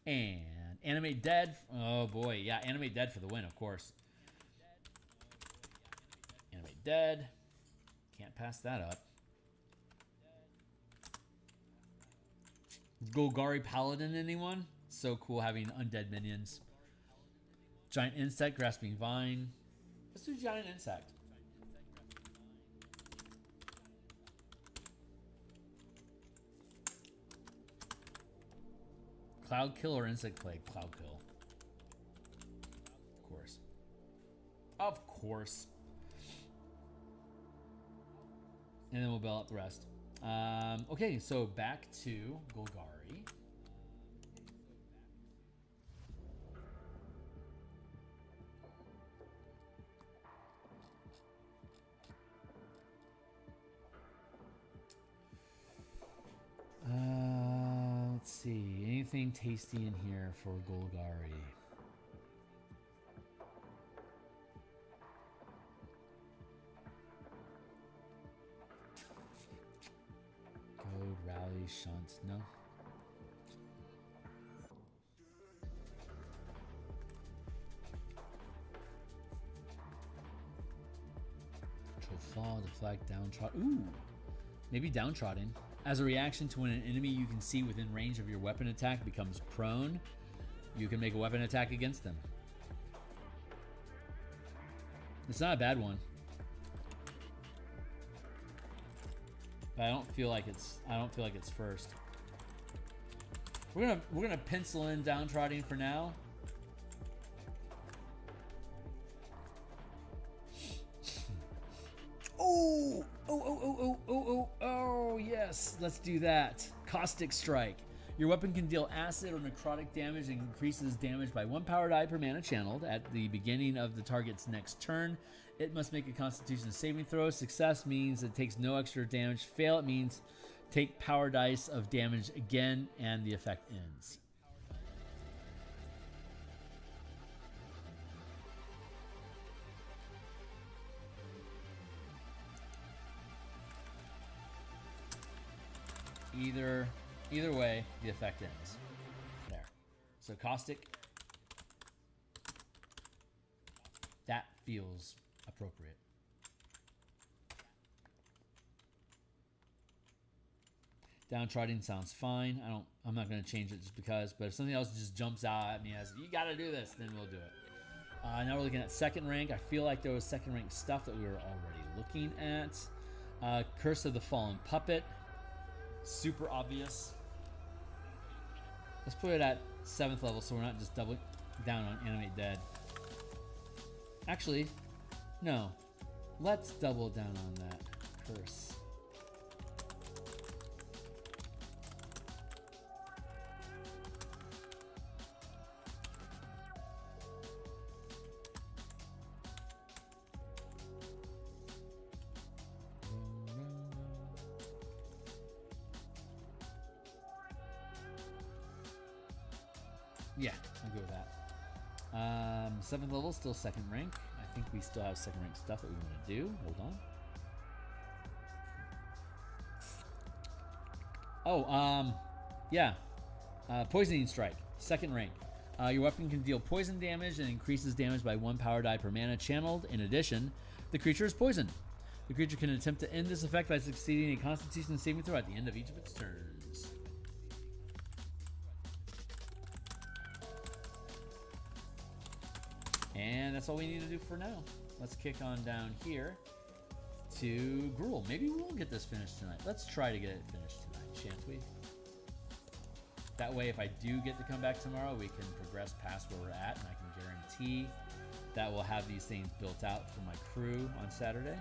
And Animate Dead. Oh boy, yeah, Animate Dead for the win, of course. Animate Dead. Can't pass that up. Golgari Paladin, anyone? So cool having undead minions. Giant Insect, Grasping Vine. Let's do Giant Insect. Cloud Kill or Insect Plague? Cloud Kill. Of course. Of course. And then we'll bail out the rest. Okay, so back to Golgari. Let's see. Anything tasty in here for Golgari? Goad, Rally, Shunt. No. Fall, deflect, downtrod. Ooh, maybe downtrodden. As a reaction to when an enemy you can see within range of your weapon attack becomes prone, you can make a weapon attack against them. It's not a bad one, but I don't feel like it's first. We're gonna pencil in downtrodden for now. Oh, yes, let's do that. Caustic Strike. Your weapon can deal acid or necrotic damage and increases damage by 1 power die per mana channeled at the beginning of the target's next turn. It must make a Constitution saving throw. Success means it takes no extra damage. Fail, it means take power dice of damage again, and the effect ends. Either way, the effect ends. There. So caustic. That feels appropriate. Downtrodden sounds fine. I'm not going to change it just because, but if something else just jumps out at me as you got to do this, then we'll do it. Now we're looking at second rank. I feel like there was second rank stuff that we were already looking at. Curse of the Fallen Puppet. Super obvious. Let's put it at 7th level so we're not just doubling down on Animate Dead. Actually, no. Let's double down on that curse. Yeah, I'll go with that. 7th level, still second rank. I think we still have second rank stuff that we want to do. Hold on. Yeah. Poisoning Strike, second rank. Your weapon can deal poison damage and increases damage by 1 power die per mana channeled. In addition, the creature is poisoned. The creature can attempt to end this effect by succeeding a Constitution saving throw at the end of each of its turns. And that's all we need to do for now. Let's kick on down here to Gruul. Maybe we'll get this finished tonight. Let's try to get it finished tonight, shan't we? That way, if I do get to come back tomorrow, we can progress past where we're at, and I can guarantee that we'll have these things built out for my crew on Saturday.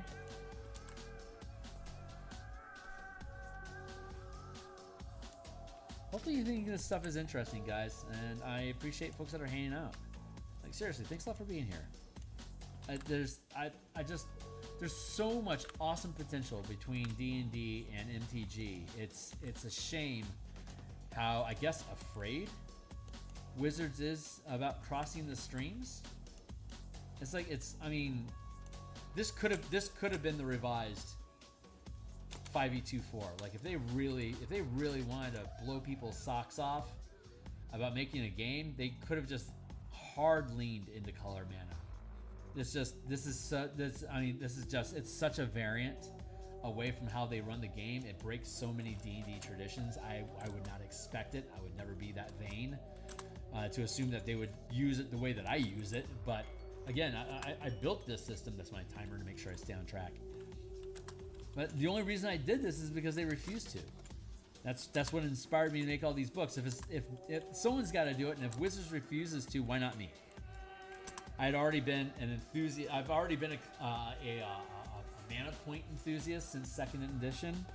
Hopefully you think this stuff is interesting, guys, and I appreciate folks that are hanging out. Like, seriously, thanks a lot for being here. There's so much awesome potential between D&D and MTG. It's a shame how, I guess, afraid Wizards is about crossing the streams. It's like, I mean, this could have been the revised 5e24. Like, if they really wanted to blow people's socks off about making a game, they could have just hard leaned into color mana. It's such a variant away from how they run the game. It breaks so many D&D traditions. I would not expect it. I would never be that vain to assume that they would use it the way that I use it. But again, I built this system. That's my timer to make sure I stay on track. But the only reason I did this is because they refused to. That's what inspired me to make all these books. If someone's got to do it, and if Wizards refuses to, why not me? I'd already been an enthusiast. I've already been a mana point enthusiast since 2nd edition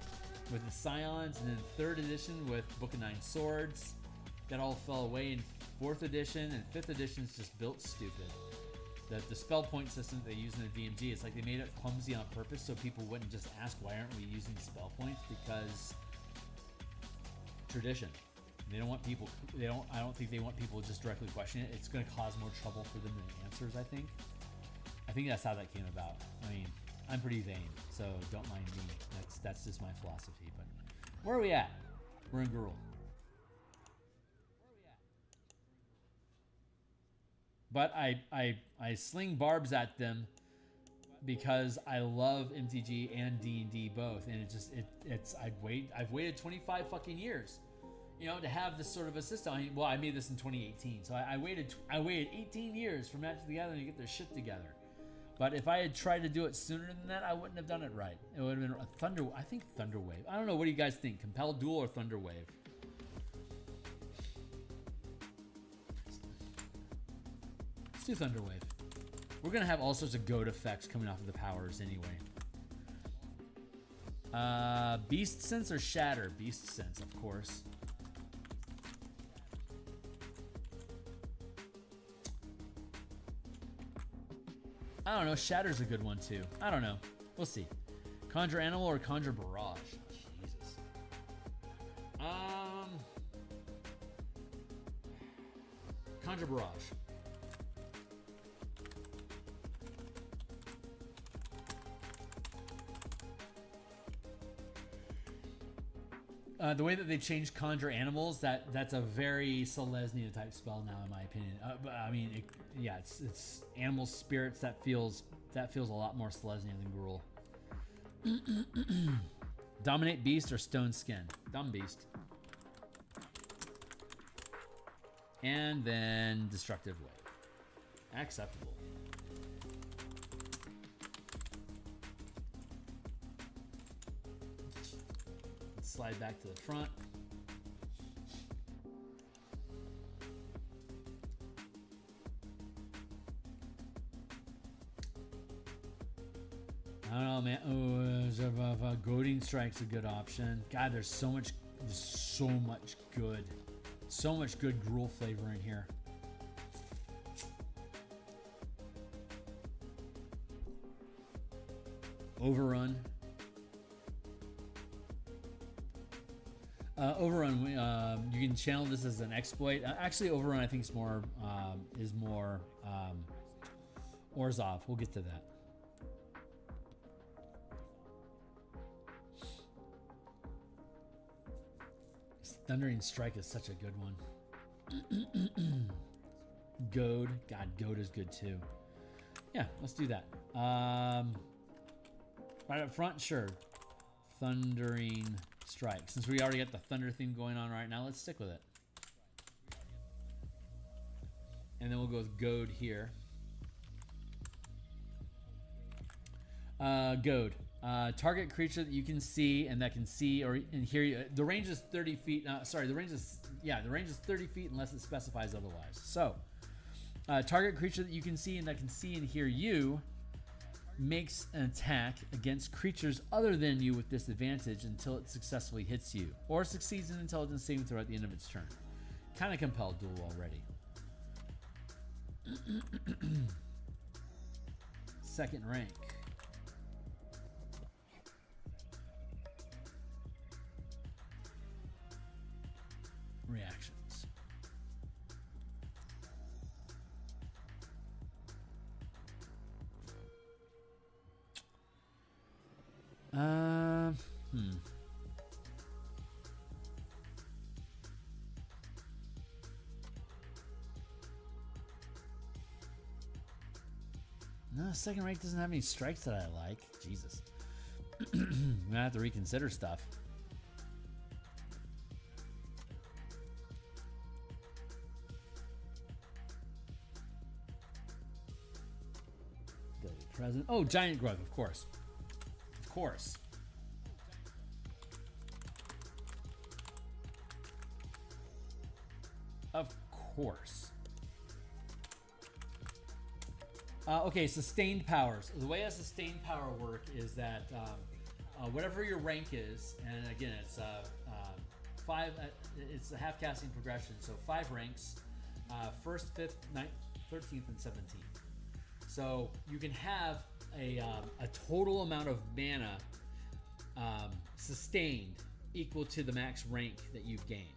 with the Scions, and then 3rd edition with Book of 9 Swords. That all fell away in 4th edition, and 5th edition's just built stupid. The spell point system that they use in the DMG, it's like they made it clumsy on purpose so people wouldn't just ask, why aren't we using spell points? Because tradition. They don't want people. I don't think they want people just directly questioning it. It's going to cause more trouble for them than answers. I think that's how that came about. I mean, I'm pretty vain, so don't mind me. That's just my philosophy. But where are we at? We're in Gruul. But I sling barbs at them because I love MTG and D&D both, and I've waited 25 fucking years, to have this sort of a system. I made this in 2018, so I waited 18 years for Magic the Gathering to get their shit together. But if I had tried to do it sooner than that, I wouldn't have done it right. It would have been a Thunderwave. I don't know. What do you guys think? Compelled Duel or Thunderwave? Let's do Thunderwave. We're going to have all sorts of goat effects coming off of the powers anyway. Beast Sense or Shatter? Beast Sense, of course. I don't know. Shatter's a good one too. I don't know. We'll see. Conjure Animal or Conjure Barrage? Jesus. Conjure Barrage. The way that they changed Conjure Animals, that's a very Selesnya type spell now, in my opinion. But I mean, it's animal spirits that feels a lot more Selesnya than Gruul. Dominate Beast or Stone Skin? Dumb Beast. And then Destructive Wave. Acceptable. Let's slide back to the front. I don't know, man. Oh, Goading Strike's a good option. God, there's so much good Gruul flavor in here. Overrun. Overrun. You can channel this as an exploit. Actually, Overrun I think is more Orzhov. We'll get to that. Thundering Strike is such a good one. Goad. God, Goad is good too. Yeah, let's do that. Right up front, sure. Thundering Strike. Since we already got the Thunder theme going on right now, let's stick with it. And then we'll go with Goad here. Goad. Target creature that you can see and that can see or and hear you. The range is 30 feet. The range is 30 feet unless it specifies otherwise. So, target creature that you can see and that can see and hear you makes an attack against creatures other than you with disadvantage until it successfully hits you, or succeeds an intelligence saving throw at the end of its turn. Kind of compelled duel already. Second rank. Reactions. No, second rank doesn't have any strikes that I like. Jesus. I'm gonna have to reconsider stuff. Present. Oh, Giant Growth, of course. Of course. Of course. Okay, sustained powers. The way a sustained power work is that whatever your rank is, and again, it's five. It's a half casting progression, so 5 ranks: 1st, 5th, 9th, 13th, and 17th. So you can have a total amount of mana sustained equal to the max rank that you've gained.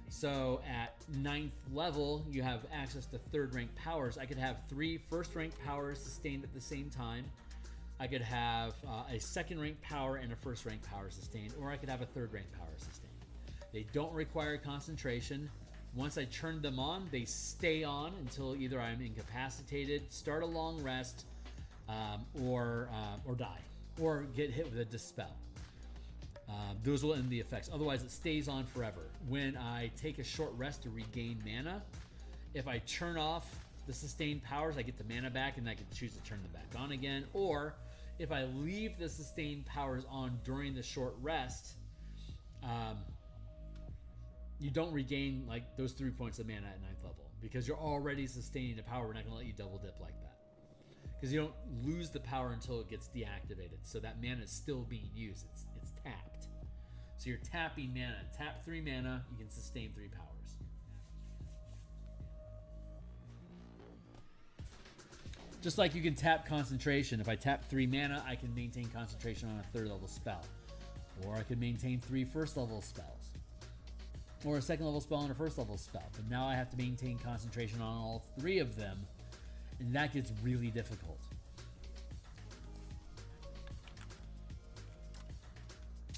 So at 9th level, you have access to 3rd rank powers. I could have 3 1st rank powers sustained at the same time. I could have a 2nd rank power and a 1st rank power sustained, or I could have a 3rd rank power sustained. They don't require concentration. Once I turn them on, they stay on until either I'm incapacitated, start a long rest, or die, or get hit with a dispel. Those will end the effects. Otherwise, it stays on forever. When I take a short rest to regain mana, if I turn off the sustained powers, I get the mana back, and I can choose to turn them back on again. Or if I leave the sustained powers on during the short rest, you don't regain like those 3 points of mana at 9th level because you're already sustaining the power. We're not going to let you double dip like that because you don't lose the power until it gets deactivated. So that mana is still being used. It's tapped. So you're tapping mana. Tap 3 mana, you can sustain 3 powers. Just like you can tap concentration. If I tap 3 mana, I can maintain concentration on a 3rd level spell. Or I can maintain 3 first level spells. Or a 2nd level spell and a 1st level spell. But now I have to maintain concentration on all 3 of them. And that gets really difficult.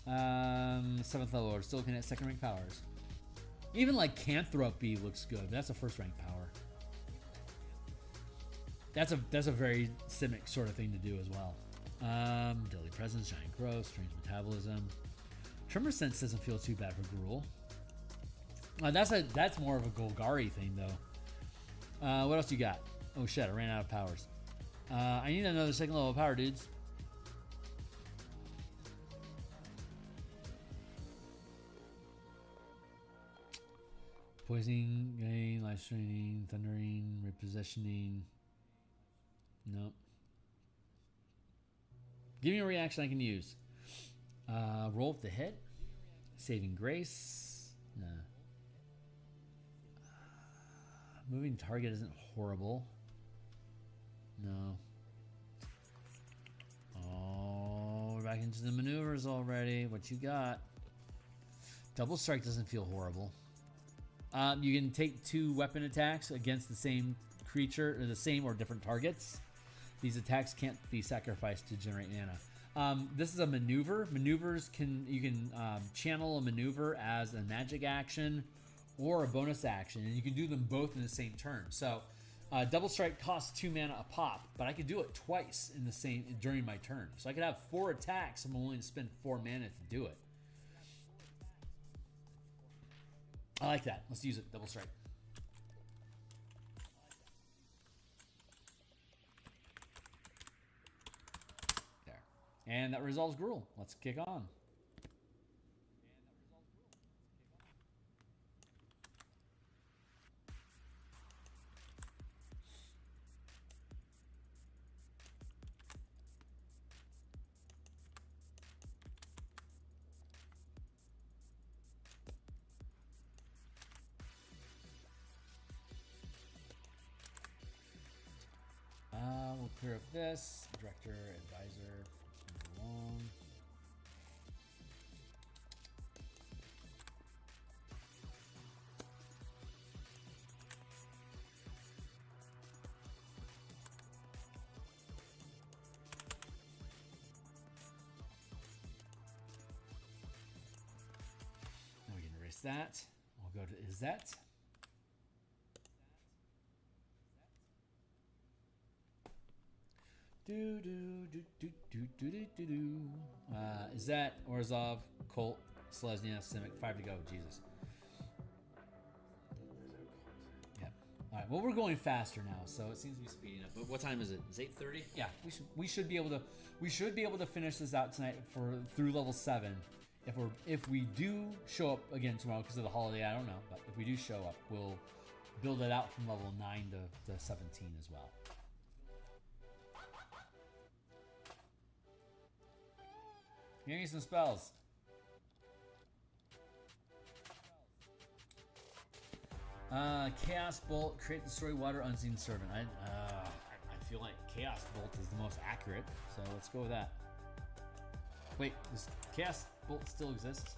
Seventh level, we're still looking at 2nd rank powers. Even like Canthropy looks good, but that's a 1st rank power. That's a very Simic sort of thing to do as well. Deadly Presence, Giant Growth, Strange Metabolism. Tremor Sense doesn't feel too bad for Gruul. That's more of a Golgari thing though. What else you got? Oh shit, I ran out of powers. I need another 2nd level power, dudes. Poisoning, gain, life straining, thundering, repositioning. Nope. Give me a reaction I can use. Roll with the hit. Saving grace. Nah. Moving target isn't horrible. No. Oh, we're back into the maneuvers already. What you got? Double strike doesn't feel horrible. You can take 2 weapon attacks against the same creature, or the same or different targets. These attacks can't be sacrificed to generate mana. This is a maneuver. Maneuvers you can channel a maneuver as a magic action or a bonus action, and you can do them both in the same turn. So, double strike costs 2 mana a pop, but I could do it twice during my turn. So I could have 4 attacks. I'm willing to spend 4 mana to do it. I like that. Let's use it. Double strike. There. And that resolves Gruul. Let's kick on. We'll clear up this. Director, advisor, move along. Now we can erase that. We'll go to Izzet. Is that Orzhov, Colt, Selesnya, Simic? 5 to go. Jesus. Yeah. All right. Well, we're going faster now, so it seems to be speeding up. But what time is it? Is it 8:30? Yeah. We should be able to finish this out tonight through level 7. If we do show up again tomorrow because of the holiday, I don't know. But if we do show up, we'll build it out from level 9 to 17 as well. Give me some spells. Chaos Bolt, create, destroy, water, unseen servant. I feel like Chaos Bolt is the most accurate, so let's go with that. Wait, does Chaos Bolt still exist?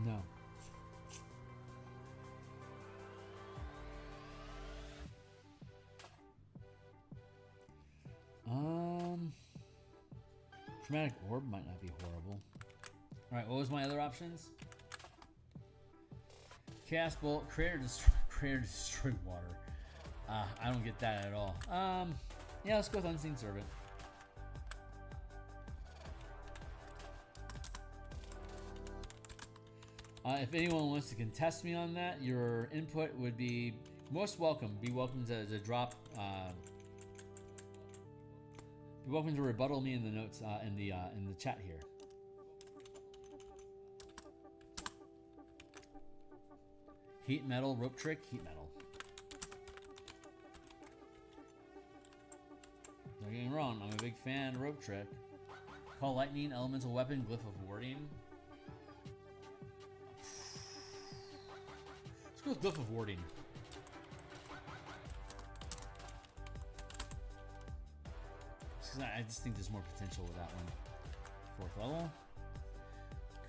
No. Chromatic Orb might not be horrible. Alright, what was my other options? Chaos Bolt, create or destroy water. I don't get that at all. Yeah, let's go with Unseen Servant. If anyone wants to contest me on that, your input would be most welcome. Be welcome to drop. Be welcome to rebuttal me in the notes in the chat here. Heat metal, rope trick, heat metal. Don't get me wrong, I'm a big fan of rope trick. Call lightning, elemental weapon, glyph of warding. Let's go with glyph of warding. I just think there's more potential with that one. 4th level.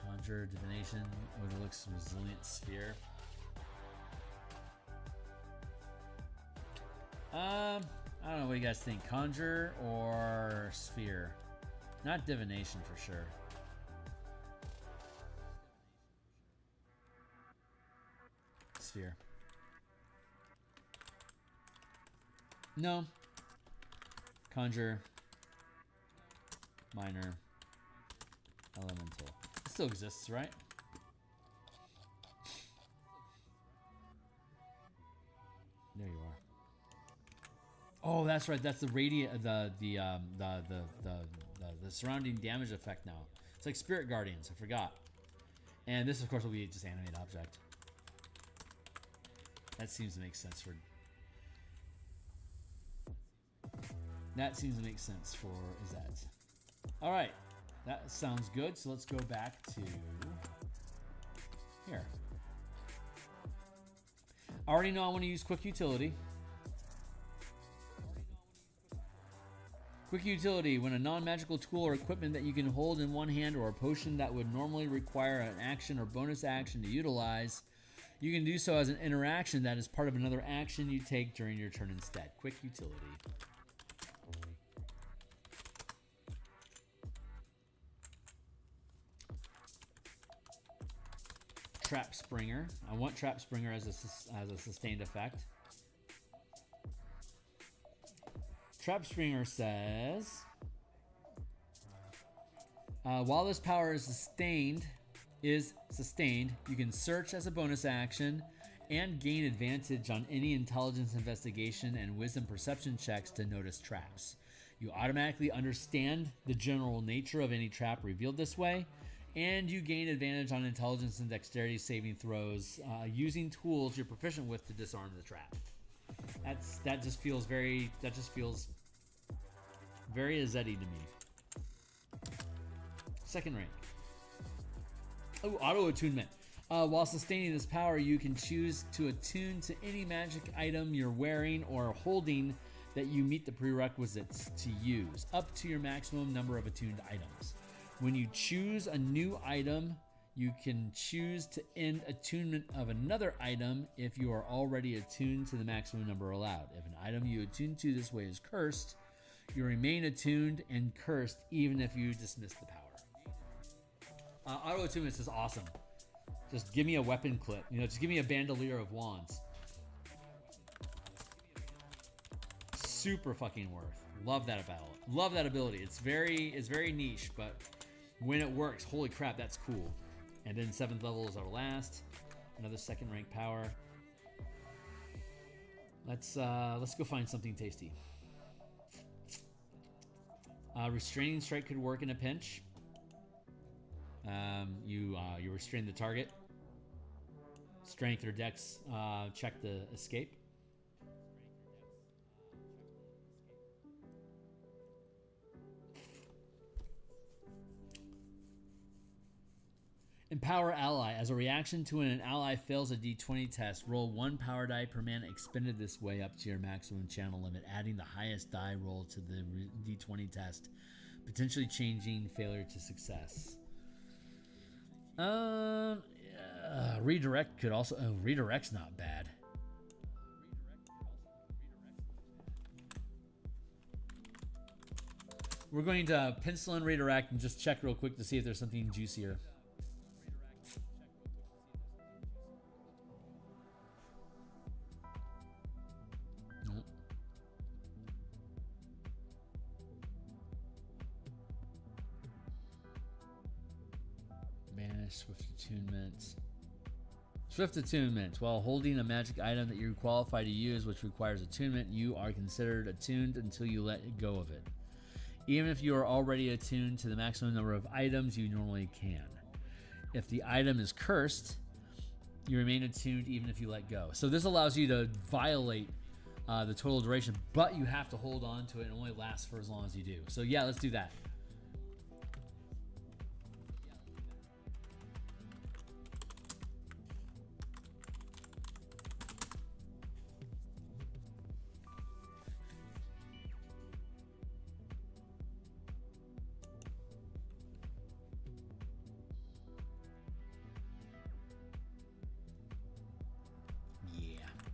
Conjure, divination, overlooks resilient sphere. I don't know what you guys think. Conjure or sphere? Not divination for sure. Sphere. No. Conjure. Minor. Elemental. It still exists, right? There you are. Oh, that's right. That's the radiant, the surrounding damage effect now. It's like Spirit Guardians. I forgot. And this, of course, will be just animate object. That seems to make sense for. That seems to make sense for Zeds. All right, that sounds good. So let's go back to here. I already know I want to use quick utility. Quick utility, when a non-magical tool or equipment that you can hold in one hand or a potion that would normally require an action or bonus action to utilize, you can do so as an interaction that is part of another action you take during your turn instead. Quick utility. Trap Springer. I want Trap Springer as a sustained effect. Trap Springer says, while this power is sustained, you can search as a bonus action and gain advantage on any intelligence investigation and wisdom perception checks to notice traps. You automatically understand the general nature of any trap revealed this way, and you gain advantage on intelligence and dexterity saving throws using tools you're proficient with to disarm the trap. That just feels very Azeti to me. Second rank. Oh, auto attunement. While sustaining this power, you can choose to attune to any magic item you're wearing or holding that you meet the prerequisites to use, up to your maximum number of attuned items. When you choose a new item, you can choose to end attunement of another item if you are already attuned to the maximum number allowed. If an item you attune to this way is cursed, you remain attuned and cursed even if you dismiss the power. Auto attunement is awesome. Just give me a weapon clip. Just give me a bandolier of wands. Super fucking worth. Love that ability. It's very niche, but when it works, holy crap, that's cool. And then 7th level is our last. Another second rank power. Let's go find something tasty. Restraining strike could work in a pinch. You restrain the target. Strength or dex check to escape. Empower ally. As a reaction to when an ally fails a d20 test, roll 1 power die per mana expended this way up to your maximum channel limit, adding the highest die roll to the d20 test, potentially changing failure to success. Redirect could also... redirect's not bad. We're going to pencil in redirect and just check real quick to see if there's something juicier. Swift attunement. Swift attunement. While holding a magic item that you're qualified to use, which requires attunement, you are considered attuned until you let go of it. Even if you are already attuned to the maximum number of items you normally can. If the item is cursed, You remain attuned even if you let go. So this allows you to violate the total duration, but you have to hold on to it and only lasts for as long as you do. So yeah, let's do that.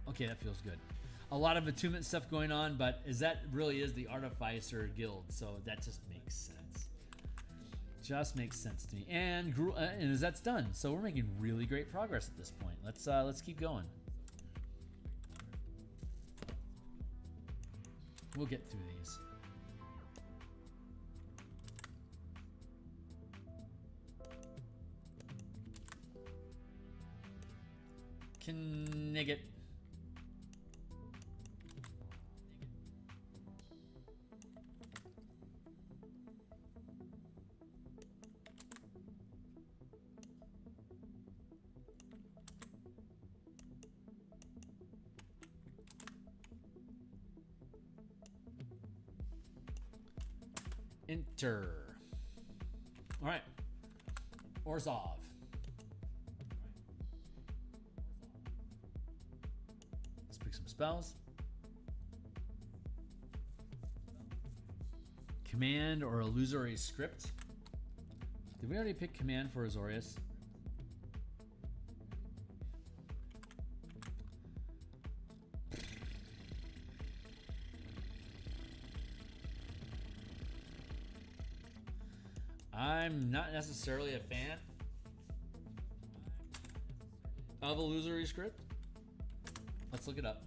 Okay, that feels good. A lot of attunement stuff going on, but that really is the Artificer Guild, so that just makes sense. Just makes sense to me. And as that's done, so we're making really great progress at this point. Let's keep going. We'll get through these. Knigget. Enter. All right. Orzhov. Let's pick some spells. Command or illusory script. Did we already pick command for Azorius? I'm not necessarily a fan of illusory script. Let's look it up.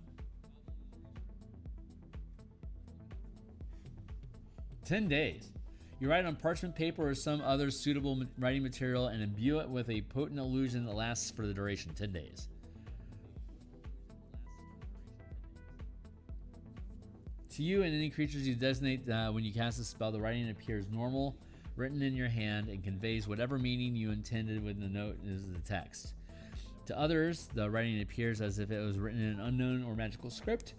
10 days. You write on parchment paper or some other suitable writing material and imbue it with a potent illusion that lasts for the duration, 10 days. To you and any creatures you designate when you cast a spell, the writing appears normal, written in your hand, and conveys whatever meaning you intended when the note is the text. To others, the writing appears as if it was written in an unknown or magical script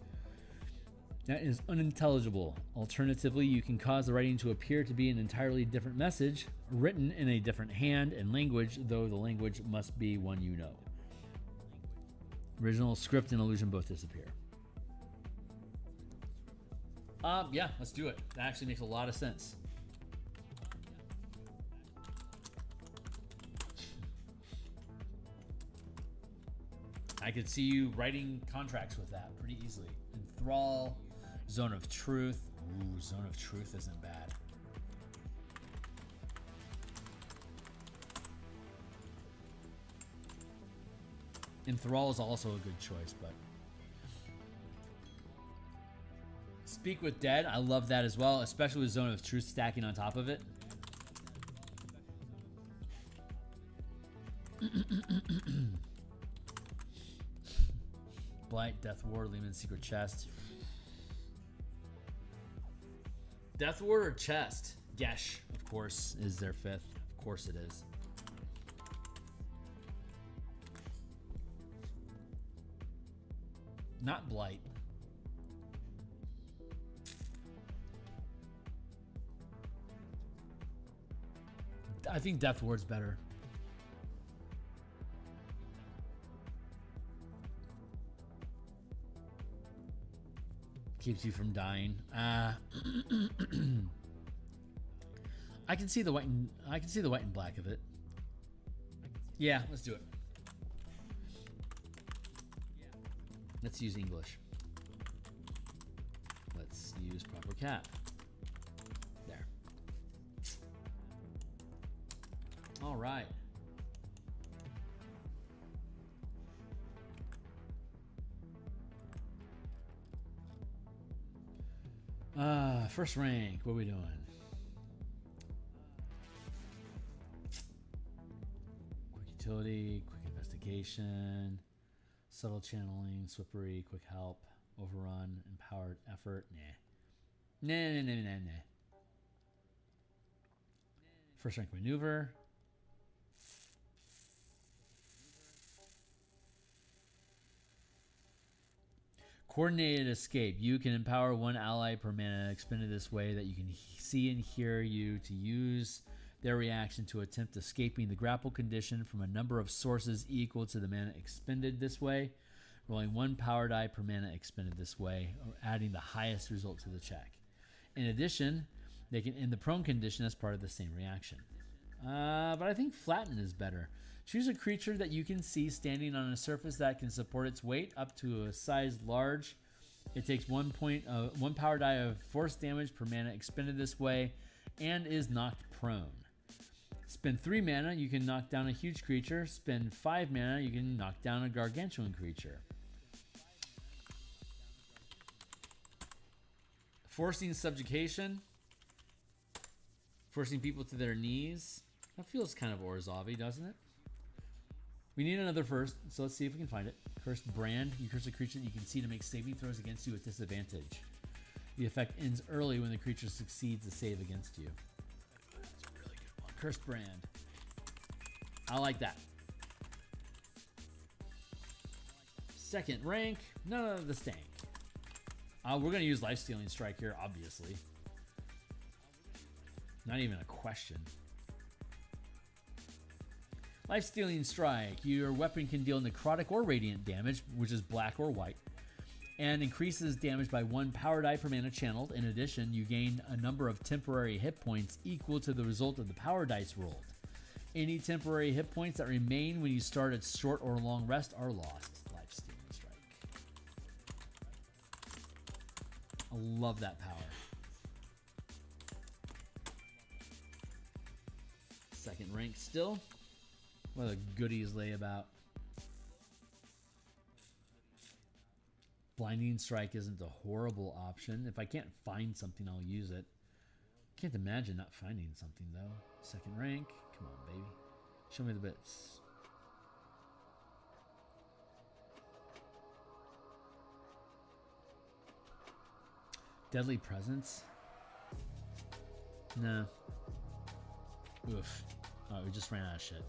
that is unintelligible. Alternatively, you can cause the writing to appear to be an entirely different message, written in a different hand and language, though the language must be one you know. Original script and illusion both disappear. Yeah, let's do it. That actually makes a lot of sense. I could see you writing contracts with that pretty easily. Enthrall, Zone of Truth. Ooh, Zone of Truth isn't bad. Enthrall is also a good choice, but Speak with Dead, I love that as well, especially with Zone of Truth stacking on top of it. Blight, Death Ward, Lehman's Secret Chest. Death Ward or Chest? Gesh, of course, is their fifth. Of course it is. Not Blight. I think Death Ward's better. Keeps you from dying. I can see the white and black of it. Yeah, let's do it. Let's use English. Let's use proper cap. There. All right. First rank, what are we doing? Quick utility, quick investigation, subtle channeling, swippery, quick help, overrun, empowered effort. Nah. First rank maneuver. Coordinated escape. You can empower one ally per mana expended this way that you can see and hear you to use their reaction to attempt escaping the grapple condition from a number of sources equal to the mana expended this way, rolling one power die per mana expended this way, or adding the highest result to the check. In addition, they can end the prone condition as part of the same reaction. But I think flatten is better. Choose a creature that you can see standing on a surface that can support its weight up to a size large. It takes one power die of force damage per mana expended this way and is knocked prone. Spend 3 mana, you can knock down a huge creature. Spend 5 mana, you can knock down a gargantuan creature. Forcing subjugation. Forcing people to their knees. That feels kind of Orzhov-y, doesn't it? We need another first, so let's see if we can find it. Cursed Brand. You curse a creature that you can see to make saving throws against you at disadvantage. The effect ends early when the creature succeeds a save against you. That's a really good one. Cursed Brand. I like that. Second rank. None of the stank. We're going to use Life-Stealing Strike here, obviously. Not even a question. Life-Stealing Strike. Your weapon can deal necrotic or radiant damage, which is black or white, and increases damage by 1 power die per mana channeled. In addition, you gain a number of temporary hit points equal to the result of the power dice rolled. Any temporary hit points that remain when you start a short or long rest are lost. Life-Stealing Strike. I love that power. Second rank still. What the goodies lay about. Blinding Strike isn't a horrible option. If I can't find something, I'll use it. Can't imagine not finding something, though. Second rank. Come on, baby. Show me the bits. Deadly Presence? No. Oof. Oh, we just ran out of shit.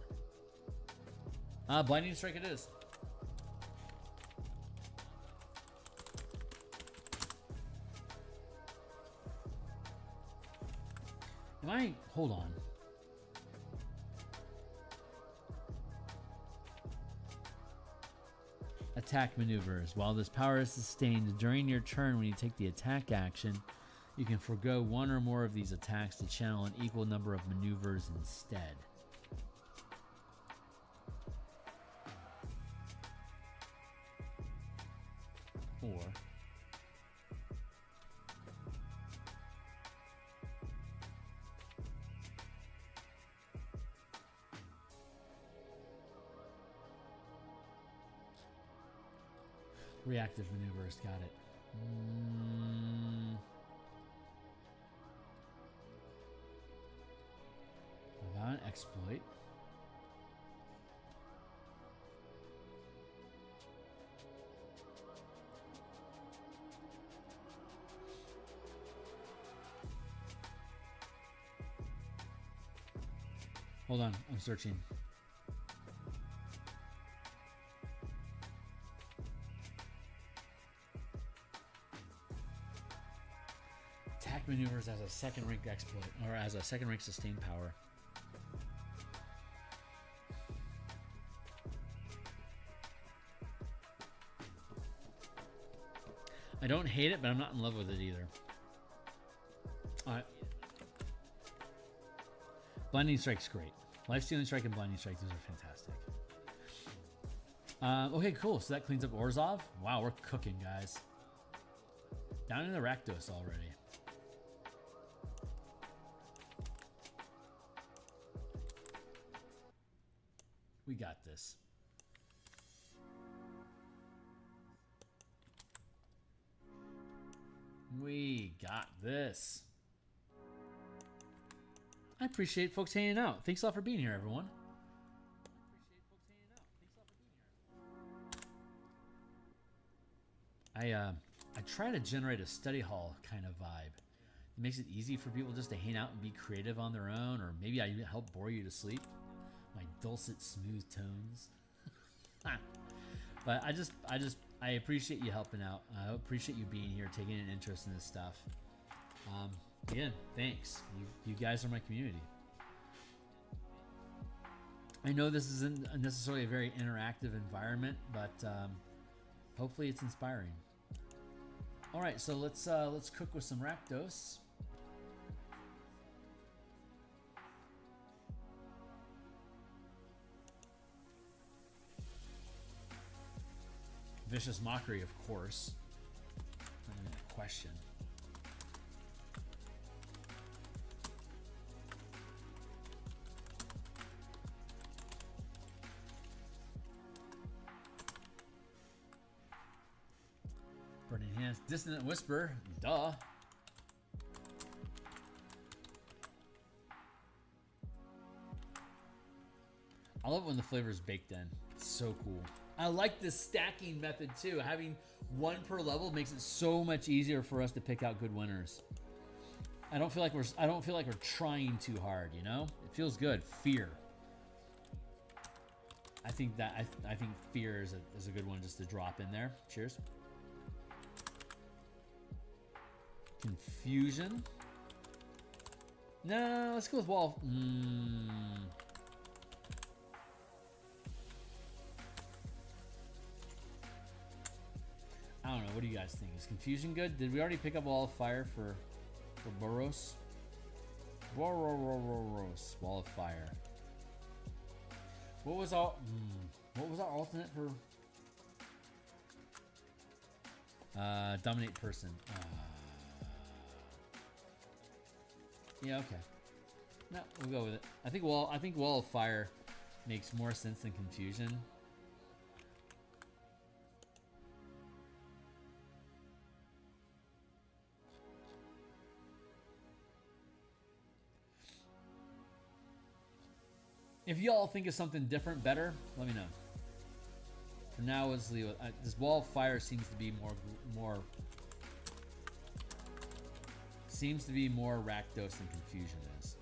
Blinding Strike it is. Hold on. Attack maneuvers. While this power is sustained during your turn when you take the attack action, you can forego one or more of these attacks to channel an equal number of maneuvers instead. Or reactive maneuvers, got it. About an exploit. Hold on, I'm searching. Attack maneuvers as a second rank exploit, or as a second rank sustained power. I don't hate it, but I'm not in love with it either. Alright. Blinding Strike's great. Life-Stealing Strike and Blinding Strike, those are fantastic. Okay, cool. So that cleans up Orzhov. Wow, we're cooking, guys. Down in the Rakdos already. We got this. We got this. I appreciate folks hanging out. Thanks a lot for being here, everyone. I try to generate a study hall kind of vibe. It makes it easy for people just to hang out and be creative on their own, or maybe I help bore you to sleep. My dulcet, smooth tones. But I I appreciate you helping out. I appreciate you being here, taking an interest in this stuff. Again, thanks. You guys are my community. I know this isn't necessarily a very interactive environment, but hopefully it's inspiring. All right, so let's cook with some Rakdos. Vicious Mockery, of course. Not even a question. Burning Hands, Dissonant Whisper, duh. I love it when the flavor is baked in. It's so cool. I like this stacking method too. Having one per level makes it so much easier for us to pick out good winners. I don't feel like we're trying too hard, you know? It feels good. Fear. I think fear is a good one just to drop in there. Cheers. Confusion. No, let's go with Wall. I don't know. What do you guys think? Is Confusion good? Did we already pick up Wall of Fire for Boros? Boros. Wall of Fire. What was our alternate for Dominate Person? Yeah, okay. No, we'll go with it. I think Wall of Fire makes more sense than Confusion. If y'all think of something different, better, let me know. For now, let's leave it. This Wall of Fire seems to be more Rakdos than Confusion is.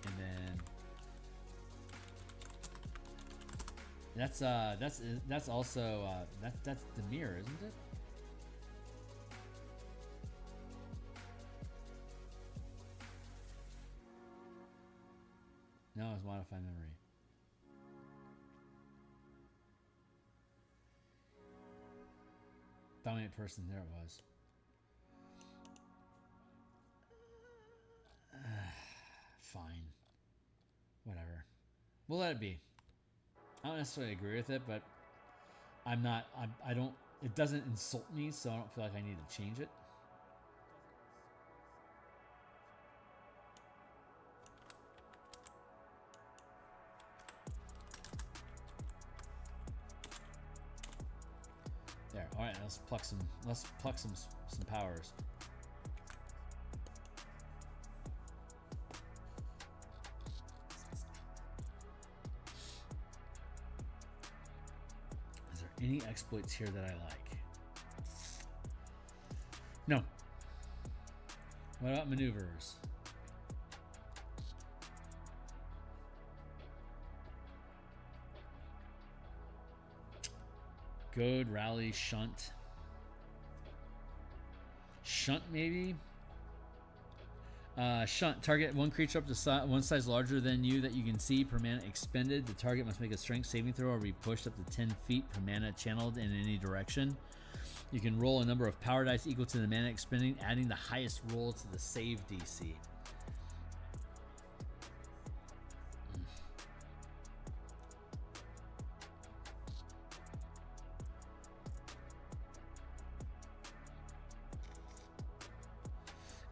And then that's also that's Demir, isn't it? No, it's Modify Memory. Dominate Person, there it was. Fine. Whatever. We'll let it be. I don't necessarily agree with it, but I don't, it doesn't insult me, so I don't feel like I need to change it. There. All right, let's pluck some powers. Is there any exploits here that I like? No. What about maneuvers? Goad, Rally, Shunt. Shunt, maybe? Shunt. Target one creature up to one size larger than you that you can see per mana expended. The target must make a strength saving throw or be pushed up to 10 feet per mana channeled in any direction. You can roll a number of power dice equal to the mana expending, adding the highest roll to the save DC.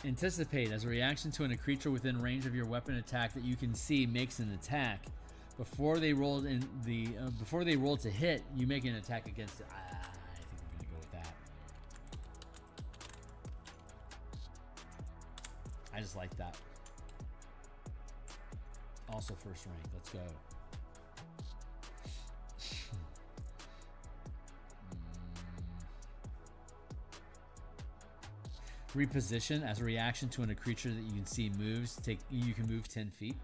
Anticipate. As a reaction to a creature within range of your weapon attack that you can see makes an attack. Before they roll to hit, you make an attack against it. I think we're gonna go with that. I just like that. Also first rank. Let's go. Reposition. As a reaction to a creature that you can see moves, you can move 10 feet.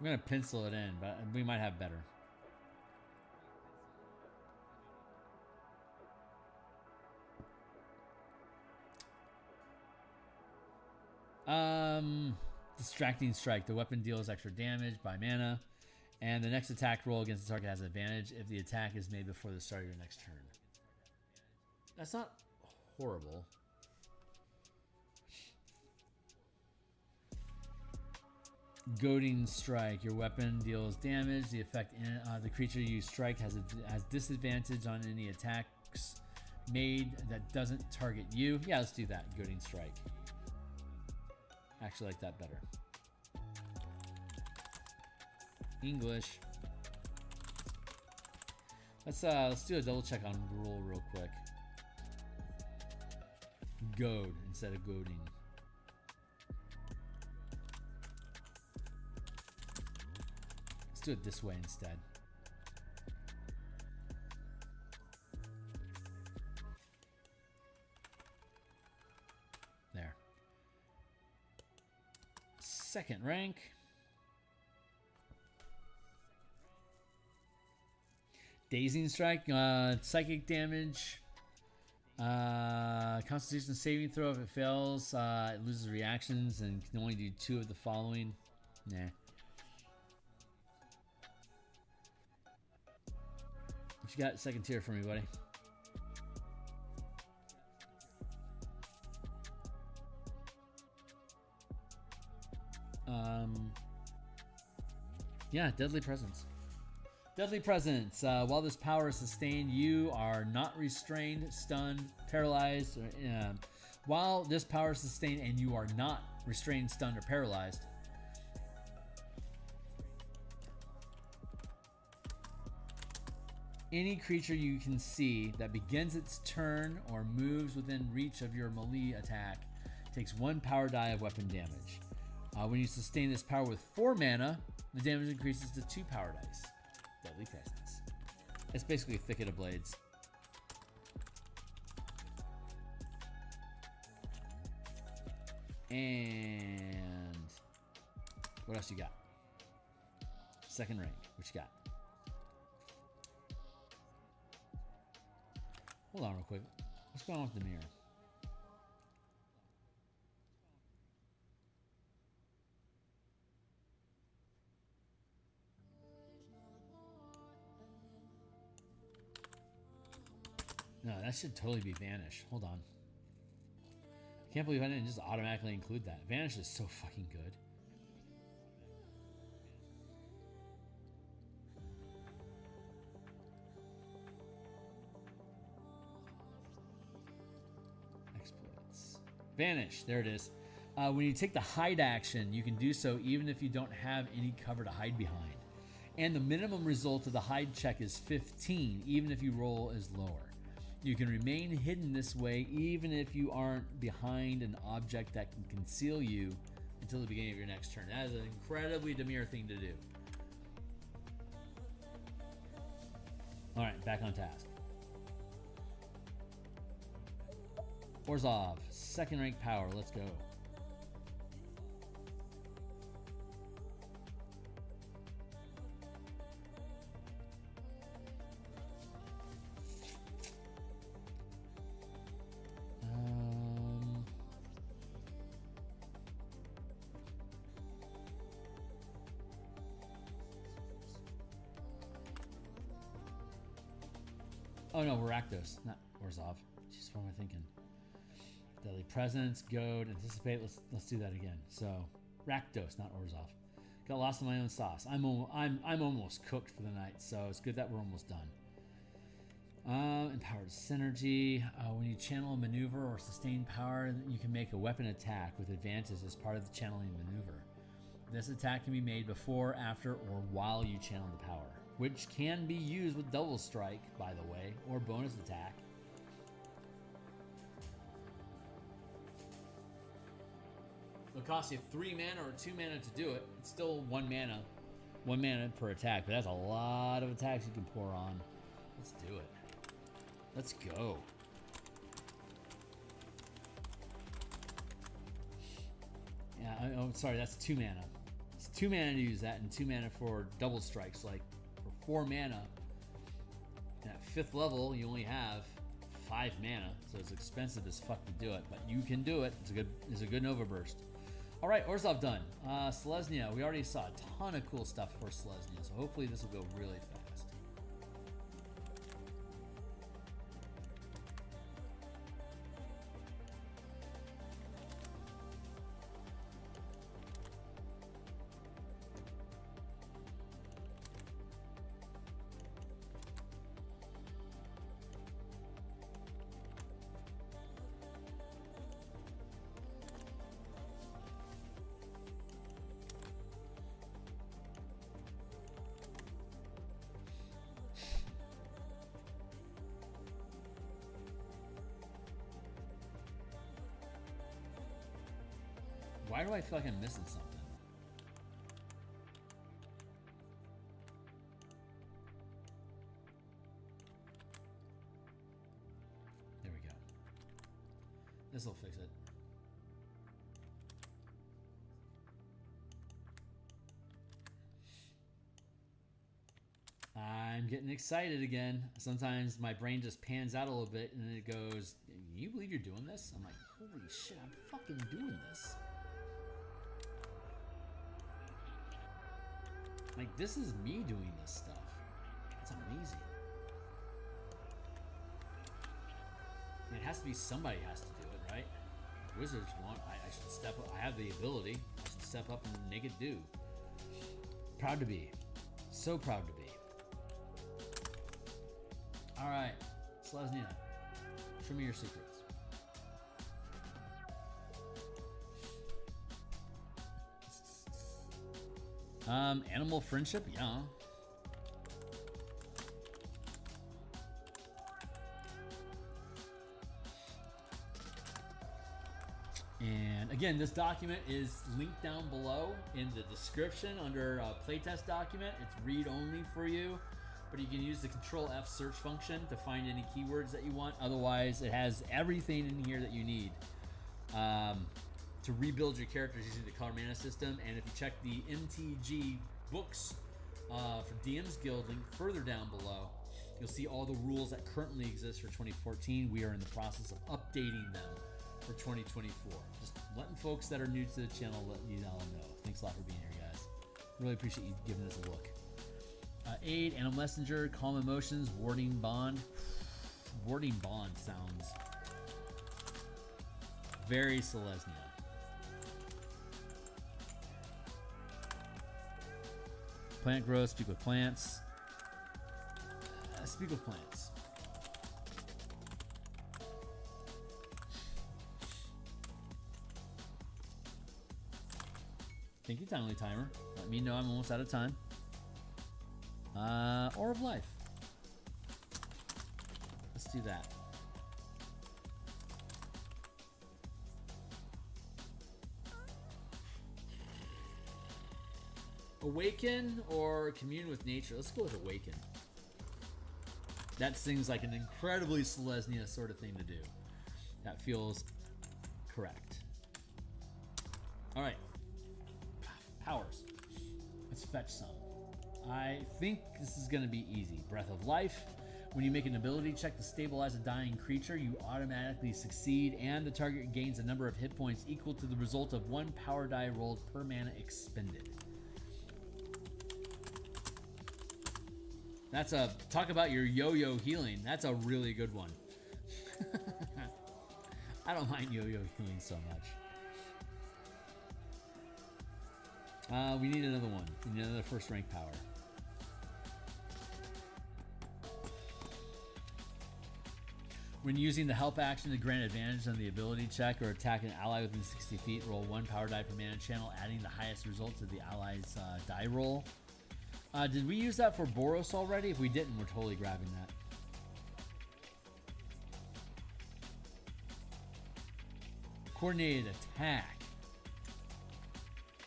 I'm gonna pencil it in, but we might have better. Distracting Strike. The weapon deals extra damage by mana, and the next attack roll against the target has advantage if the attack is made before the start of your next turn. That's not horrible. Goading Strike. Your weapon deals damage. The effect the creature you strike has disadvantage on any attacks made that doesn't target you. Yeah, let's do that. Goading Strike. Actually like that better. English. Let's do a double check on rule real quick. Goad instead of goading. Let's do it this way instead. There. Second rank. Dazing Strike, psychic damage, Constitution saving throw. If it fails, it loses reactions and can only do 2 of the following. Nah. What you got second tier for me, buddy? Yeah, Deadly Presence. Deadly Presence. While this power is sustained, you are not restrained, stunned, paralyzed. While this power is sustained and you are not restrained, stunned, or paralyzed, any creature you can see that begins its turn or moves within reach of your melee attack takes 1 power die of weapon damage. When you sustain this power with 4 mana, the damage increases to 2 power dice. Deadly Presence. It's basically a thicket of blades. And what else you got? Second rank. What you got? Hold on real quick. What's going on with the mirror? No, that should totally be Vanish. Hold on. I can't believe I didn't just automatically include that. Vanish is so fucking good. Exploits. Vanish. There it is. When you take the hide action, you can do so even if you don't have any cover to hide behind. And the minimum result of the hide check is 15, even if your roll is lower. You can remain hidden this way even if you aren't behind an object that can conceal you until the beginning of your next turn. That is an incredibly Dimir thing to do. Alright, back on task. Orzhov, second rank power, let's go. Oh no, we're Rakdos, not Orzhov. Jeez, what am I thinking? Deadly Presence, Goad, Anticipate. Let's do that again. So Rakdos, not Orzhov. Got lost in my own sauce. I'm almost cooked for the night, so it's good that we're almost done. Empowered Synergy. When you channel a maneuver or sustain power, you can make a weapon attack with advantage as part of the channeling maneuver. This attack can be made before, after, or while you channel the power, which can be used with Double Strike, by the way, or bonus attack. It'll cost you 3 mana or 2 mana to do it. It's still 1 mana. 1 mana per attack, but that's a lot of attacks you can pour on. Let's do it. Let's go. Yeah, oh, sorry, that's 2 mana. It's 2 mana to use that and 2 mana for double strikes. Like for 4 mana, at 5th level, you only have 5 mana, so it's expensive as fuck to do it, but you can do it. It's a good Nova Burst. All right, Orzhov done. Selesnya, we already saw a ton of cool stuff for Selesnya, so hopefully this will go really fast. Why do I feel like I'm missing something? There we go. This will fix it. I'm getting excited again. Sometimes my brain just pans out a little bit and then it goes, "You believe you're doing this?" I'm like, holy shit, I'm fucking doing this. Like, this is me doing this stuff. It's amazing. It has to be somebody has to do it, right? Wizards want, I should step up. I have the ability. I should step up and make it do. Proud to be. So proud to be. All right, Selesnya, show me your secrets. Animal friendship, yeah. And again, this document is linked down below in the description under playtest document. It's read only for you, but you can use the Control F search function to find any keywords that you want. Otherwise, it has everything in here that you need to rebuild your characters using the color mana system. And if you check the MTG books for DMsGuild link further down below, you'll see all the rules that currently exist for 2014. We are in the process of updating them for 2024. Just letting folks that are new to the channel let you all know. Thanks a lot for being here, guys. Really appreciate you giving this a look. Aid, Animal Messenger, Calm Emotions, Warding Bond. Warding Bond sounds very Selesnya. Plant growth, speak with plants. Speak with plants. Thank you, Timely Timer. Let me know I'm almost out of time. Or of Life. Let's do that. Awaken or commune with nature? Let's go with Awaken. That seems like an incredibly Selesnya sort of thing to do. That feels correct. All right. Powers. Let's fetch some. I think this is going to be easy. Breath of Life. When you make an ability check to stabilize a dying creature, you automatically succeed, and the target gains a number of hit points equal to the result of 1 power die rolled per mana expended. That's a, talk about your yo-yo healing. That's a really good one. I don't mind yo-yo healing so much. We need another one. We need another first rank power. When using the help action to grant advantage on the ability check or attack an ally within 60 feet, roll 1 power die per mana channel, adding the highest result to the ally's die roll. Did we use that for Boros already? If we didn't, we're totally grabbing that. Coordinated attack.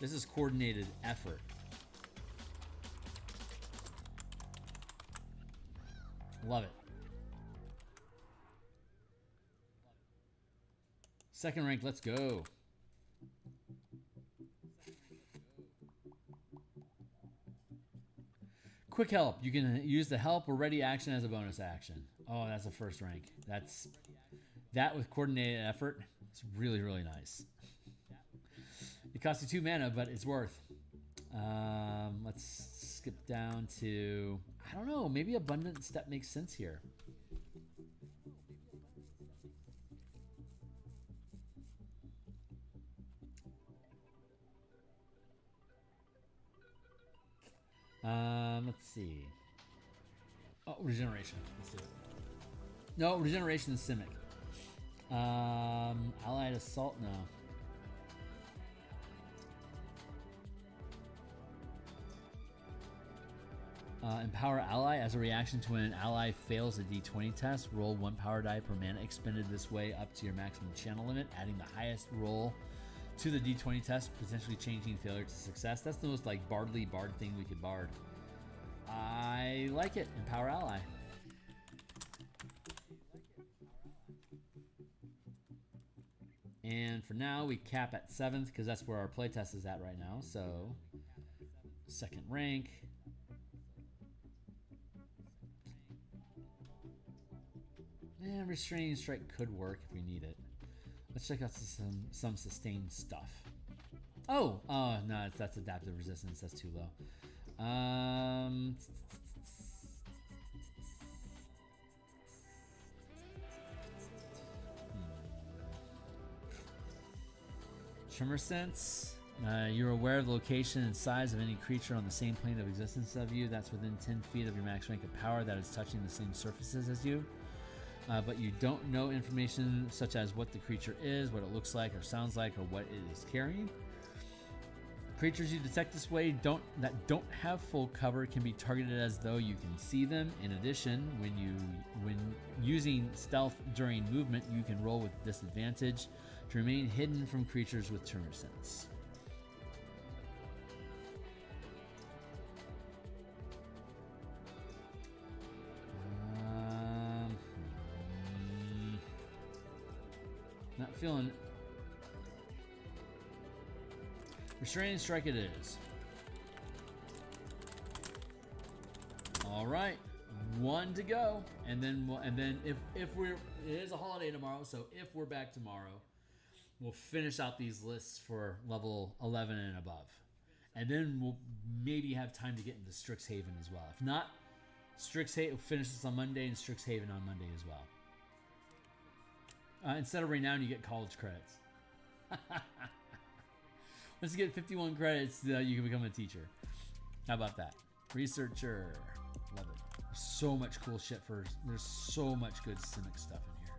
This is coordinated effort. Love it. Second rank, let's go. quick help. You can use the help or ready action as a bonus action. Oh, that's a first rank. That with coordinated effort. It's really, really nice. It costs you 2 mana, but it's worth. Let's skip down to, I don't know, maybe Abundant Step makes sense here. Let's see. Oh, regeneration. Let's do it. No, regeneration is Simic. Allied assault, no. Empower ally. As a reaction to when an ally fails a d20 test, roll 1 power die per mana expended this way up to your maximum channel limit, adding the highest roll to the d20 test, potentially changing failure to success. That's the most like bardly bard thing we could bard. I like it. Empower ally. And for now, we cap at 7th because that's where our playtest is at right now. So, 2nd rank. And Restraining Strike could work if we need it. Let's check out some sustained stuff. Oh, no, that's adaptive resistance. That's too low. Tremor Sense. You're aware of the location and size of any creature on the same plane of existence of you that's within 10 feet of your max rank of power that is touching the same surfaces as you. But you don't know information such as what the creature is, what it looks like or sounds like, or what it is carrying. Creatures you detect this way that don't have full cover can be targeted as though you can see them. In addition, when using stealth during movement, you can roll with disadvantage to remain hidden from creatures with Tremor Sense. Not feeling. Restraining Strike it is. All right, 1 to go, and then if it is a holiday tomorrow, so if we're back tomorrow, we'll finish out these lists for level 11 and above, and then we'll maybe have time to get into Strixhaven as well. If not, Strixhaven will finish this on Monday, and Strixhaven on Monday as well. Instead of renown, you get college credits. Once you get 51 credits, you can become a teacher. How about that? Researcher. Love it. There's so much cool shit there's so much good Simic stuff in here.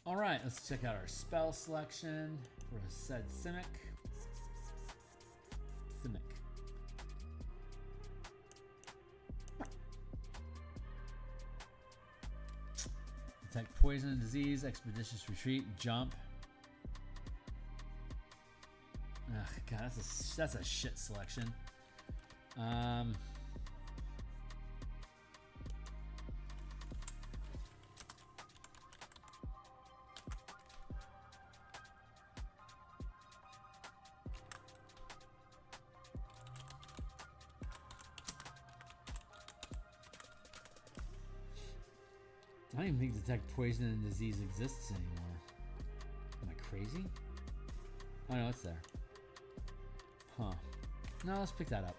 All right, let's check out our spell selection for said Simic. Detect poison, disease, expeditious retreat, jump. Ugh, God, that's a shit selection. I don't even think detect poison and disease exists anymore. Am I crazy? Oh no, it's there. Huh. No, let's pick that up.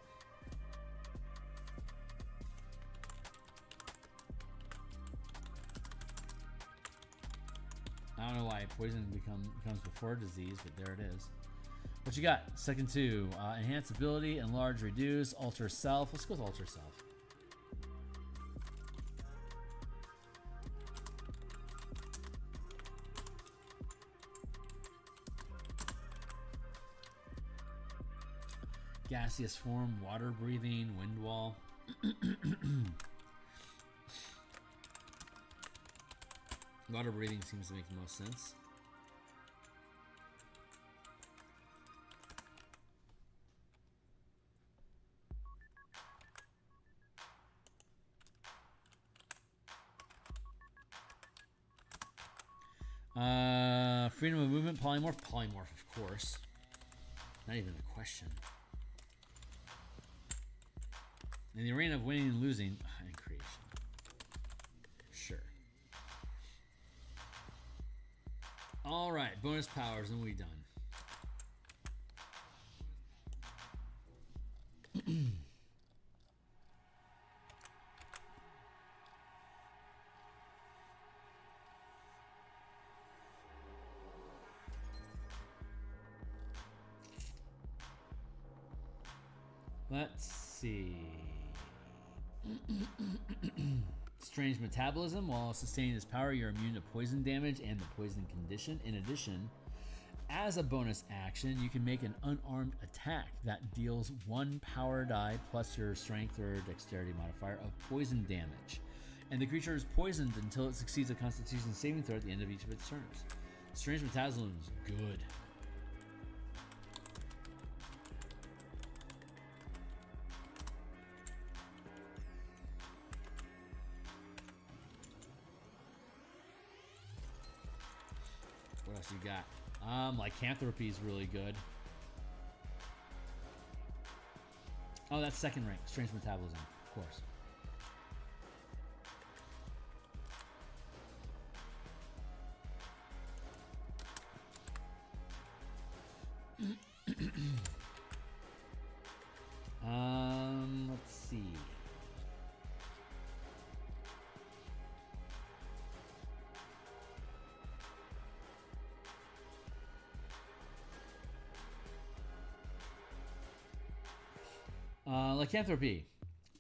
I don't know why poison comes before disease, but there it is. What you got? Second 2. Enhance ability, enlarge, reduce, alter self. Let's go with alter self. gaseous form, water breathing, wind wall. Water breathing seems to make the most sense. Freedom of movement, polymorph, of course. Not even a question. In the arena of winning and losing, and creation. Sure. All right, bonus powers, and we done. Let's see. Strange metabolism. While sustaining this power, you're immune to poison damage and the poison condition. In addition, as a bonus action, you can make an unarmed attack that deals 1 power die plus your strength or dexterity modifier of poison damage. And the creature is poisoned until it succeeds a constitution saving throw at the end of each of its turns. Strange metabolism is good. What else you got? Lycanthropy is really good. Oh, that's second rank. Strange metabolism, of course. Let's see. Lycanthropy.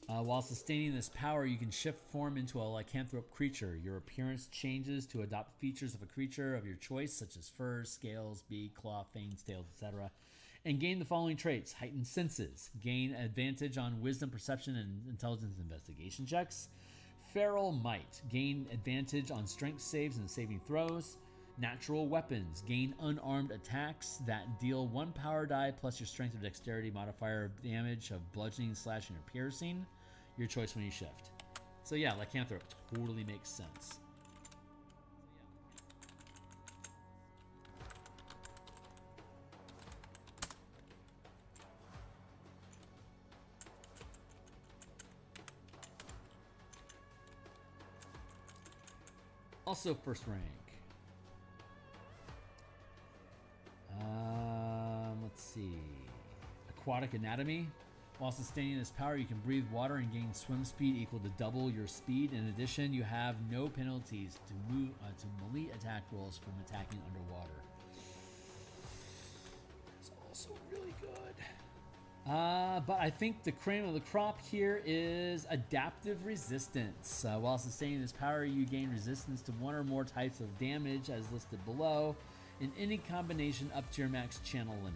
While sustaining this power, you can shift form into a lycanthrope creature. Your appearance changes to adopt features of a creature of your choice, such as fur, scales, beak, claw, fangs, tails, etc. And gain the following traits. Heightened senses. Gain advantage on wisdom, perception, and intelligence investigation checks. Feral might. Gain advantage on strength saves and saving throws. Natural weapons. Gain unarmed attacks that deal 1 power die plus your strength or dexterity modifier of damage of bludgeoning, slashing, or piercing. Your choice when you shift. So yeah, lycanthrope totally makes sense. Also first rank. Let's see. Aquatic anatomy. While sustaining this power, you can breathe water and gain swim speed equal to double your speed. In addition, you have no penalties to move to melee attack rolls from attacking underwater. It's also really good. But I think the cream of the crop here is adaptive resistance. While sustaining this power, you gain resistance to 1 or more types of damage as listed below, in any combination up to your max channel limit.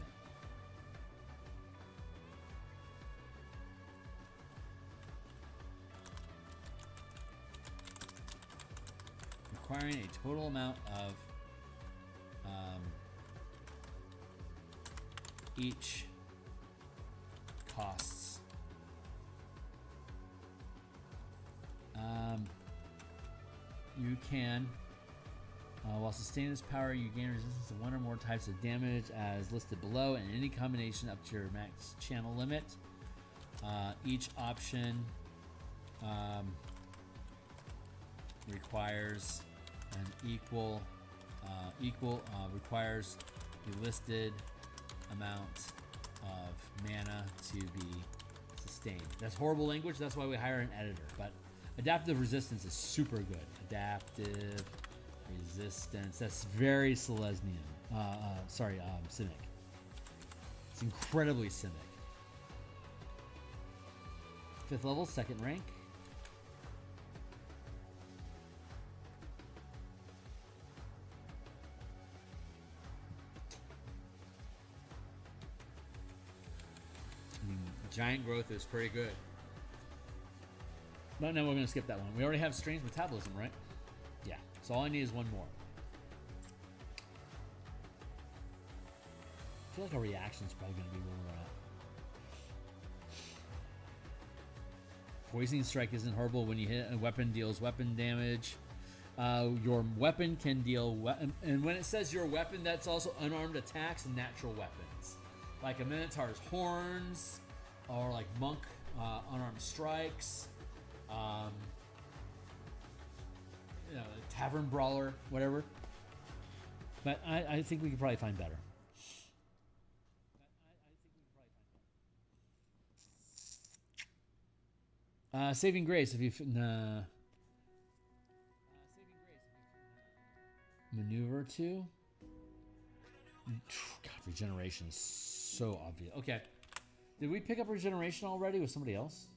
Requiring a total amount of each costs. You can while sustaining this power, you gain resistance to 1 or more types of damage as listed below, and any combination up to your max channel limit. Each option requires an requires the listed amount of mana to be sustained. That's horrible language. That's why we hire an editor. But adaptive resistance is super good. Adaptive resistance. That's very Selesnian. Simic. It's incredibly Simic. 5th level, 2nd rank. Giant growth is pretty good. But now we're going to skip that one. We already have strange metabolism, right? Yeah. So all I need is one more. I feel like our reaction is probably going to be where we're at. Poisoning strike isn't horrible. When you hit a weapon, deals weapon damage. Your weapon can deal and when it says your weapon, that's also unarmed attacks and natural weapons, like a Minotaur's horns, or like monk unarmed strikes, tavern brawler, whatever. But I think we could probably find better. Saving grace if you maneuver to. God, regeneration is so obvious. Okay, did we pick up regeneration already with somebody else?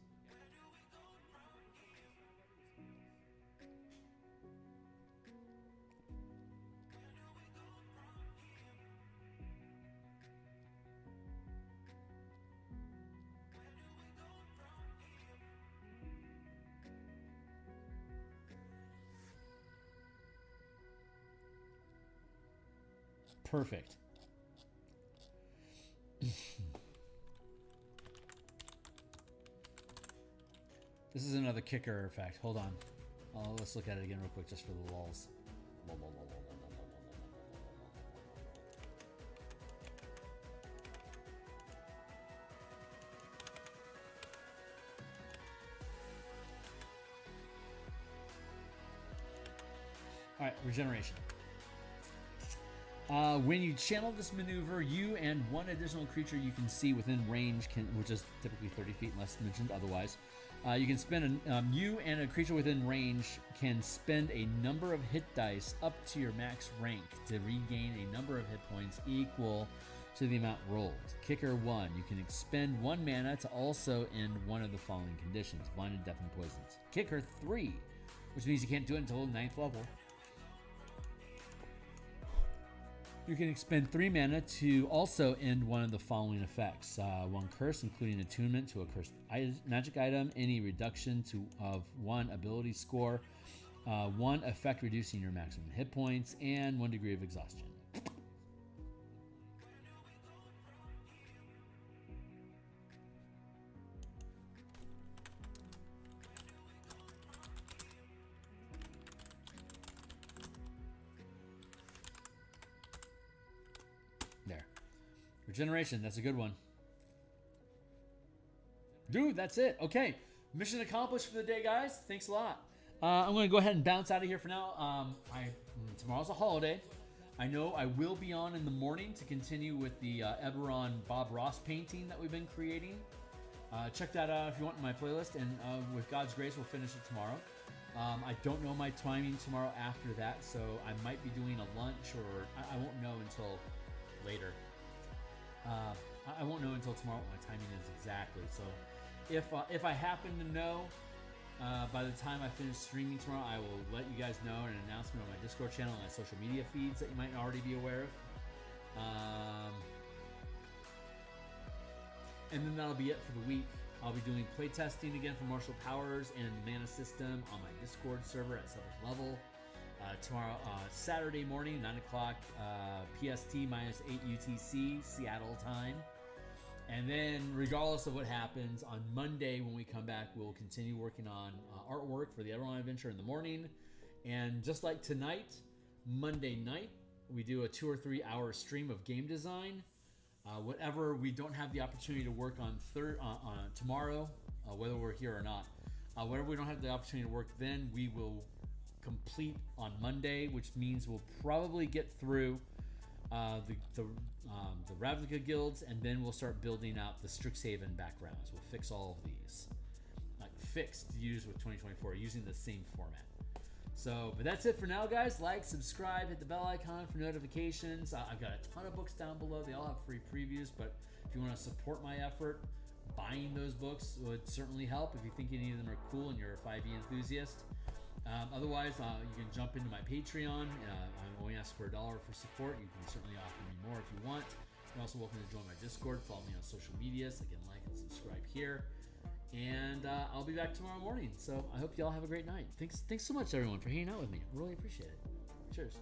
Perfect. This is another kicker effect. Hold on. Let's look at it again real quick just for the lulz. All right, regeneration. When you channel this maneuver, you and one additional creature you can see within range, which is typically 30 feet unless mentioned otherwise, you can spend you and a creature within range can spend a number of hit dice up to your max rank to regain a number of hit points equal to the amount rolled. Kicker 1, you can expend 1 mana to also end one of the following conditions: blinded, death, and poisons. Kicker 3, which means you can't do it until 9th level. You can expend 3 mana to also end one of the following effects: 1 curse, including attunement to a cursed magic item, any reduction of 1 ability score, 1 effect reducing your maximum hit points, and 1 degree of exhaustion. Regeneration, that's a good one. Dude, that's it. Okay, mission accomplished for the day, guys. Thanks a lot. I'm going to go ahead and bounce out of here for now. Tomorrow's a holiday. I know I will be on in the morning to continue with the Eberron Bob Ross painting that we've been creating. Check that out if you want in my playlist, and with God's grace, we'll finish it tomorrow. I don't know my timing tomorrow after that, so I might be doing a lunch, or I won't know until later. I won't know until tomorrow what my timing is exactly. So if I happen to know by the time I finish streaming tomorrow, I will let you guys know in an announcement on my Discord channel and my social media feeds that you might already be aware of. And then that'll be it for the week. I'll be doing playtesting again for Martial Powers and Mana System on my Discord server at 7th level. Tomorrow, Saturday morning, 9 o'clock PST minus 8 UTC, Seattle time. And then, regardless of what happens, on Monday when we come back, we'll continue working on artwork for the Eberron Adventure in the morning. And just like tonight, Monday night, we do a 2 or 3 hour stream of game design. Whatever we don't have the opportunity to work on tomorrow, whether we're here or not, whatever we don't have the opportunity to work then, we will complete on Monday, which means we'll probably get through the Ravnica guilds, and then we'll start building out the Strixhaven backgrounds. We'll fix all of these, like fixed to use with 2024, using the same format. So, but that's it for now, guys. Like, subscribe, hit the bell icon for notifications. I've got a ton of books down below. They all have free previews, but if you want to support my effort, buying those books would certainly help if you think any of them are cool and you're a 5e enthusiast. Otherwise, you can jump into my Patreon. I only ask for $1 for support. You can certainly offer me more if you want. You're also welcome to join my Discord. Follow me on social medias. Again, like and subscribe here. And I'll be back tomorrow morning. So I hope you all have a great night. Thanks so much, everyone, for hanging out with me. I really appreciate it. Cheers.